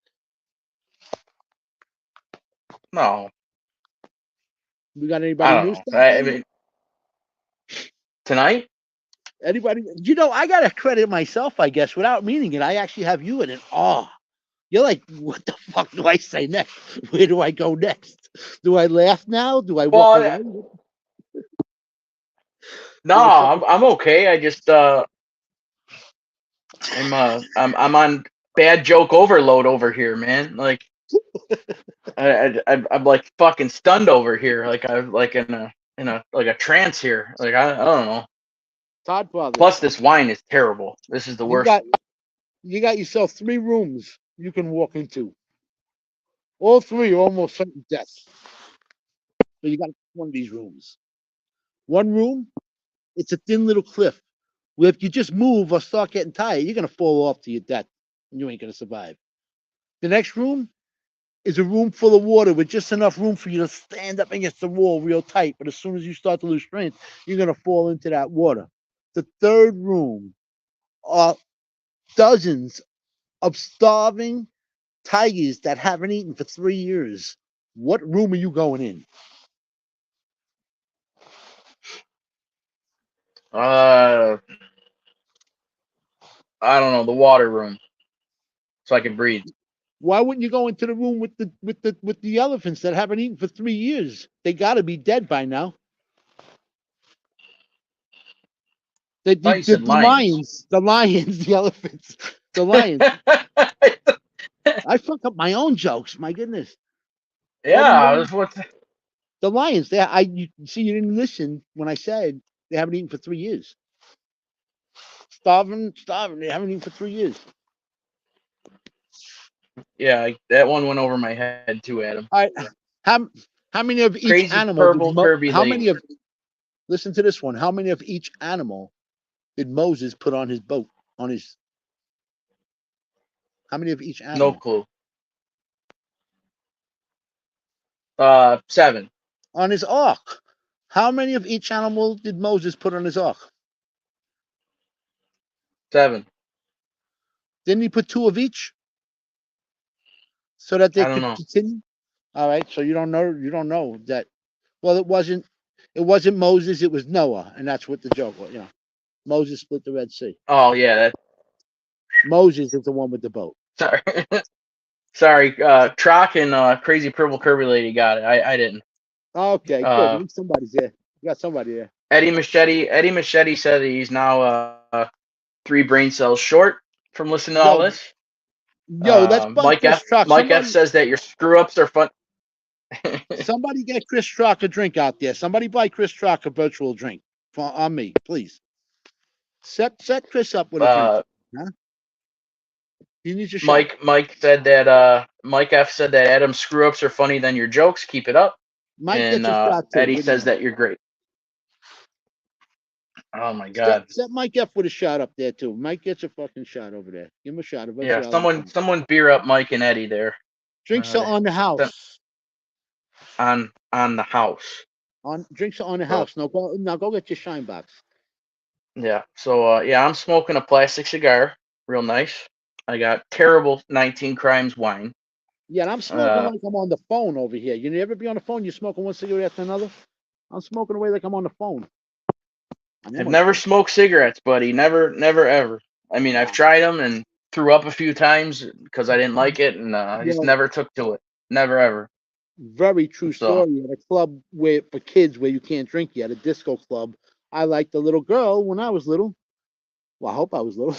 No. We got anybody new? I mean, tonight? Anybody? I gotta credit myself, I guess, without meaning it. I actually have you in it. Oh, you're like, what the fuck do I say next? Where do I go next? Do I laugh now? Do I walk away? No, I'm okay. I just I'm on bad joke overload over here, man. Like I'm like fucking stunned over here. Like I'm like in a trance here. Like I don't know. Todd Father. Plus this wine is terrible. This is the worst. You got yourself 3 rooms you can walk into. All 3 are almost certain death. So you got one of these rooms. One room, it's a thin little cliff where if you just move or start getting tired, you're gonna fall off to your death and you ain't gonna survive. The next room is a room full of water with just enough room for you to stand up against the wall real tight. But as soon as you start to lose strength, you're gonna fall into that water. The third room are dozens of starving tigers that haven't eaten for 3 years. What room are you going in? I don't know, the water room, so I can breathe. Why wouldn't you go into the room with the elephants that haven't eaten for 3 years? They got to be dead by now. The You said lions. the lions, the elephants, the lions. I fuck up my own jokes. My goodness. Yeah, that's what. The lions. You see, you didn't listen when I said they haven't eaten for 3 years. Starving. They haven't eaten for 3 years. Yeah, that one went over my head too, Adam. All right. How many of each Crazy animal? purple Kirby How lady. many of? Listen to this one. How many of each animal did Moses put on his boat? How many of each animal? No clue. 7. On his ark. How many of each animal did Moses put on his ark? 7. Didn't he put 2 of each? So that they I don't could know. continue? All right, so you don't know that. Well, it wasn't Moses, it was Noah, and that's what the joke was. Moses split the Red Sea. Oh yeah, Moses is the one with the boat. sorry. Sorry, Trock and Crazy Purple Kirby Lady got it. I didn't. Okay, good. At least somebody's there. You got somebody there. Eddie Machete said that he's now 3 brain cells short from listening to all this. Yo, let's buy Chris Trock. Mike F says that your screw ups are fun. Somebody get Chris Trock a drink out there. Somebody buy Chris Trock a virtual drink on me, please. Set Chris up with a drink. Huh? He needs a shot. Mike said that Mike F said that Adam's screw ups are funny than your jokes. Keep it up. Mike and gets a shot too. Eddie says that you're great. Oh my God! Set Mike F with a shot up there too. Mike gets a fucking shot over there. Give him a shot. Yeah, someone beer up Mike and Eddie there. Drinks are on the house. On the house. Drinks are on the house. Now go get your shine box. Yeah. So I'm smoking a plastic cigar, real nice. I got terrible 19 Crimes wine. Yeah, and I'm smoking like I'm on the phone over here. You ever be on the phone? You're smoking one cigarette after another. I'm smoking away like I'm on the phone. I've never smoked cigarettes, buddy. Never, ever. I mean, I've tried them and threw up a few times because I didn't like it, and I just never took to it. Never, ever. Very true story. At a club for kids where you can't drink yet, a disco club. I liked the little girl when I was little. Well, I hope I was little.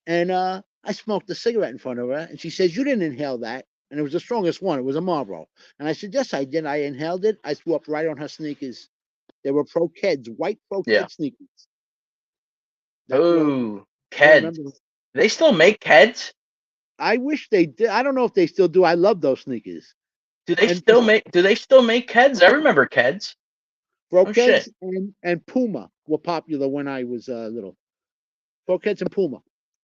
And I smoked a cigarette in front of her, and she says, "You didn't inhale that." And it was the strongest one. It was a Marlboro. And I said, "Yes, I did. I inhaled it." I threw up right on her sneakers. They were Pro-Keds, white Pro-Ked sneakers. Oh, Keds. Do they still make Keds? I wish they did. I don't know if they still do. I love those sneakers. Do they still make Keds? I remember Keds. Pro-Keds and Puma were popular when I was little. Pro-Keds and Puma.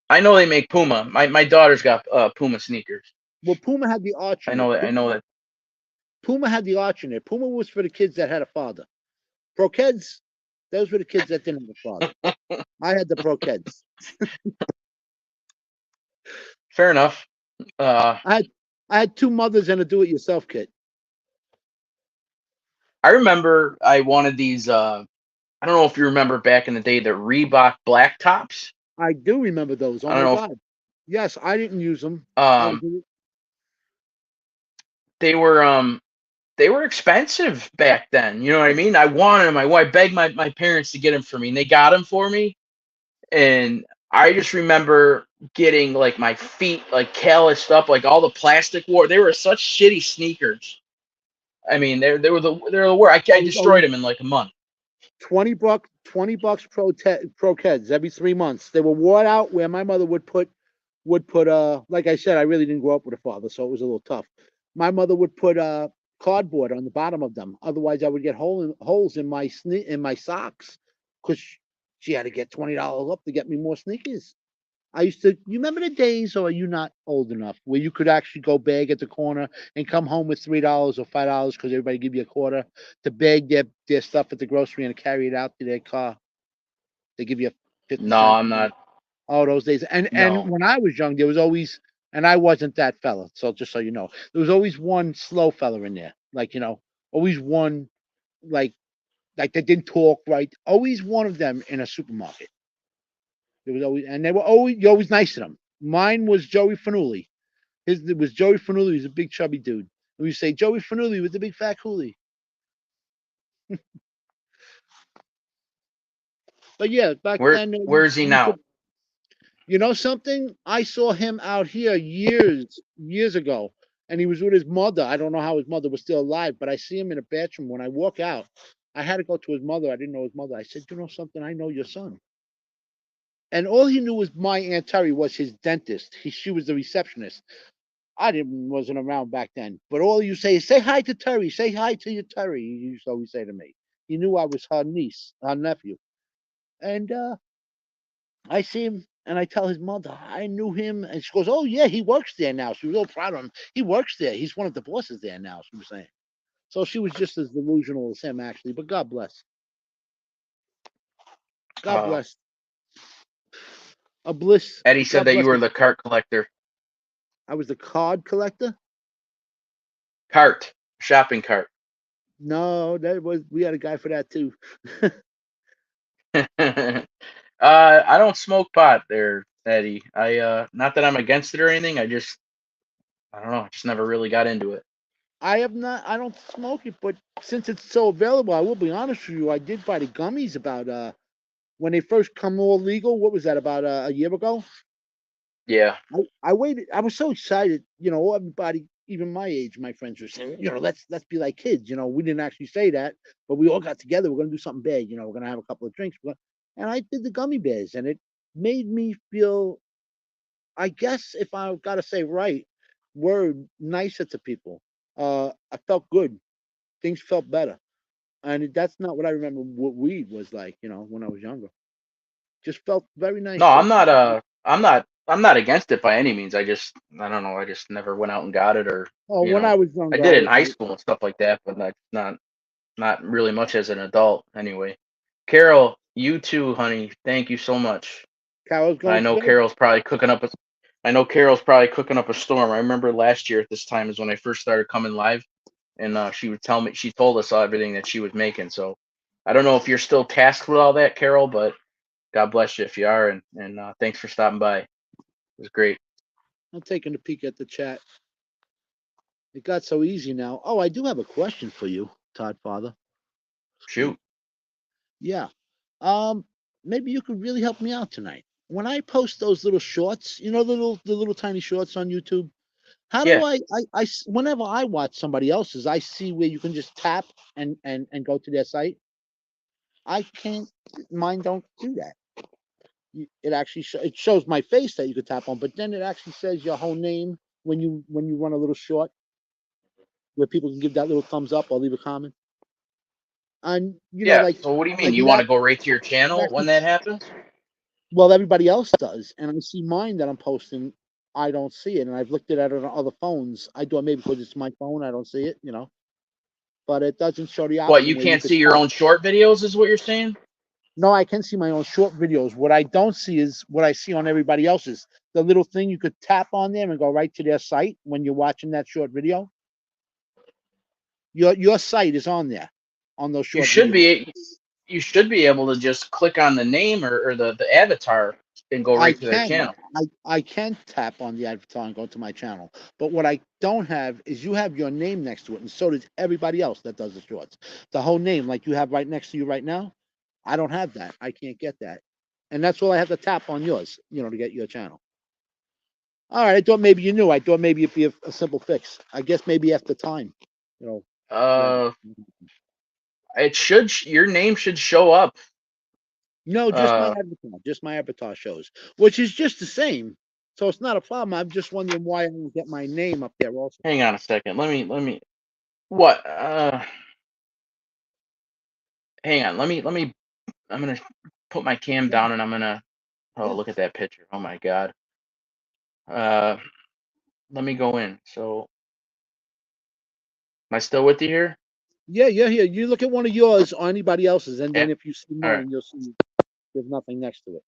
I know they make Puma. My daughter's got Puma sneakers. Well, Puma had the arch. I know that. Puma had the arch in there. Puma was for the kids that had a father. Pro-Keds, those were the kids that didn't have a father. I had the Pro-Keds. Fair enough. I had 2 mothers and a do-it-yourself kit. I remember I wanted these. I don't know if you remember back in the day the Reebok black tops. I do remember those. Oh my God! Yes, I didn't use them. They were expensive back then. You know what I mean? I wanted them. I begged my parents to get them for me, and they got them for me. And I just remember getting like my feet like calloused up, like all the plastic wore. They were such shitty sneakers. I mean, they were the worst. I destroyed them in like a month. $20 Pro-Keds every 3 months. They were worn out where my mother would put like I said, I really didn't grow up with a father, so it was a little tough. My mother would put cardboard on the bottom of them. Otherwise, I would get holes in my socks because she had to get $20 up to get me more sneakers. You remember the days, or are you not old enough, where you could actually go beg at the corner and come home with $3 or $5 because everybody give you a quarter to beg their stuff at the grocery and carry it out to their car? They give you 50 No, cents. I'm not. All those days. And when I was young, there was always, and I wasn't that fella, so just so you know, there was always one slow fella in there. Like, always one, like, like that didn't talk right. Always one of them in a supermarket. There was always, and they were always you're always nice to them. Mine was Joey Fanuli. It was Joey Fanuli. He's a big chubby dude. And we say Joey Fanuli with the big fat coolie. But yeah, back then. Where is he now? You know something? I saw him out here years ago, and he was with his mother. I don't know how his mother was still alive, but I see him in a bathroom. When I walk out, I had to go to his mother. I didn't know his mother. I said, "You know something? I know your son." And all he knew was my Aunt Terry was his dentist. She was the receptionist. I wasn't around back then. But all you say hi to Terry. Say hi to your Terry. He used to always say to me. He knew I was her niece, her nephew. And I see him and I tell his mother, I knew him. And she goes, oh, yeah, he works there now. She was all proud of him. He works there. He's one of the bosses there now, she was saying. So she was just as delusional as him, actually. But God bless. God bless. A bliss. Eddie said that you were the cart collector. I was the card collector? Shopping cart. No, we had a guy for that too. I don't smoke pot there, Eddie. Not that I'm against it or anything. I don't know. I just never really got into it. I don't smoke it, but since it's so available, I will be honest with you. I did buy the gummies about when they first come all legal. What was that, about a year ago? Yeah. I waited. I was so excited. You know, everybody, even my age, my friends were saying, you know, let's be like kids. You know, we didn't actually say that, but we all got together. We're gonna do something big. You know, we're gonna have a couple of drinks. And I did the gummy bears, and it made me feel, I guess, if I gotta say right word, nicer to people. I felt good. Things felt better, and that's not what I remember what weed was like. You know, when I was younger, just felt very nice. No, I'm not against it by any means. I don't know. I just never went out and got it, or when I was younger, I did it in high school and stuff like that, but not really much as an adult. Anyway, Carol, you too, honey. Thank you so much. Carol's going. I know Carol's probably cooking up a storm. I remember last year at this time is when I first started coming live, and she told us everything that she was making. So I don't know if you're still tasked with all that, Carol, but God bless you if you are, and thanks for stopping by. It was great. I'm taking a peek at the chat. It got so easy now. Oh, I do have a question for you, Todd Father. Shoot. Yeah. Maybe you could really help me out tonight. When I post those little shorts, you know, the little tiny shorts on YouTube. How do I whenever I watch somebody else's, I see where you can just tap and go to their site. I can't. Mine don't do that. It actually it shows my face that you could tap on, but then it actually says your whole name when you run a little short, where people can give that little thumbs up or leave a comment. And know, like, so what do you mean? You want to go right to your channel when that happens? Well, everybody else does, and I see mine that I'm posting. I don't see it, and I've looked at it on other phones. I do it maybe because it's my phone. I don't see it, you know. But it doesn't show the option. What, you can't see your own short videos, is what you're saying? No, I can see my own short videos. What I don't see is what I see on everybody else's. The little thing you could tap on there and go right to their site when you're watching that short video. Your site is on there, on those short videos. You should be able to just click on the name or the avatar and go right to their channel. I can tap on the avatar and go to my channel. But what I don't have is you have your name next to it, and so does everybody else that does the shorts. The whole name, like you have right next to you right now, I don't have that. I can't get that. And that's all I have to tap on yours, you know, to get your channel. All right, I thought maybe you knew. I thought maybe it'd be a simple fix. I guess maybe after time, you know. Your name should show up. No, just my avatar. Just my avatar shows, which is just the same. So it's not a problem. I'm just wondering why I didn't get my name up there also. Hang on a second. Let me. What? Hang on. Let me. I'm gonna put my cam down and I'm gonna. Oh, look at that picture. Oh my God. Let me go in. So, am I still with you here? Yeah. You look at one of yours or anybody else's, and then if you see mine, you'll see there's nothing next to it.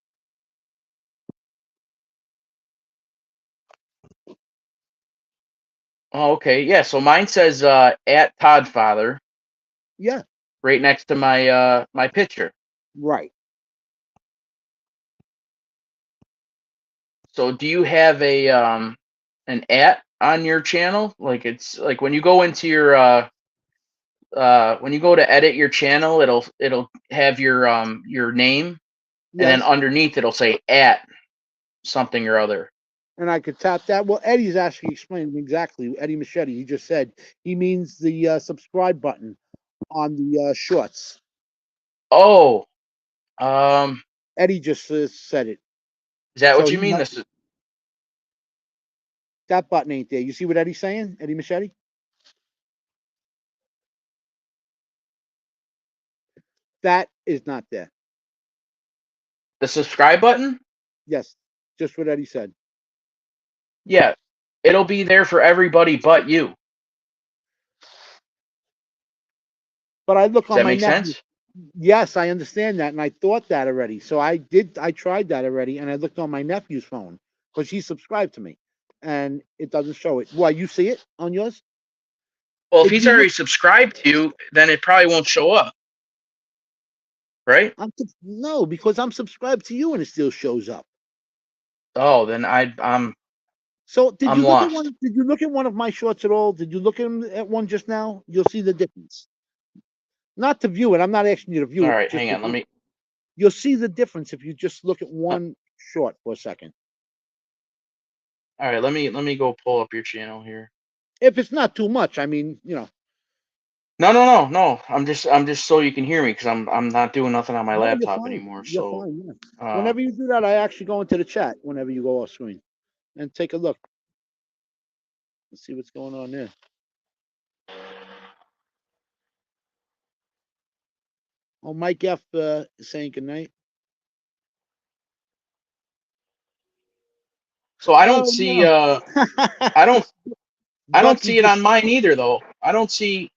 Oh, okay. Yeah. So mine says at Todd Father. Yeah. right next to my my picture. Right. So do you have a an @ on your channel? Like it's like when you go into your when you go to edit your channel, it'll have your name, and then Yes. underneath it'll say @ something or other. And I could tap that. Well, Eddie's actually explaining exactly. Eddie Machete. He just said he means the subscribe button on the shorts. Oh, Eddie just said it. is that So what you mean? This is that button ain't there. You see what Eddie's saying? Eddie Machete? That is not there. the subscribe button? Yes, just what Eddie said. Yeah, it'll be there for everybody but you. But I look Does on that my make nephew. sense? Yes, I understand that, and I thought that already. So I tried that already, and I looked on my nephew's phone because he's subscribed to me, and it doesn't show it. Why, you see it on yours? Well, if If he's you look, already subscribed to you, then it probably won't show up, right? no, because I'm subscribed to you, and it still shows up. Oh, then I'm So did I'm you look at lost. one? Did you look at one of my shorts at all? Did you look at one just now? You'll see the difference. Not to view it. I'm not asking you to view All it. right, Just hang to on. Let me. you'll see the difference if you just look at uh, one short for a second. All right, let me go pull up your channel here. If it's not too much, I mean, No. I'm just so you can hear me because I'm not doing nothing on my no, you're laptop fine. anymore. You're So, fine. Yeah. um, Whenever you do that, I actually go into the chat whenever you go off screen and take a look. Let's see what's going on there. Oh, Mike F is saying good night. so I don't Oh see no. I don't Bucky see it just on mine either though. I don't see.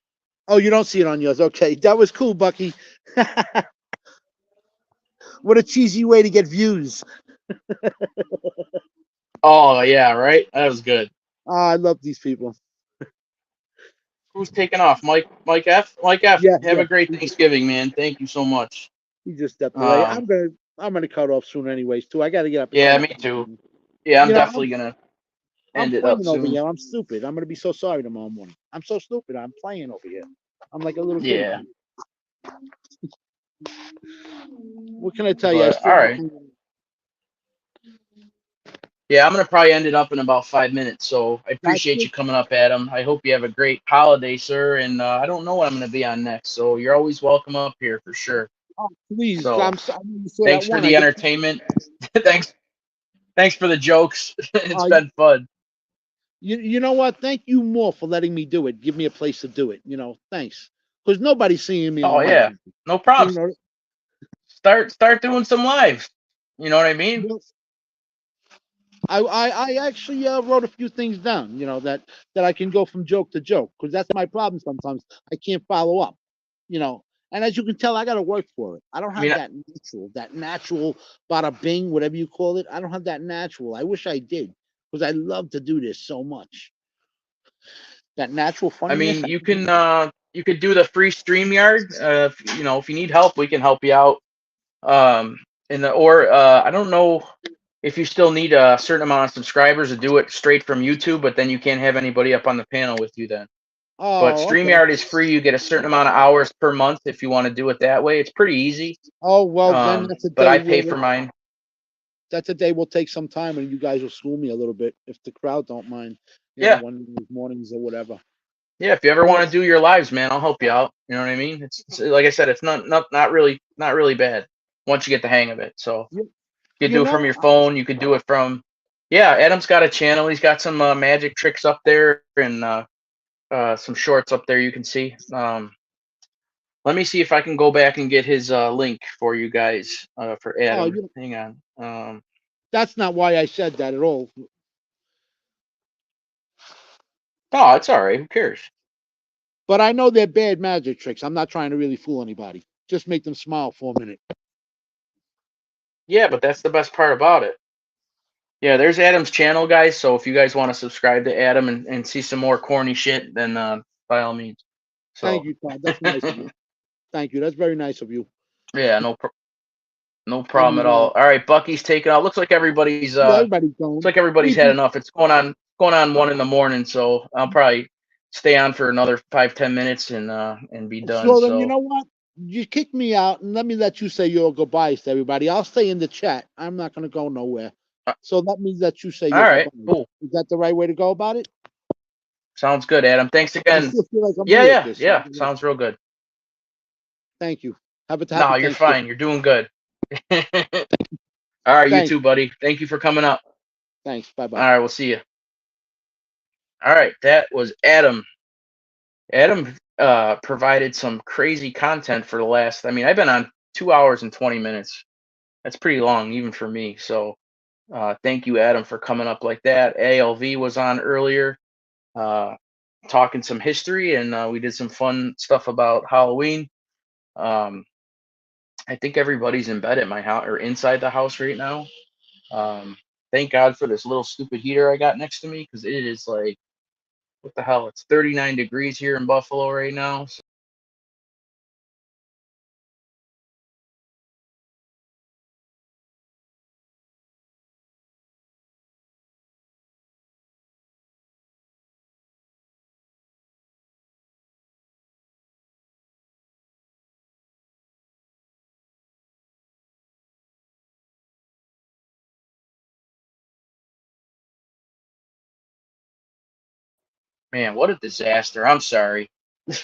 Oh, you don't see it on yours. Okay. That was cool, Bucky. What a cheesy way to get views. Oh yeah, right. That was good. I love these people. Who's taking off? Mike F. Mike F. Yeah, Have yeah. a great Thanksgiving, man. Thank you so much. He just stepped away. Um, I'm gonna cut off soon anyways too. I gotta get up and yeah, clean up. me too. Yeah, I'm You know, definitely gonna I'm end it up playing over soon. here. I'm stupid. I'm gonna be so sorry tomorrow morning. I'm so stupid. I'm playing over here. I'm like a little kid Yeah, again. What can I tell you? I but still all got right. Yeah, I'm gonna probably end it up in about 5 minutes. So I that's appreciate it. you coming up, Adam. I hope you have a great holiday, sir. And I don't know what I'm gonna be on next, so you're always welcome up here for sure. Oh, please. So I mean, you saw that thanks for one. I the get entertainment. thanks for the jokes. It's uh, been fun. you know what? Thank you more for letting me do it. Give me a place to do it. Thanks. Because nobody's seeing me Oh on my yeah, channel. no You problem. know, Start doing some lives. You know what I mean? I actually wrote a few things down, that I can go from joke to joke, because that's my problem sometimes. I can't follow up, you know. And as you can tell, I got to work for it. I don't I have mean, that natural bada bing, whatever you call it. I don't have that natural. I wish I did, because I love to do this so much. That natural funniness. you could do the free StreamYard. If you need help, we can help you out. Um, I don't know if you still need a certain amount of subscribers to do it straight from YouTube, but then you can't have anybody up on the panel with you then. But Oh, okay. StreamYard is free. You get a certain amount of hours per month if you want to do it that way. It's pretty easy. Oh well, then that's a But day. I pay for mine. That's a day will take some time, and you guys will school me a little bit if the crowd don't mind. Yeah. One of these mornings or whatever. Yeah, if you ever Well, want to do your lives, man, I'll help you out. You know what I mean? It's like I said, it's not really bad once you get the hang of it. So you, you could you do it from know, your phone. You could do it from, yeah. Adam's got a channel. He's got some magic tricks up there and some shorts up there. You can see. Let me see if I can go back and get his link for you guys for oh, Adam. Hang on. that's not why I said that at all. Oh, it's all right. Who cares? But I know they're bad magic tricks. I'm not trying to really fool anybody. Just make them smile for a minute. Yeah, but that's the best part about it. Yeah, there's Adam's channel, guys. So if you guys want to subscribe to Adam and see some more corny shit, then by all means. So Thank you, Todd. That's nice of you. Thank you. That's very nice of you. Yeah, no problem at all. All right, Bucky's taking out. Looks like everybody's everybody's going. looks like everybody's had enough. It's going on 1 a.m, so I'll probably stay on for another 5-10 minutes and be done. So then you know what? You kick me out and let you say your goodbyes to everybody. I'll stay in the chat. I'm not gonna go nowhere. So that means that you say your all right, goodbyes. cool. Is that the right way to go about it? Sounds good, Adam. Thanks again. Like Yeah. Sounds real good. Thank you. Have a No, you're fine. You're doing good. All right, you too, buddy. Thank you for coming up. Thanks. Bye-bye. All right, we'll see you. All right, that was Adam. Adam provided some crazy content for the last. I mean, I've been on 2 hours and 20 minutes. That's pretty long, even for me. So, thank you, Adam, for coming up like that. ALV was on earlier, talking some history, and we did some fun stuff about Halloween. I think everybody's in bed at my house or inside the house right now. Thank God for this little stupid heater I got next to me, because it is like, what the hell? It's 39 degrees here in Buffalo right now. So man, what a disaster. I'm sorry.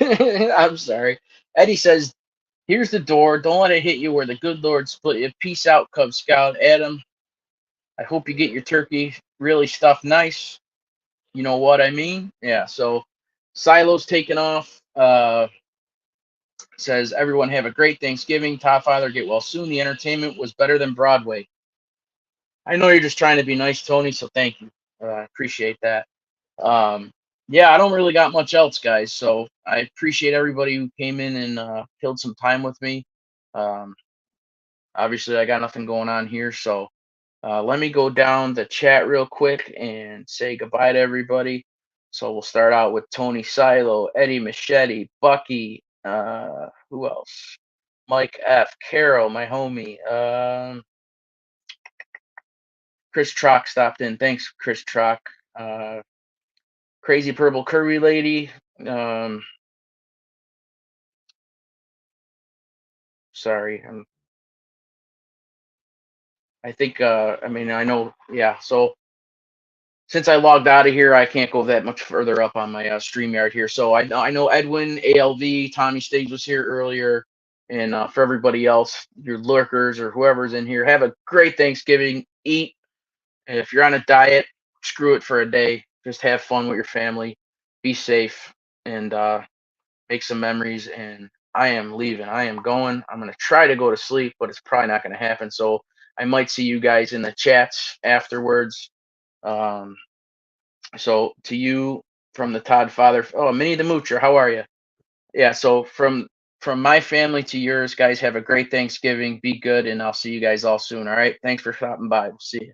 I'm sorry. Eddie says, here's the door. Don't let it hit you where the good Lord split you. Peace out, Cub Scout. Adam, I hope you get your turkey really stuffed nice. You know what I mean? Yeah, so Silo's taking off. Says, everyone have a great Thanksgiving. Top Father, get well soon. The entertainment was better than Broadway. I know you're just trying to be nice, Tony, so thank you. I appreciate that. Yeah, I don't really got much else, guys. So I appreciate everybody who came in and killed some time with me. Obviously, I got nothing going on here, so let me go down the chat real quick and say goodbye to everybody. So we'll start out with Tony Silo, Eddie Machete, Bucky, who else? Mike F, Carol, my homie. Chris Trock stopped in. Thanks, Chris Trock. Crazy Purple Curry Lady. Sorry, I think. I mean, I know. Yeah. So since I logged out of here, I can't go that much further up on my StreamYard here. So I know Edwin, ALV, Tommy Stage was here earlier, and for everybody else, your lurkers or whoever's in here, have a great Thanksgiving. Eat. And if you're on a diet, screw it for a day. Just have fun with your family. Be safe and make some memories. And I am leaving. I am going. I'm gonna try to go to sleep, but it's probably not gonna happen. So I might see you guys in the chats afterwards. So to you from the Todd father, oh, Minnie the Moocher, how are you? Yeah, so from my family to yours, guys, have a great Thanksgiving. Be good, and I'll see you guys all soon. All right. Thanks for stopping by. We'll see you.